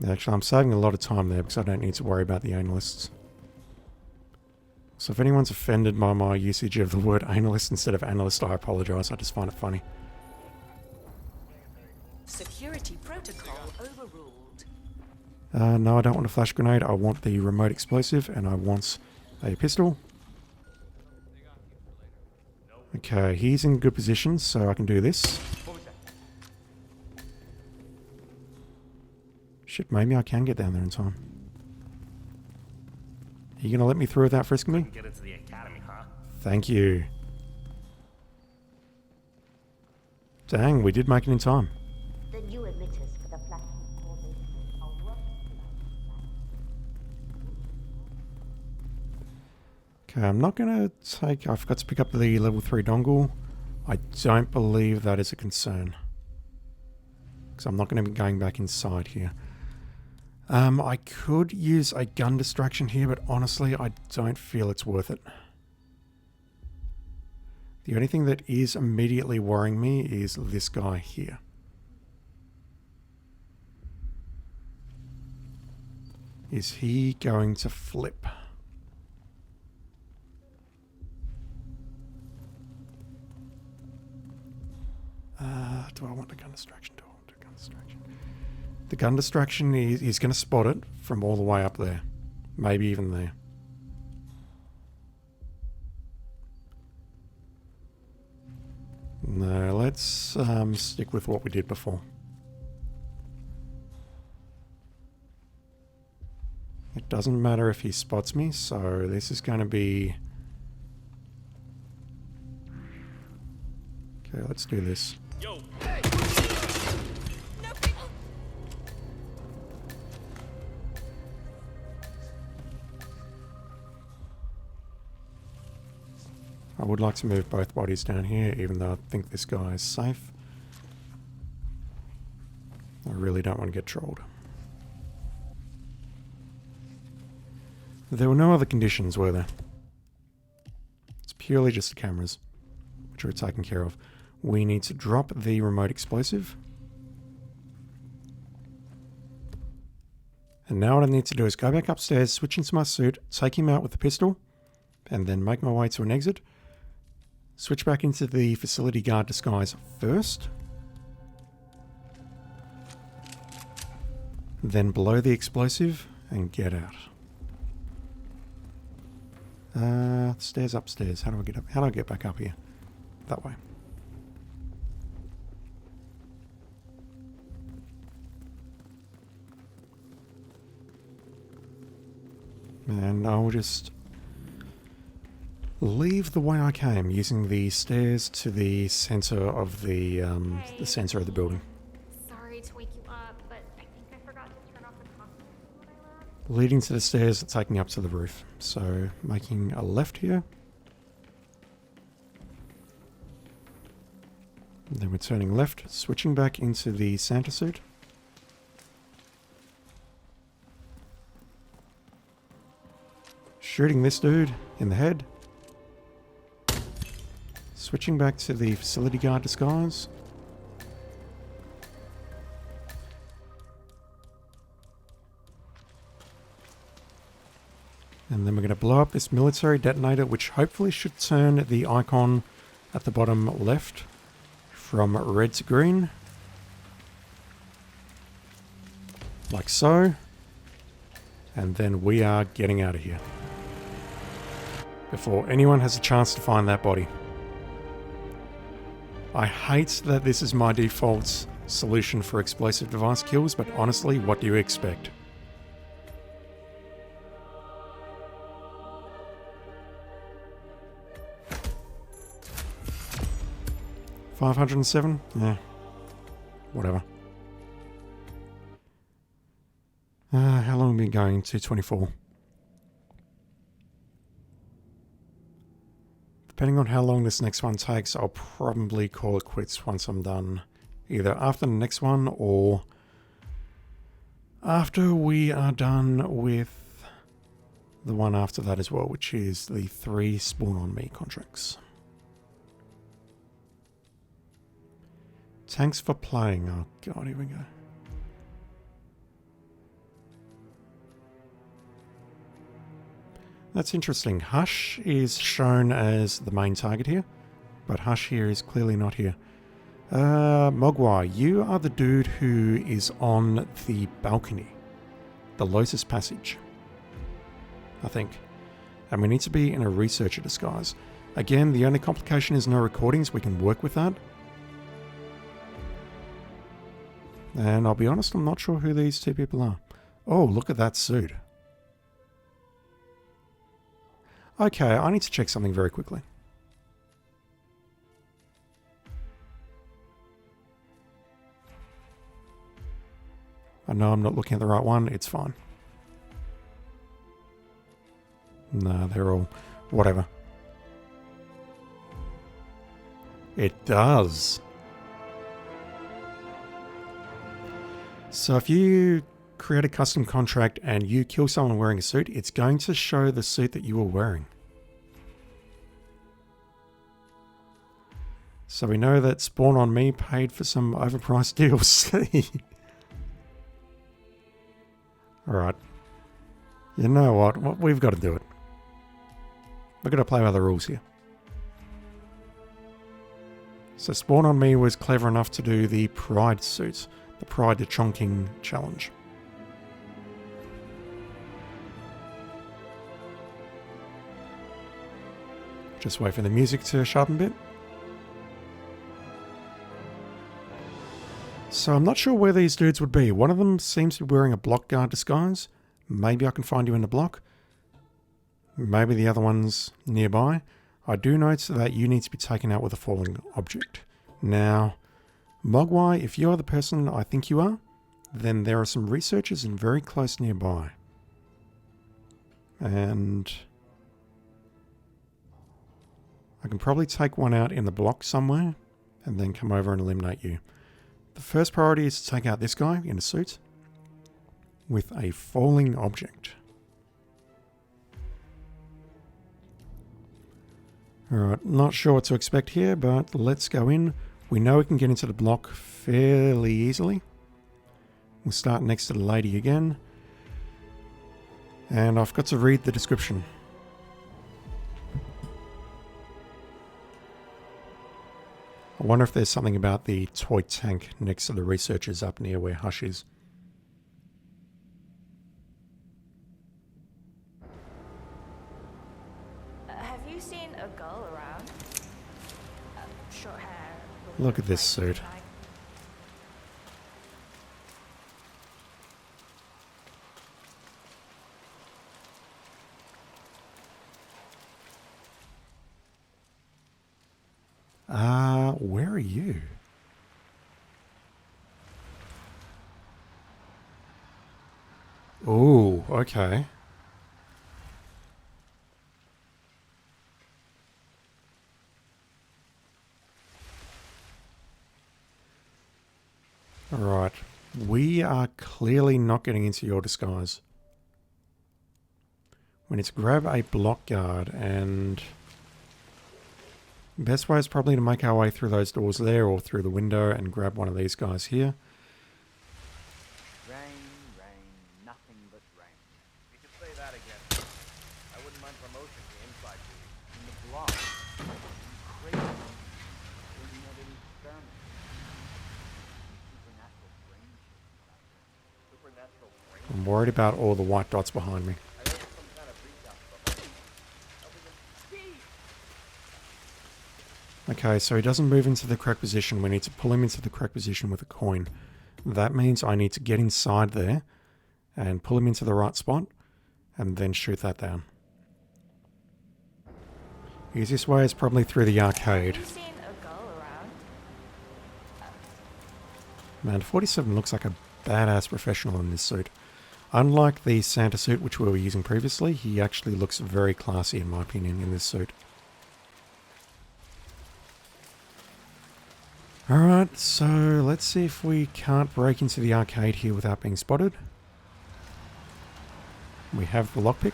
Actually, I'm saving a lot of time there because I don't need to worry about the analysts. So if anyone's offended by my usage of the word analyst instead of analyst, I apologize. I just find it funny. Security protocol overruled. No, I don't want a flash grenade. I want the remote explosive, and I want a pistol. Okay, he's in good position, so I can do this. Shit, maybe I can get down there in time. Are you going to let me through without frisking me? Get into the academy, huh? Thank you. Dang, we did make it in time. The new emitters for the flagship formation are working Okay, I'm not going to take... I forgot to pick up the level 3 dongle. I don't believe that is a concern. Because I'm not going to be going back inside here. I could use a gun distraction here, but honestly, I don't feel it's worth it. The only thing that is immediately worrying me is this guy here. Is he going to flip? Do I want a gun distraction? Do I want a gun distraction? The gun distraction is going to spot it from all the way up there. Maybe even there. No, let's stick with what we did before. It doesn't matter if he spots me, so this is going to be... Okay, let's do this. Yo. I would like to move both bodies down here, even though I think this guy is safe. I really don't want to get trolled. There were no other conditions, were there? It's purely just the cameras, which are taken care of. We need to drop the remote explosive. And now what I need to do is go back upstairs, switch into my suit, take him out with the pistol, and then make my way to an exit. Switch back into the facility guard disguise first. Then blow the explosive and get out. Stairs upstairs. How do I get up? How do I get back up here? That way. And I'll just leave the way I came, using the stairs to the center of the center of the building. Sorry to wake you up, but I think I forgot to turn off the costume when I left. Leading to the stairs that take me up to the roof. So making a left here. And then we're turning left, switching back into the Santa suit. Shooting this dude in the head. Switching back to the facility guard disguise. And then we're going to blow up this military detonator, which hopefully should turn the icon at the bottom left from red to green. Like so. And then we are getting out of here. Before anyone has a chance to find that body. I hate that this is my default solution for explosive device kills, but honestly, what do you expect? $507? Yeah. Whatever. How long have we been going? 224. Depending on how long this next one takes, I'll probably call it quits once I'm done. Either after the next one or after we are done with the one after that as well, which is the 3 Spawn on Me contracts. Thanks for playing. Oh god, here we go. That's interesting. Hush is shown as the main target here, but Hush here is clearly not here. Mogwai, you are the dude who is on the balcony. The Lotus Passage, I think. And we need to be in a researcher disguise. Again, the only complication is no recordings. We can work with that. And I'll be honest, I'm not sure who these two people are. Oh, look at that suit. Okay, I need to check something very quickly. I know I'm not looking at the right one. It's fine. No, they're all... whatever. It does. So if you create a custom contract and you kill someone wearing a suit, it's going to show the suit that you were wearing. So we know that Spawn on Me paid for some overpriced DLC. Alright. You know what? We've got to do it. We've got to play by the rules here. So Spawn on Me was clever enough to do the Pride suits. The Pride to Chongqing challenge. Just wait for the music to sharpen a bit. So I'm not sure where these dudes would be. One of them seems to be wearing a block guard disguise. Maybe I can find you in the block. Maybe the other one's nearby. I do note that you need to be taken out with a falling object. Now, Mogwai, if you're the person I think you are, then there are some researchers in very close nearby. And I can probably take one out in the block somewhere and then come over and eliminate you. The first priority is to take out this guy in a suit with a falling object. Alright, not sure what to expect here, but let's go in. We know we can get into the block fairly easily. We'll start next to the lady again. And I've got to read the description. I wonder if there's something about the toy tank next to the researchers up near where Hush is. Have you seen a girl around? Short hair. Look at this suit. Where are you? Oh, okay. Alright. We are clearly not getting into your disguise. We need to grab a block guard and... best way is probably to make our way through those doors there or through the window and grab one of these guys here. Rain, rain, nothing but rain. You could say that again. I wouldn't mind promotion to inside duty. In the block. Crazy. Wouldn't have any experiment. Supernatural brain shit. Supernatural brain. I'm worried about all the white dots behind me. Okay, so he doesn't move into the correct position. We need to pull him into the correct position with a coin. That means I need to get inside there and pull him into the right spot and then shoot that down. Easiest way is probably through the arcade. Have you seen a girl around? Man, 47 looks like a badass professional in this suit. Unlike the Santa suit which we were using previously, he actually looks very classy in my opinion in this suit. Alright, so let's see if we can't break into the arcade here without being spotted. We have the lockpick.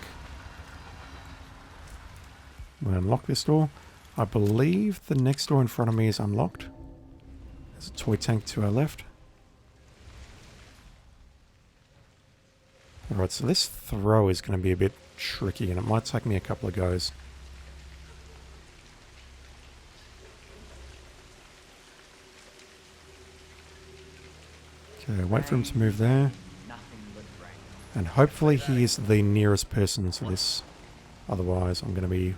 We'll unlock this door. I believe the next door in front of me is unlocked. There's a toy tank to our left. Alright, so this throw is going to be a bit tricky, and it might take me a couple of goes. Okay, wait for him to move there. And hopefully he is the nearest person to this. Otherwise, I'm going to be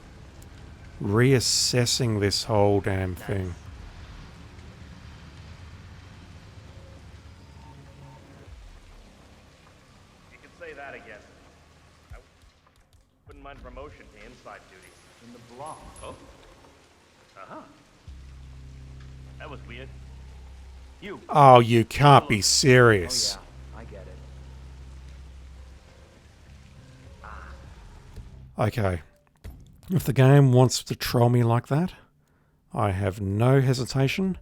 reassessing this whole damn thing. You can say that again. I wouldn't mind promotion to inside duty. In the block. Oh? Uh-huh. That was weird. You. Oh, you can't be serious. Oh, yeah. I get it. Okay. If the game wants to troll me like that, I have no hesitation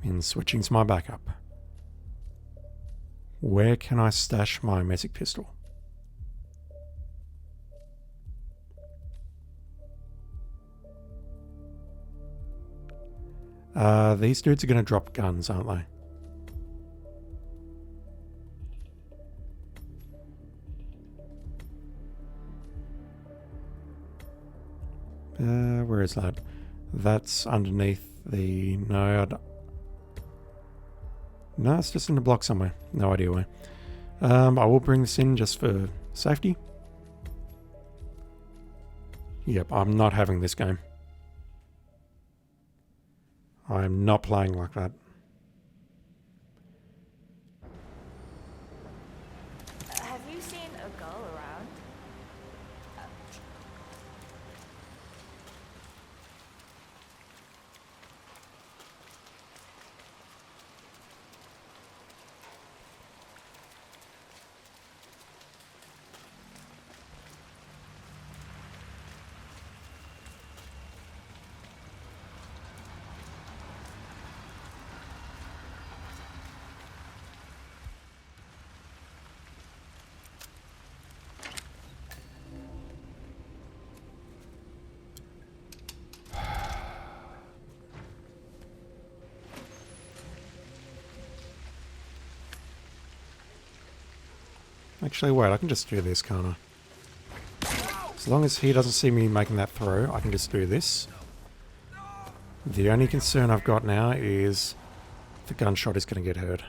in switching to my backup. Where can I stash my magic pistol? These dudes are going to drop guns, aren't they? Where is that? That's underneath the... No, no, it's just in the block somewhere. No idea where. I will bring this in just for safety. Yep, I'm not having this game. I'm not playing like that. Have you seen a girl around? Actually, wait, I can just do this, can't I? As long as he doesn't see me making that throw, I can just do this. The only concern I've got now is the gunshot is going to get heard.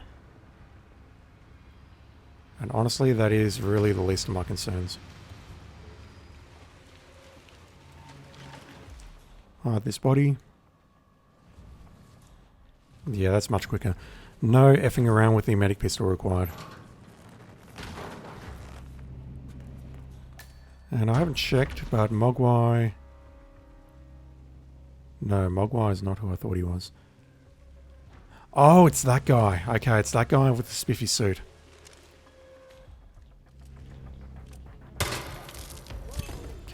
And honestly, that is really the least of my concerns. Alright, this body. Yeah, that's much quicker. No effing around with the medic pistol required. And I haven't checked, but Mogwai... No, Mogwai is not who I thought he was. Oh, it's that guy. Okay, it's that guy with the spiffy suit.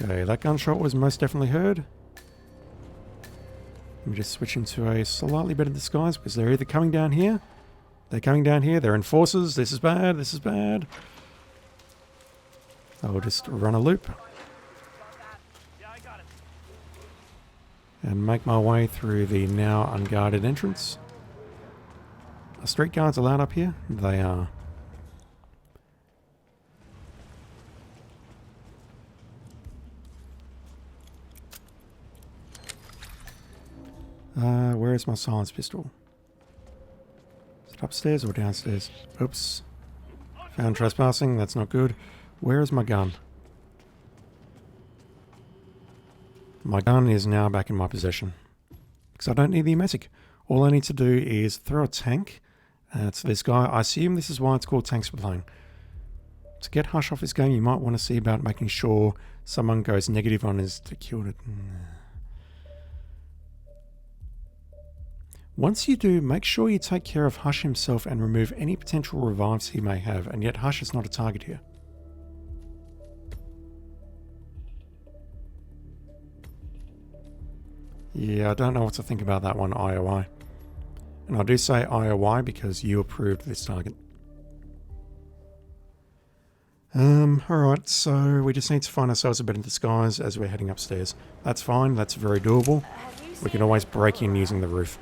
Okay, that gunshot was most definitely heard. Let me just switch into a slightly better disguise, because they're either coming down here, they're coming down here, they're enforcers, this is bad, this is bad. I'll just run a loop and make my way through the now unguarded entrance. Are street guards allowed up here? They are. Where is my silence pistol? Is it upstairs or downstairs? Oops. Found trespassing, that's not good. Where is my gun? My gun is now back in my possession. Because I don't need the emetic. All I need to do is throw a tank to this guy. I assume this is why it's called tanks for playing. To get Hush off this game, you might want to see about making sure someone goes negative on his killed it. Once you do, make sure you take care of Hush himself and remove any potential revives he may have, and yet Hush is not a target here. Yeah, I don't know what to think about that one, IOI. And I do say IOI because you approved this target. Alright, so we just need to find ourselves a better disguise as we're heading upstairs. That's fine, that's very doable. We can always break in using the roof.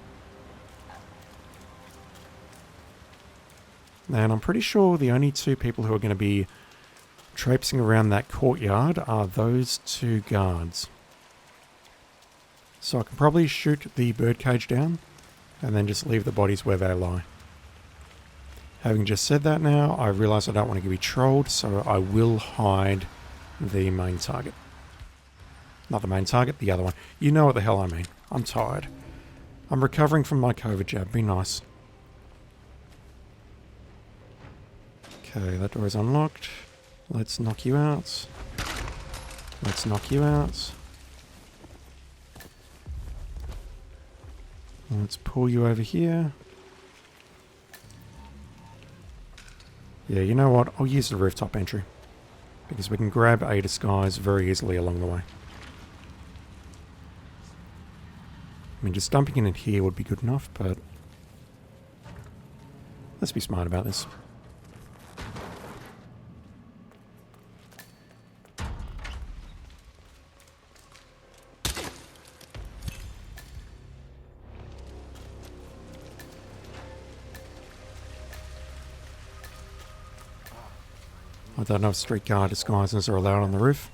And I'm pretty sure the only two people who are going to be traipsing around that courtyard are those two guards. So I can probably shoot the birdcage down and then just leave the bodies where they lie. Having just said that now, I realise I don't want to be trolled, so I will hide the main target. Not the main target, the other one. You know what the hell I mean. I'm tired. I'm recovering from my COVID jab. Be nice. Okay, that door is unlocked. Let's knock you out. Let's knock you out. Let's pull you over here. Yeah, you know what? I'll use the rooftop entry. Because we can grab a disguise very easily along the way. I mean, just dumping it here would be good enough, but let's be smart about this. I don't know if street guard disguises are allowed on the roof.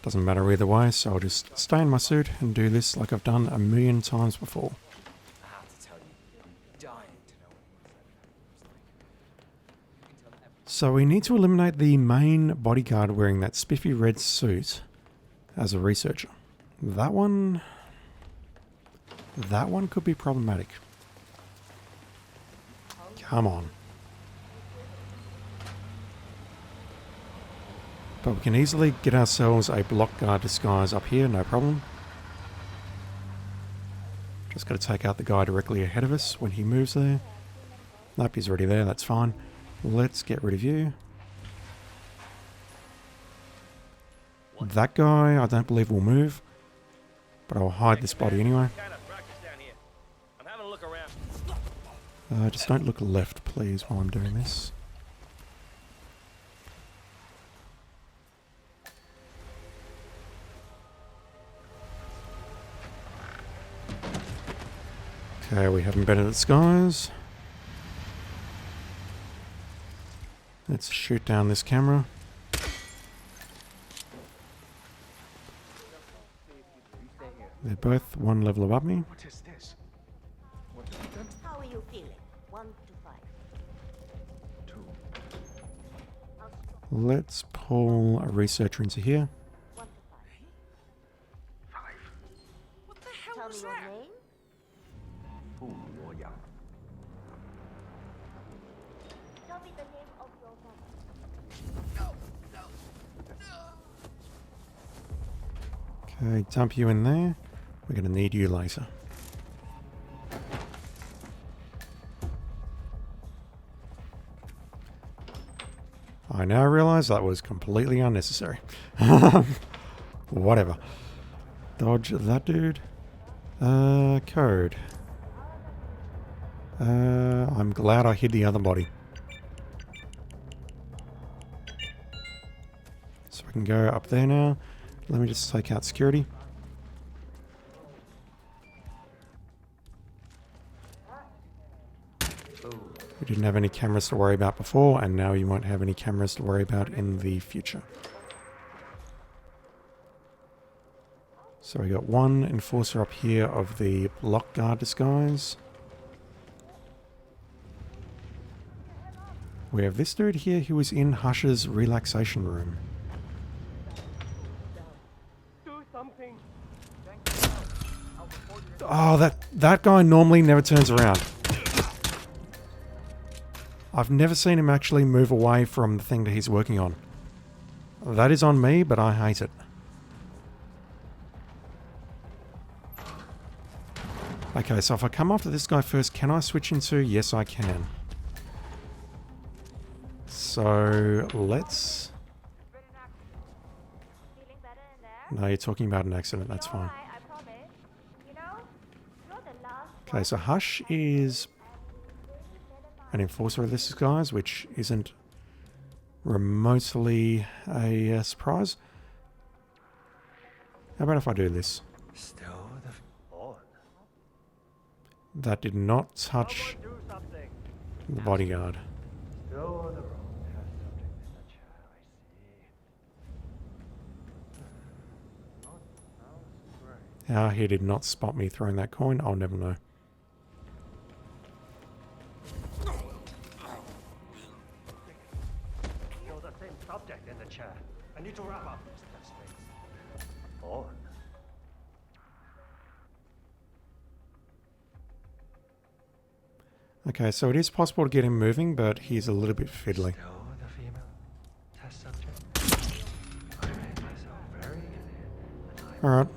Doesn't matter either way, so I'll just stay in my suit and do this like I've done a million times before. I have to tell you, I'm dying to know what So we need to eliminate the main bodyguard wearing that spiffy red suit as a researcher. That one could be problematic. Come on. But we can easily get ourselves a block guard disguise up here, no problem. Just got to take out the guy directly ahead of us when he moves there. Nope, he's already there, that's fine. Let's get rid of you. That guy, I don't believe will move. But I'll hide this body anyway. Just don't look left, please, while I'm doing this. Okay, we haven't been in the skies. Let's shoot down this camera. They're both one level above me. What is this? How are you feeling? 1 to 5. 2. Let's pull a researcher into here. 1 to 5. 5. What the hell Tell was me that? your name. Tell me the name of your mother. Okay, dump you in there. We're going to need you later. I now realise that was completely unnecessary. Whatever. Dodge that dude. Code. I'm glad I hid the other body. So we can go up there now. Let me just take out security. We didn't have any cameras to worry about before, and now you won't have any cameras to worry about in the future. So we got one enforcer up here of the block guard disguise. We have this dude here who is in Hush's relaxation room. Oh, that guy normally never turns around. I've never seen him actually move away from the thing that he's working on. That is on me, but I hate it. Okay, so if I come after this guy first, can I switch into... Yes, I can. So, let's... No, you're talking about an accident, that's fine. Okay, so Hush is an enforcer of this disguise, which isn't remotely a surprise. How about if I do this? That did not touch the bodyguard. How he did not spot me throwing that coin, I'll never know. You're the thin subject in the chair. I need to wrap up. On. Okay, so it is possible to get him moving, but he's a little bit fiddly. Alright,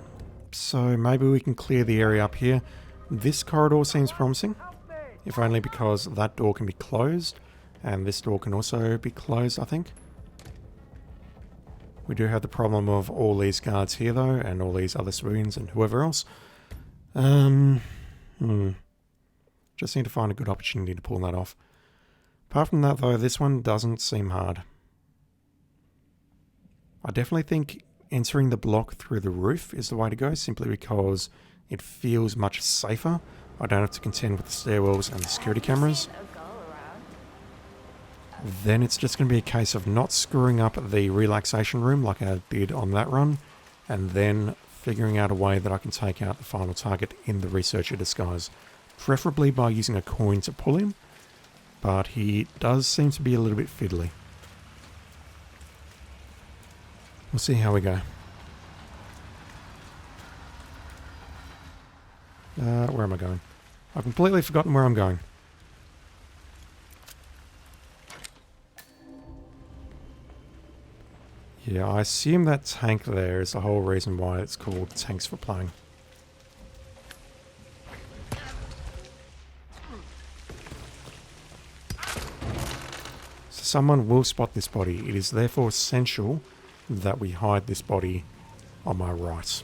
so maybe we can clear the area up here. This corridor seems promising, if only because that door can be closed, and this door can also be closed, I think. We do have the problem of all these guards here, though, and all these other civilians and whoever else. Just need to find a good opportunity to pull that off. Apart from that, though, this one doesn't seem hard. I definitely think entering the block through the roof is the way to go, simply because it feels much safer. I don't have to contend with the stairwells and the security cameras. Then it's just going to be a case of not screwing up the relaxation room like I did on that run, and then figuring out a way that I can take out the final target in the researcher disguise. Preferably by using a coin to pull him, but he does seem to be a little bit fiddly. We'll see how we go. Where am I going? I've completely forgotten where I'm going. Yeah, I assume that tank there is the whole reason why it's called Tanks for Playing. So someone will spot this body. It is therefore essential that we hide this body on my right.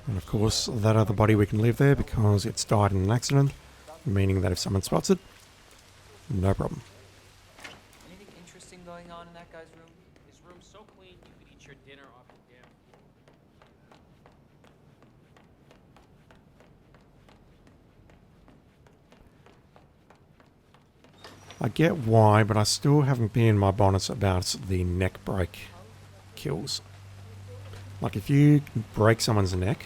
And of course, that other body we can leave there because it's died in an accident, meaning that if someone spots it, no problem. Anything interesting going on in that guy's room? His room's so clean you could eat your dinner off the damn. I get why, but I still haven't been in my bonnet about the neck break kills. Like if you break someone's neck,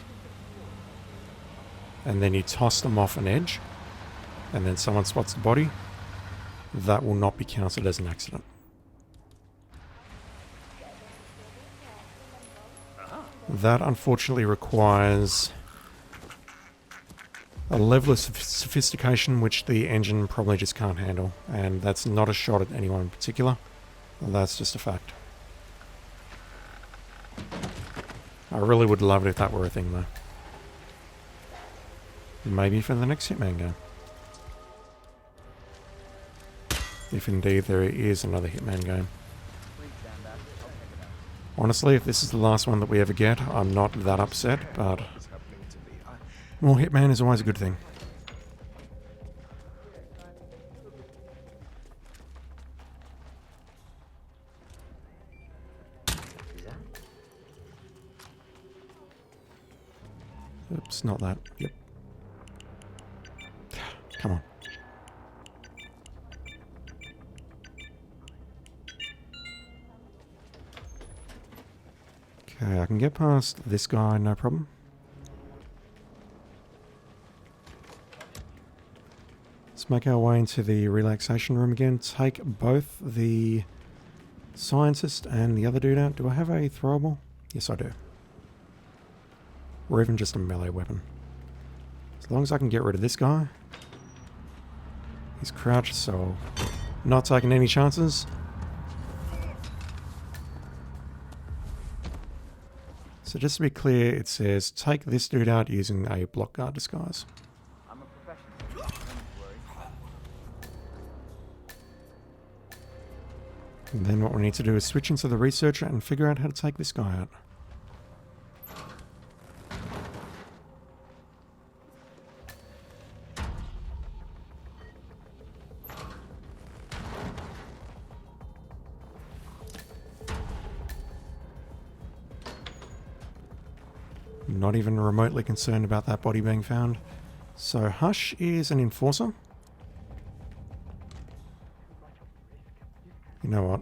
and then you toss them off an edge, and then someone spots the body, that will not be counted as an accident. That unfortunately requires a level of sophistication which the engine probably just can't handle, and that's not a shot at anyone in particular, that's just a fact. I really would love it if that were a thing though. Maybe for the next Hitman game. If indeed there is another Hitman game. Honestly, if this is the last one that we ever get, I'm not that upset, but more Hitman is always a good thing. Oops, not that. Yep. Come on. Okay, I can get past this guy, no problem. Let's make our way into the relaxation room again. Take both the scientist and the other dude out. Do I have a throwable? Yes, I do. Or even just a melee weapon. As long as I can get rid of this guy. He's crouched, so not taking any chances. So just to be clear, it says take this dude out using a block guard disguise. I'm a professional. Don't worry. And then what we need to do is switch into the researcher and figure out how to take this guy out. not even remotely concerned about that body being found. So Hush is an enforcer. You know what?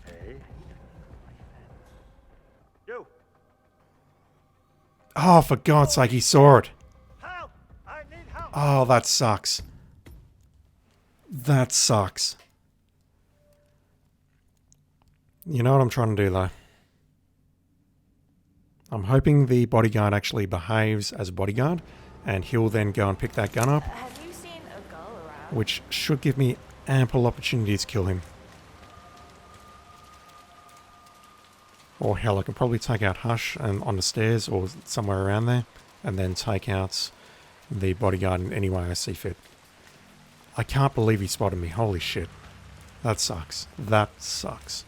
Hey. You. Oh, for God's sake, he saw it. Help! I need help. Oh, that sucks. That sucks. You know what I'm trying to do, though? I'm hoping the bodyguard actually behaves as a bodyguard, and he'll then go and pick that gun up, Have you seen a girl around? which should give me ample opportunity to kill him. Or hell, I can probably take out Hush and on the stairs or somewhere around there, and then take out the bodyguard in any way I see fit. I can't believe he spotted me. Holy shit. That sucks. That sucks.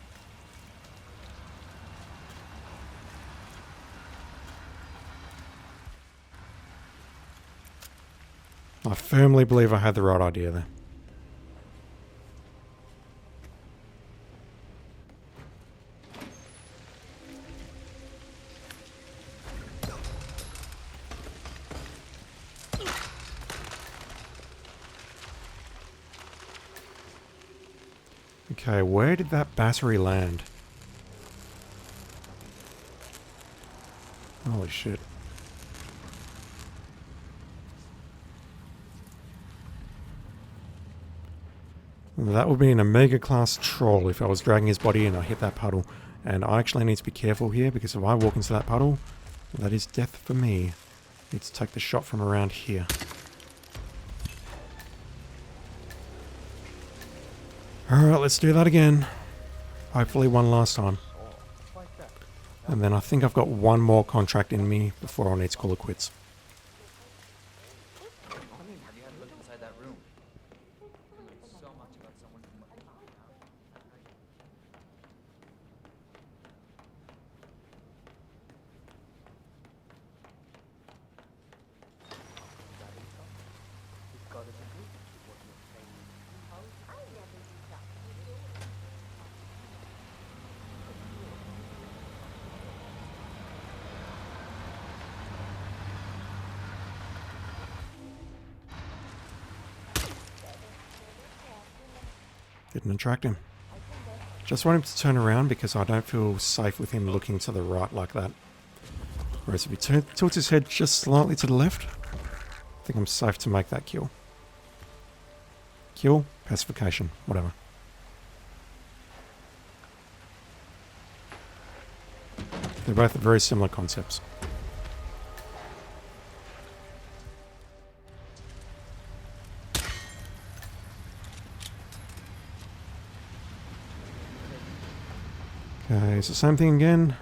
I firmly believe I had the right idea there. Okay, where did that battery land? Holy shit. That would be an Omega class troll if I was dragging his body and I hit that puddle. And I actually need to be careful here because if I walk into that puddle, that is death for me. Need to take the shot from around here. Alright, let's do that again. Hopefully one last time. And then I think I've got one more contract in me before I need to call it quits. Have you had a look inside that room? So much about someone who might be Didn't attract him. Just want him to turn around because I don't feel safe with him looking to the right like that. Whereas if he tilts his head just slightly to the left, I think I'm safe to make that kill. Kill, pacification, whatever. They're both very similar concepts. Okay, it's the same thing again.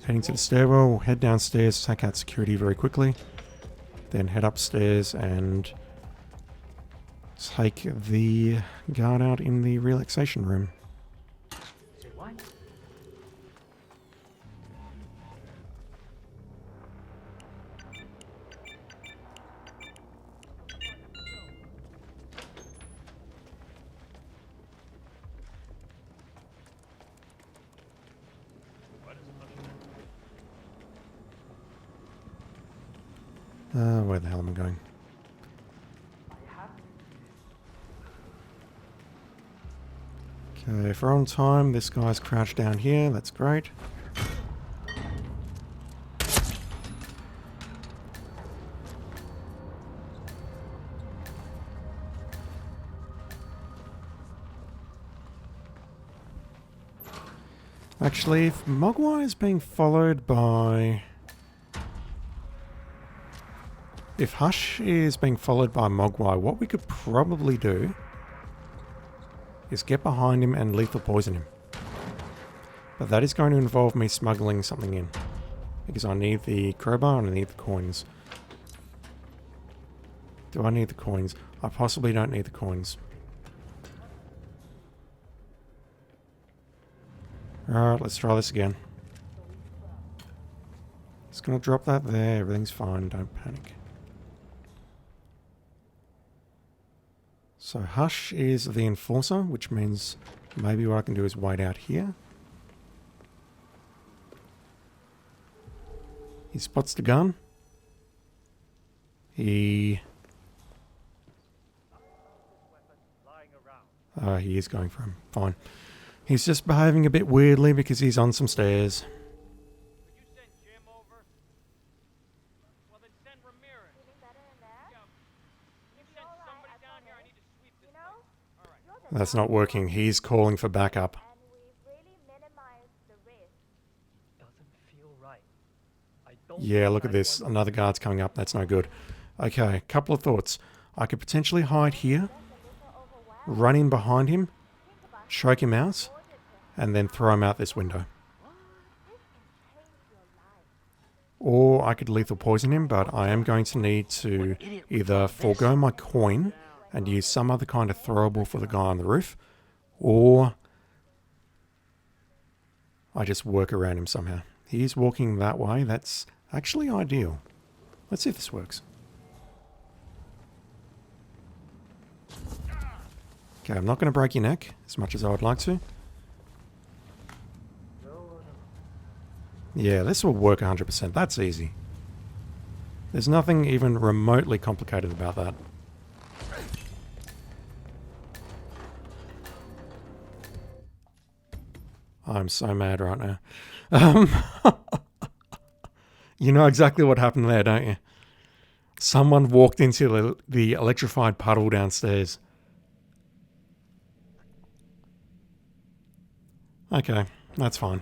Heading to the stairwell, we'll head downstairs, take out security very quickly. Then head upstairs and take the guard out in the relaxation room. Where the hell am I going? Okay, if we're on time, this guy's crouched down here, that's great. Actually, if Mogwai is being followed by... If Hush is being followed by Mogwai, what we could probably do is get behind him and lethal poison him. But that is going to involve me smuggling something in. Because I need the crowbar and I need the coins. Do I need the coins? I possibly don't need the coins. Alright, let's try this again. Just gonna drop that there, everything's fine, don't panic. So Hush is the enforcer, which means maybe what I can do is wait out here. He spots the gun. He is going for him. Fine. He's just behaving a bit weirdly because he's on some stairs. That's not working. He's calling for backup. Yeah, look at this. Another guard's coming up. That's no good. Okay, couple of thoughts. I could potentially hide here, run in behind him, choke him out, and then throw him out this window. Or I could lethal poison him, but I am going to need to either forego my coin and use some other kind of throwable for the guy on the roof, or I just work around him somehow. He's walking that way. That's actually ideal. Let's see if this works. Okay, I'm not going to break your neck as much as I would like to. Yeah, this will work 100%. That's easy. There's nothing even remotely complicated about that. I'm so mad right now. You know exactly what happened there, don't you? Someone walked into the electrified puddle downstairs. Okay, that's fine.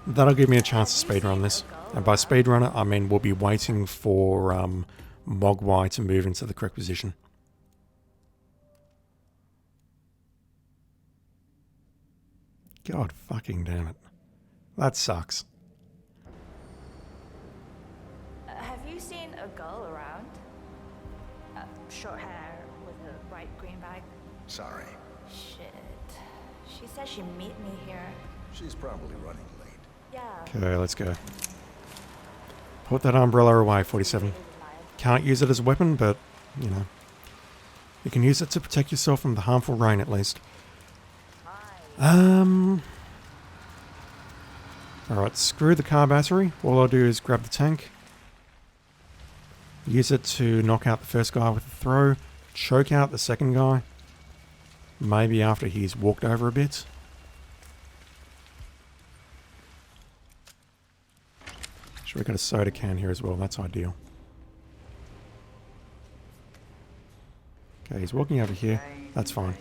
That'll give me a chance to speedrun this. And by speedrunner, I mean we'll be waiting for Mogwai to move into the correct position. God fucking damn it. That sucks. Have you seen a girl around? Short hair with a bright green bag? Sorry. Shit. She said she'd meet me here. She's probably running late. Yeah. Okay, let's go. Put that umbrella away, 47. Can't use it as a weapon, but, you know. You can use it to protect yourself from the harmful rain, at least. Alright, screw the car battery. All I'll do is grab the tank. Use it to knock out the first guy with a throw. Choke out the second guy. Maybe after he's walked over a bit. Sure, we got a soda can here as well. That's ideal. Okay, he's walking over here. That's fine.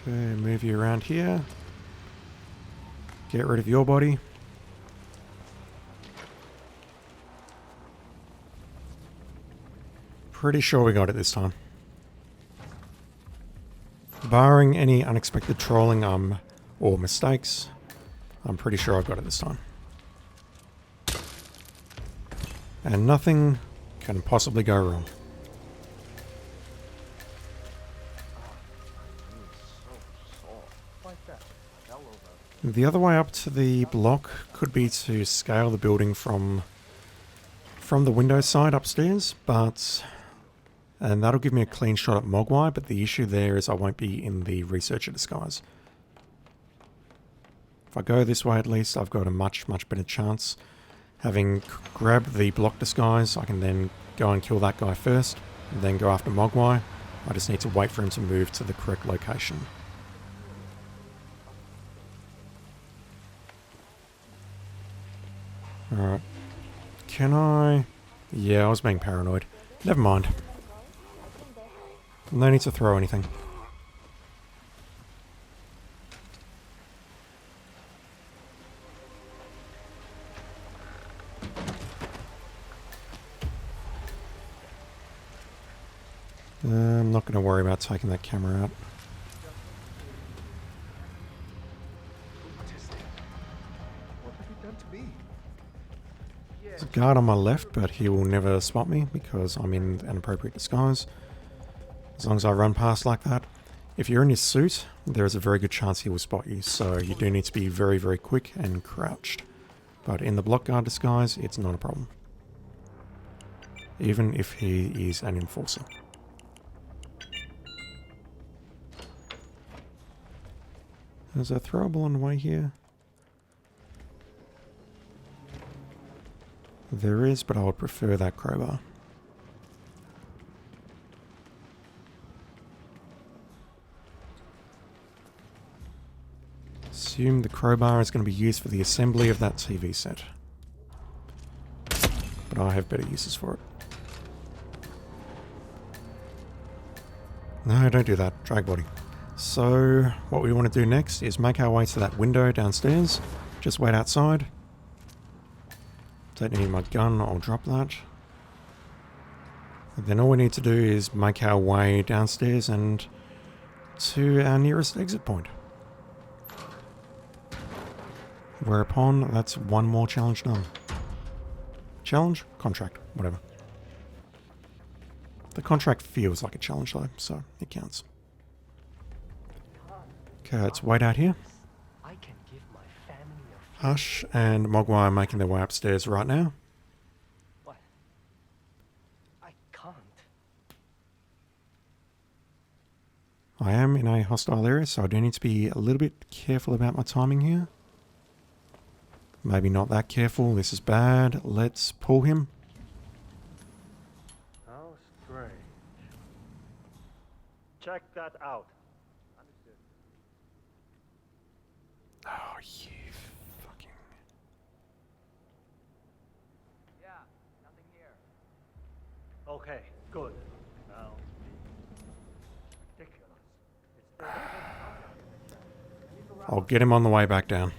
Okay, move you around here. Get rid of your body. Pretty sure we got it this time. Barring any unexpected trolling or mistakes, I'm pretty sure I've got it this time. And nothing can possibly go wrong. The other way up to the block could be to scale the building from the window side upstairs, and that'll give me a clean shot at Mogwai, but the issue there is I won't be in the researcher disguise. If I go this way at least, I've got a much better chance. Having grabbed the block disguise, I can then go and kill that guy first, and then go after Mogwai. I just need to wait for him to move to the correct location. Alright. Can I... Yeah, I was being paranoid. Never mind. No need to throw anything. I'm not going to worry about taking that camera out. There's a guard on my left, but he will never spot me because I'm in an appropriate disguise. As long as I run past like that. If you're in his suit, there is a very good chance he will spot you, so you do need to be very quick and crouched. But in the block guard disguise, it's not a problem. Even if he is an enforcer. There's a throwable on the way here. There is, but I would prefer that crowbar. Assume the crowbar is going to be used for the assembly of that TV set. But I have better uses for it. No, don't do that. Drag body. So, what we want to do next is make our way to that window downstairs. Just wait outside. Don't need my gun, I'll drop that. And then all we need to do is make our way downstairs and to our nearest exit point. Whereupon, that's one more challenge done. Challenge? Contract. Whatever. The contract feels like a challenge though, so it counts. Okay, let's wait out here. Hush and Mogwai are making their way upstairs right now. What? I can't. I am in a hostile area, so I do need to be a little bit careful about my timing here. Maybe not that careful. This is bad. Let's pull him. How strange. Check that out. Understood. Oh, you fucking... Yeah, nothing here. Okay, good. Now, ridiculous. I'll get him on the way back down.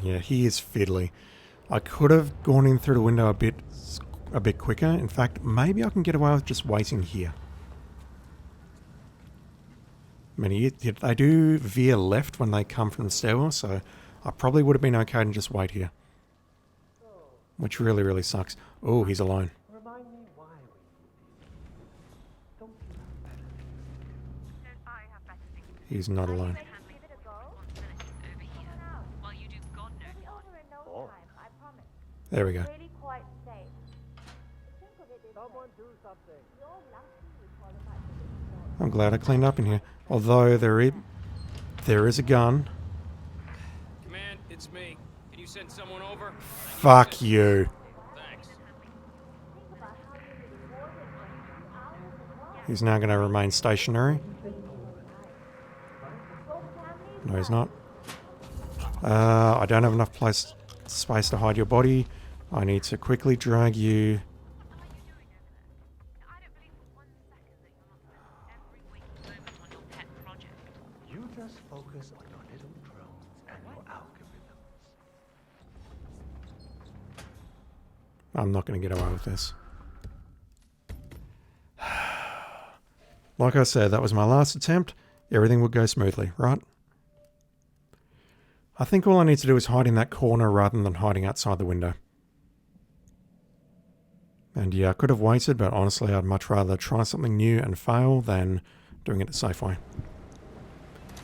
Yeah, he is fiddly. I could have gone in through the window a bit quicker. In fact, maybe I can get away with just waiting here. I mean, they do veer left when they come from the stairwell, so I probably would have been okay to just wait here. Which really, really sucks. Oh, he's alone. Remind me why we He's not alone. There we go. I'm glad I cleaned up in here. Although there is a gun. Command, it's me. Can you send someone over? Fuck you. Thanks. He's now going to remain stationary. No, he's not. I don't have enough space to hide your body. I need to quickly drag you. You just focus on your little drones and your algorithms. I'm not going to get away with this. Like I said, that was my last attempt. Everything would go smoothly, right? I think all I need to do is hide in that corner rather than hiding outside the window. And yeah, I could have waited, but honestly, I'd much rather try something new and fail than doing it the safe way.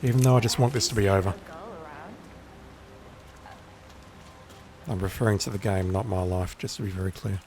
Even though I just want this to be over. I'm referring to the game, not my life, just to be very clear.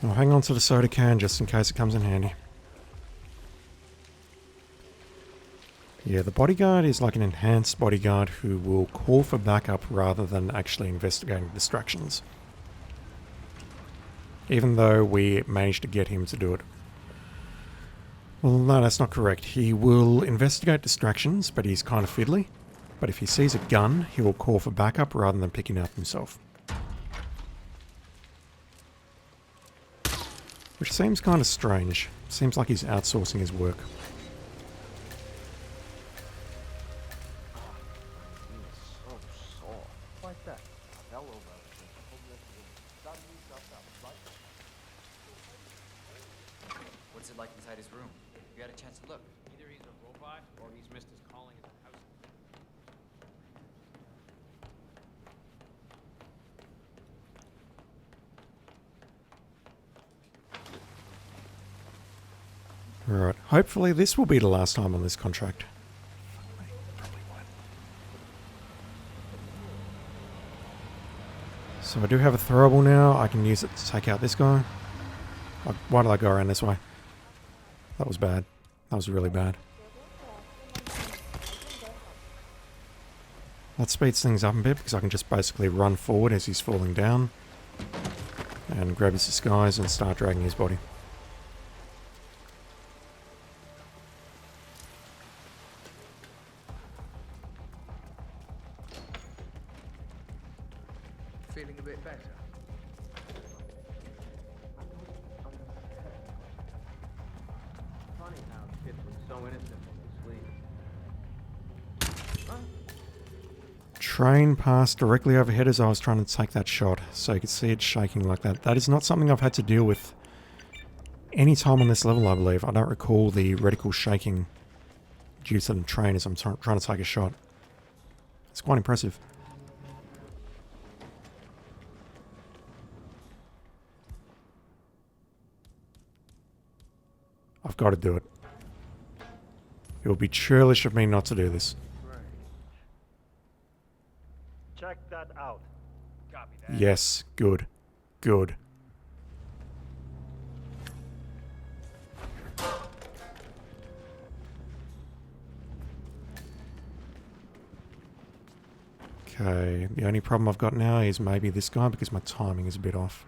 I'll hang on to the soda can just in case it comes in handy. Yeah, the bodyguard is like an enhanced bodyguard who will call for backup rather than actually investigating distractions. Even though we managed to get him to do it. Well, no, that's not correct. He will investigate distractions, but he's kind of fiddly. But if he sees a gun, he will call for backup rather than picking it up himself. Which seems kind of strange. Seems like he's outsourcing his work. it like inside his room? Have you had a chance to look? Either he's a robot or he's missed his calling as a house. Right, hopefully this will be the last time on this contract. So I do have a throwable now. I can use it to take out this guy. Why did I go around this way? That was bad. That was really bad. That speeds things up a bit because I can just basically run forward as he's falling down and grab his disguise and start dragging his body. Feeling a bit better? Funny how kids look so innocent when they sleep. Train passed directly overhead as I was trying to take that shot, so you could see it shaking like that. That is not something I've had to deal with any time on this level, I believe. I don't recall the reticle shaking due to the train as I'm trying to take a shot. It's quite impressive. I've got to do it. It would be churlish of me not to do this. Check that out. Copy that. Yes, good. Good. Okay, the only problem I've got now is maybe this guy because my timing is a bit off.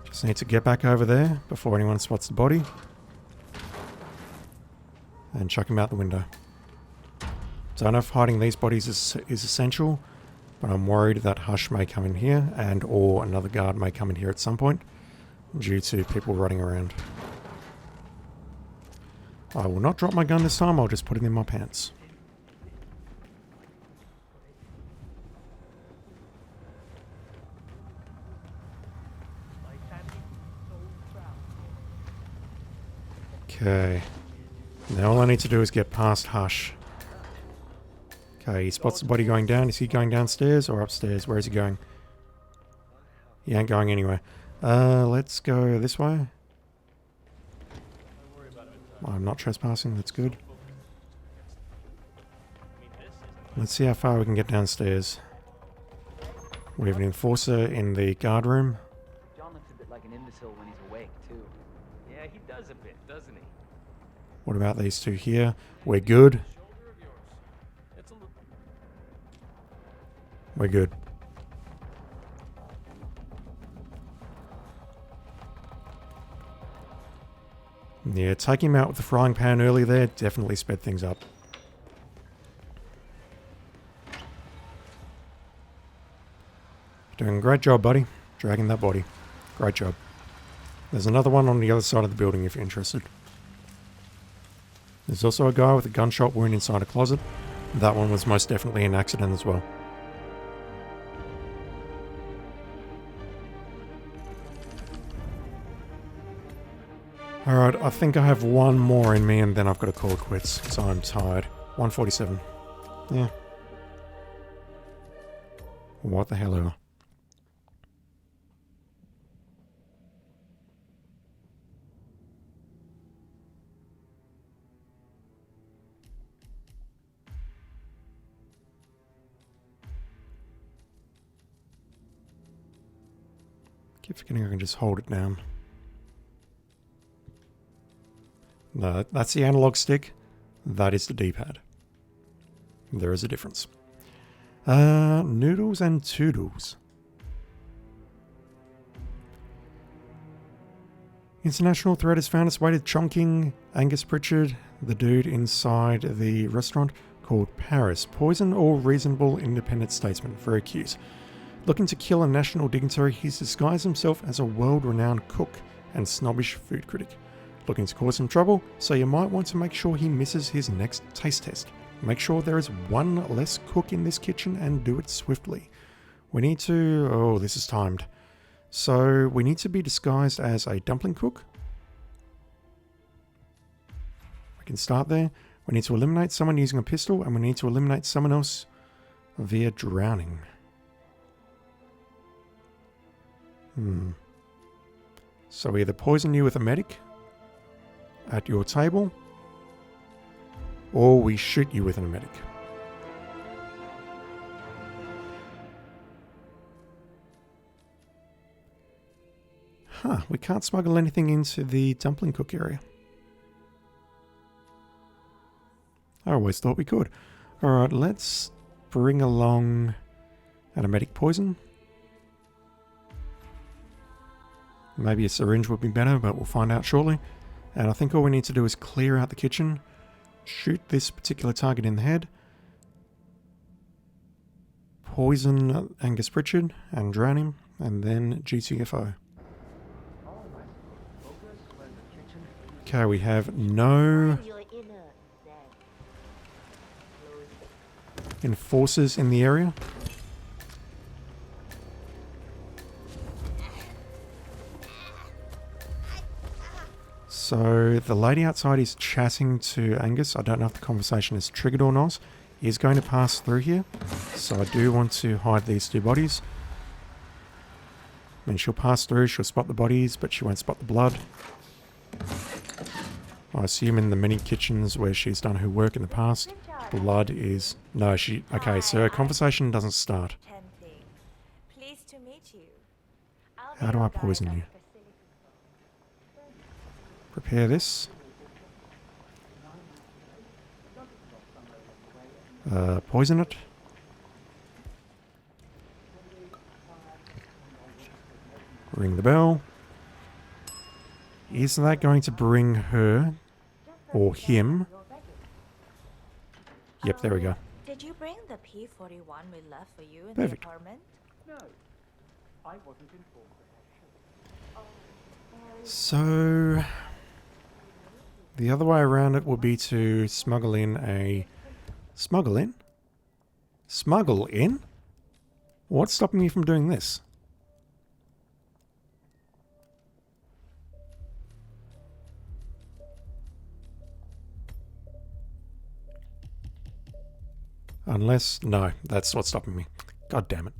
Just need to get back over there before anyone spots the body. And chuck him out the window. Don't know if hiding these bodies is essential, but I'm worried that Hush may come in here and or another guard may come in here at some point due to people running around. I will not drop my gun this time, I'll just put it in my pants. Okay. Now all I need to do is get past Hush. Okay, he spots the body going down. Is he going downstairs or upstairs? Where is he going? He ain't going anywhere. Let's go this way. I'm not trespassing, that's good. Let's see how far we can get downstairs. We have an enforcer in the guard room. John looks a bit like an imbecile when he's awake, too. Yeah, he does a bit, doesn't he? What about these two here? We're good. We're good. Yeah, taking him out with the frying pan early there definitely sped things up. Doing a great job, buddy. Dragging that body. Great job. There's another one on the other side of the building if you're interested. There's also a guy with a gunshot wound inside a closet. That one was most definitely an accident as well. Alright, I think I have one more in me and then I've got to call it quits, because I'm tired. 147. Yeah. What the hell ever. Keep forgetting I can just hold it down. No, that's the analog stick. That is the D-pad. There is a difference. Noodles and Toodles. International threat has found its way to Chongqing. Angus Pritchard, the dude inside the restaurant called Paris, poison all reasonable independent statesmen for accused. Looking to kill a national dignitary, he's disguised himself as a world-renowned cook and snobbish food critic. Looking to cause some trouble, so you might want to make sure he misses his next taste test. make sure there is one less cook in this kitchen and do it swiftly. We need to... Oh, this is timed. So we need to be disguised as a dumpling cook. We can start there. We need to eliminate someone using a pistol, and we need to eliminate someone else via drowning. So we either poison you with a medic at your table, or we shoot you with a medic. Huh, we can't smuggle anything into the dumpling cook area. I always thought we could. Alright, let's bring along an medic poison. Maybe a syringe would be better, but we'll find out shortly. And I think all we need to do is clear out the kitchen, shoot this particular target in the head, poison Angus Pritchard and drown him, and then GTFO. Okay, we have no enforcers in the area. So the lady outside is chatting to Angus. I don't know if the conversation is triggered or not. He is going to pass through here. So I do want to hide these two bodies. I mean, she'll pass through, she'll spot the bodies, but she won't spot the blood. I assume in the many kitchens where she's done her work in the past, blood is... No, she... Okay, so her conversation doesn't start. Pleased to meet you. How do I poison you? Prepare this. Poison it. Ring the bell. Is that going to bring her or him? Yep, there we go. Did you bring the P-41 we left for you in Perfect. the apartment? No, I wasn't informed of So the other way around it would be to smuggle in a... Smuggle in? Smuggle in? What's stopping me from doing this? Unless... No, that's what's stopping me. God damn it.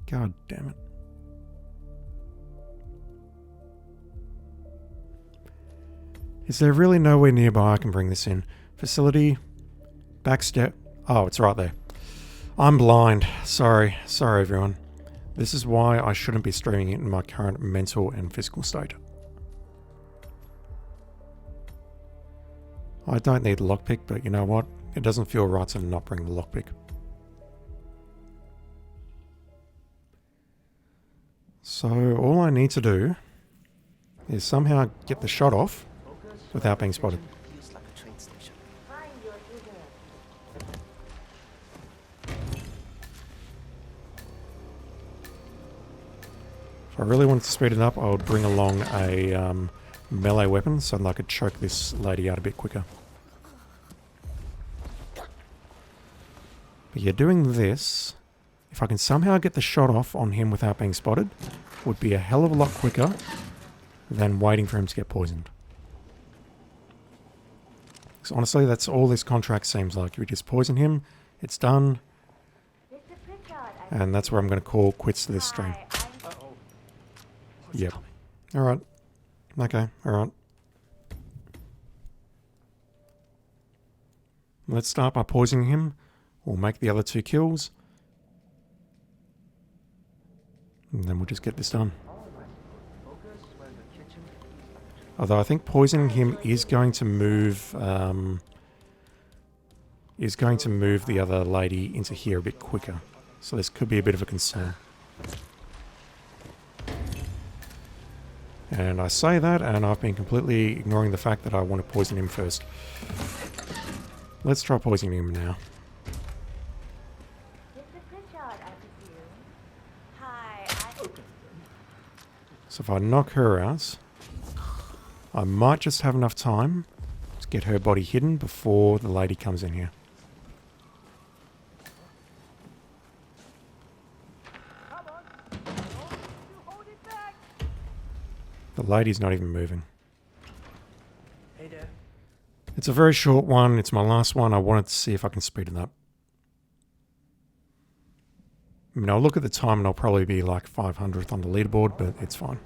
God damn it. Is there really nowhere nearby I can bring this in? Facility. Backstep. Oh, it's right there. I'm blind. Sorry. Sorry, everyone. This is why I shouldn't be streaming it in my current mental and physical state. I don't need the lockpick, but you know what? It doesn't feel right to not bring the lockpick. So all I need to do is somehow get the shot off without being spotted. If I really wanted to speed it up, I would bring along a melee weapon so that I could choke this lady out a bit quicker. But yeah, doing this, if I can somehow get the shot off on him without being spotted, would be a hell of a lot quicker than waiting for him to get poisoned. Because honestly, that's all this contract seems like. We just poison him, it's done, and that's where I'm going to call quits to this stream. Yep. Alright. Okay, alright. Let's start by poisoning him. We'll make the other 2 kills. And then we'll just get this done. Although I think poisoning him is going to move the other lady into here a bit quicker. So this could be a bit of a concern. And I say that, and I've been completely ignoring the fact that I want to poison him first. Let's try poisoning him now. So if I knock her out, I might just have enough time to get her body hidden before the lady comes in here. The lady's not even moving. Hey there. It's a very short one. It's my last one. I wanted to see if I can speed it up. I mean, I'll look at the time and I'll probably be like 500th on the leaderboard, but it's fine.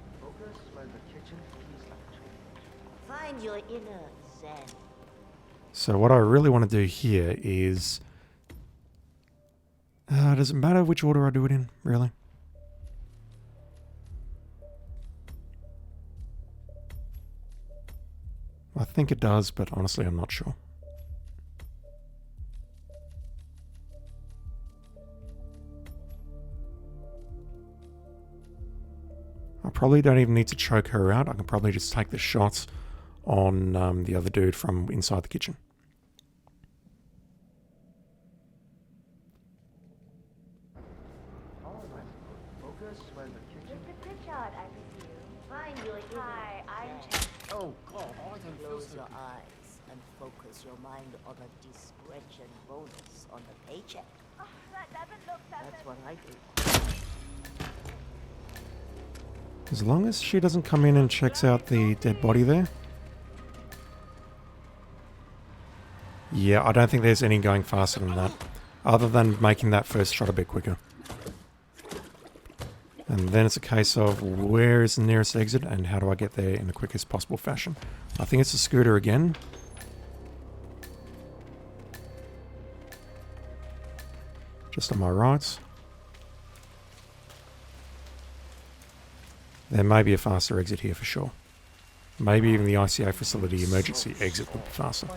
Find your inner zen. So what I really want to do here is... does it matter which order I do it in, really? I think it does, but honestly I'm not sure. I probably don't even need to choke her out. I can probably just take the shots on the other dude from inside the kitchen. Mr. Pritchard, I presume. Find your inner zen. Oh, God, I don't feel Close so your good. eyes and focus your mind on a discretion bonus on the paycheck. Oh, that doesn't look That's what I do. As long as she doesn't come in and checks out the dead body there. Yeah, I don't think there's any going faster than that. Other than making that first shot a bit quicker. And then it's a case of where is the nearest exit and how do I get there in the quickest possible fashion. I think it's a scooter again. Just on my right. There may be a faster exit here for sure. Maybe even the ICA facility emergency exit would be faster.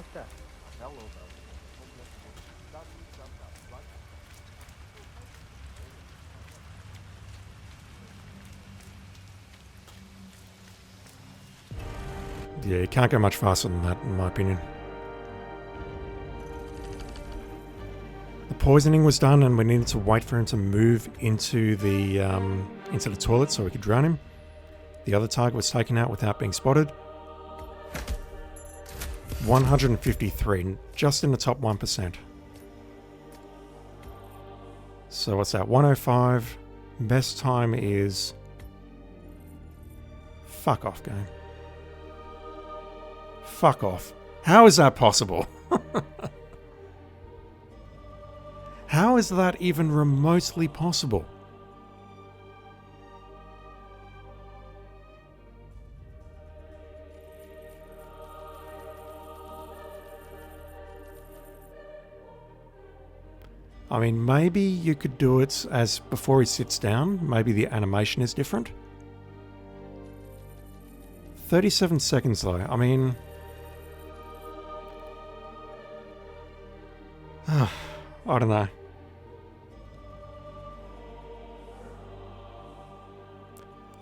Yeah, you can't go much faster than that, in my opinion. The poisoning was done, and we needed to wait for him to move into the toilet so we could drown him. The other target was taken out without being spotted. 153, just in the top 1%. So what's that? 105. Best time is... Fuck off, game. Fuck off. How is that possible? How is that even remotely possible? I mean, maybe you could do it as before he sits down. Maybe the animation is different. 37 seconds though. I mean... I don't know.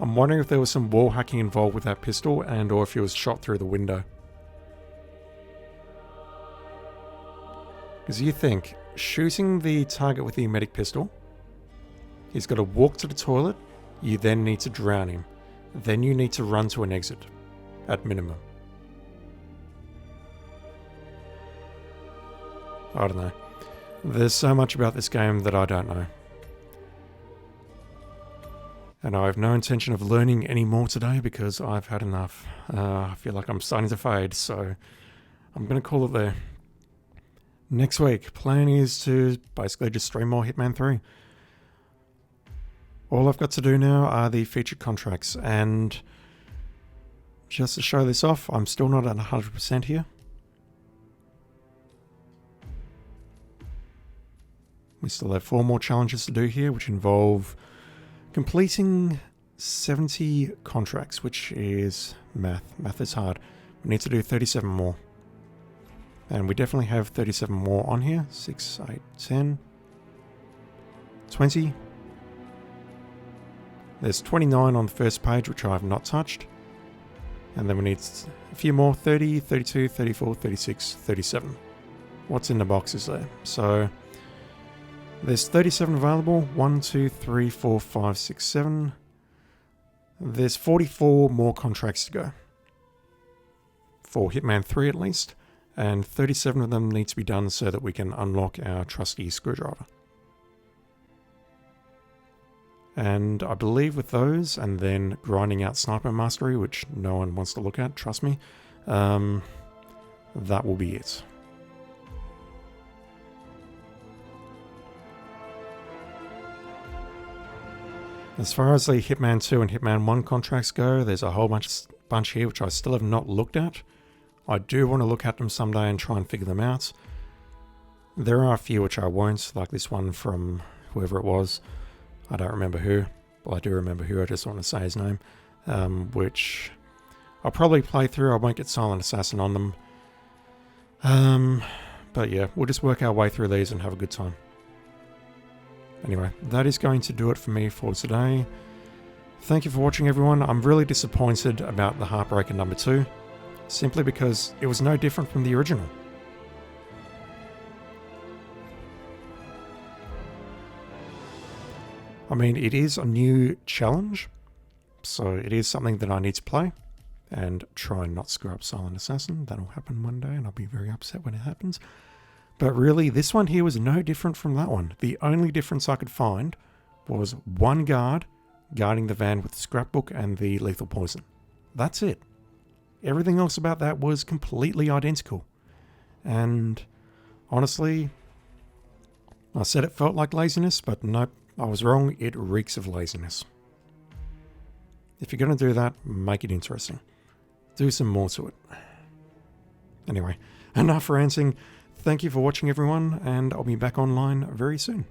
I'm wondering if there was some wall hacking involved with that pistol and or if he was shot through the window. Because you think, shooting the target with the emetic pistol, he's got to walk to the toilet, you then need to drown him. Then you need to run to an exit, at minimum. I don't know. There's so much about this game that I don't know. And I have no intention of learning any more today because I've had enough. I feel like I'm starting to fade, so I'm going to call it there. Next week, plan is to basically just stream more Hitman 3. All I've got to do now are the featured contracts, and just to show this off, I'm still not at 100% here. We still have 4 more challenges to do here, which involve completing 70 contracts, which is math. Math is hard. We need to do 37 more. And we definitely have 37 more on here. 6, 8, 10, 20. There's 29 on the first page, which I have not touched. And then we need a few more. 30, 32, 34, 36, 37. What's in the boxes there? So there's 37 available. 1, 2, 3, 4, 5, 6, 7. There's 44 more contracts to go. For Hitman 3 at least. and 37 of them need to be done so that we can unlock our trusty screwdriver. And I believe with those, and then grinding out Sniper Mastery, which no one wants to look at, trust me, that will be it. As far as the Hitman 2 and Hitman 1 contracts go, there's a whole bunch here which I still have not looked at. I do want to look at them someday and try and figure them out. There are a few which I won't, like this one from whoever it was. I don't remember who. Well, I do remember who, I just want to say his name. Which I'll probably play through. I won't get Silent Assassin on them. But yeah, we'll just work our way through these and have a good time. Anyway, that is going to do it for me for today. Thank you for watching, everyone. I'm really disappointed about the Heartbreaker number 2, simply because it was no different from the original. I mean, it is a new challenge, so it is something that I need to play and try and not screw up Silent Assassin. That'll happen one day and I'll be very upset when it happens. But really, this one here was no different from that one. The only difference I could find was one guard guarding the van with the scrapbook and the lethal poison. That's it. Everything else about that was completely identical. And honestly, I said it felt like laziness, but nope, I was wrong. It reeks of laziness. If you're going to do that, make it interesting. Do some more to it. Anyway, enough ranting. Thank you for watching, everyone, and I'll be back online very soon.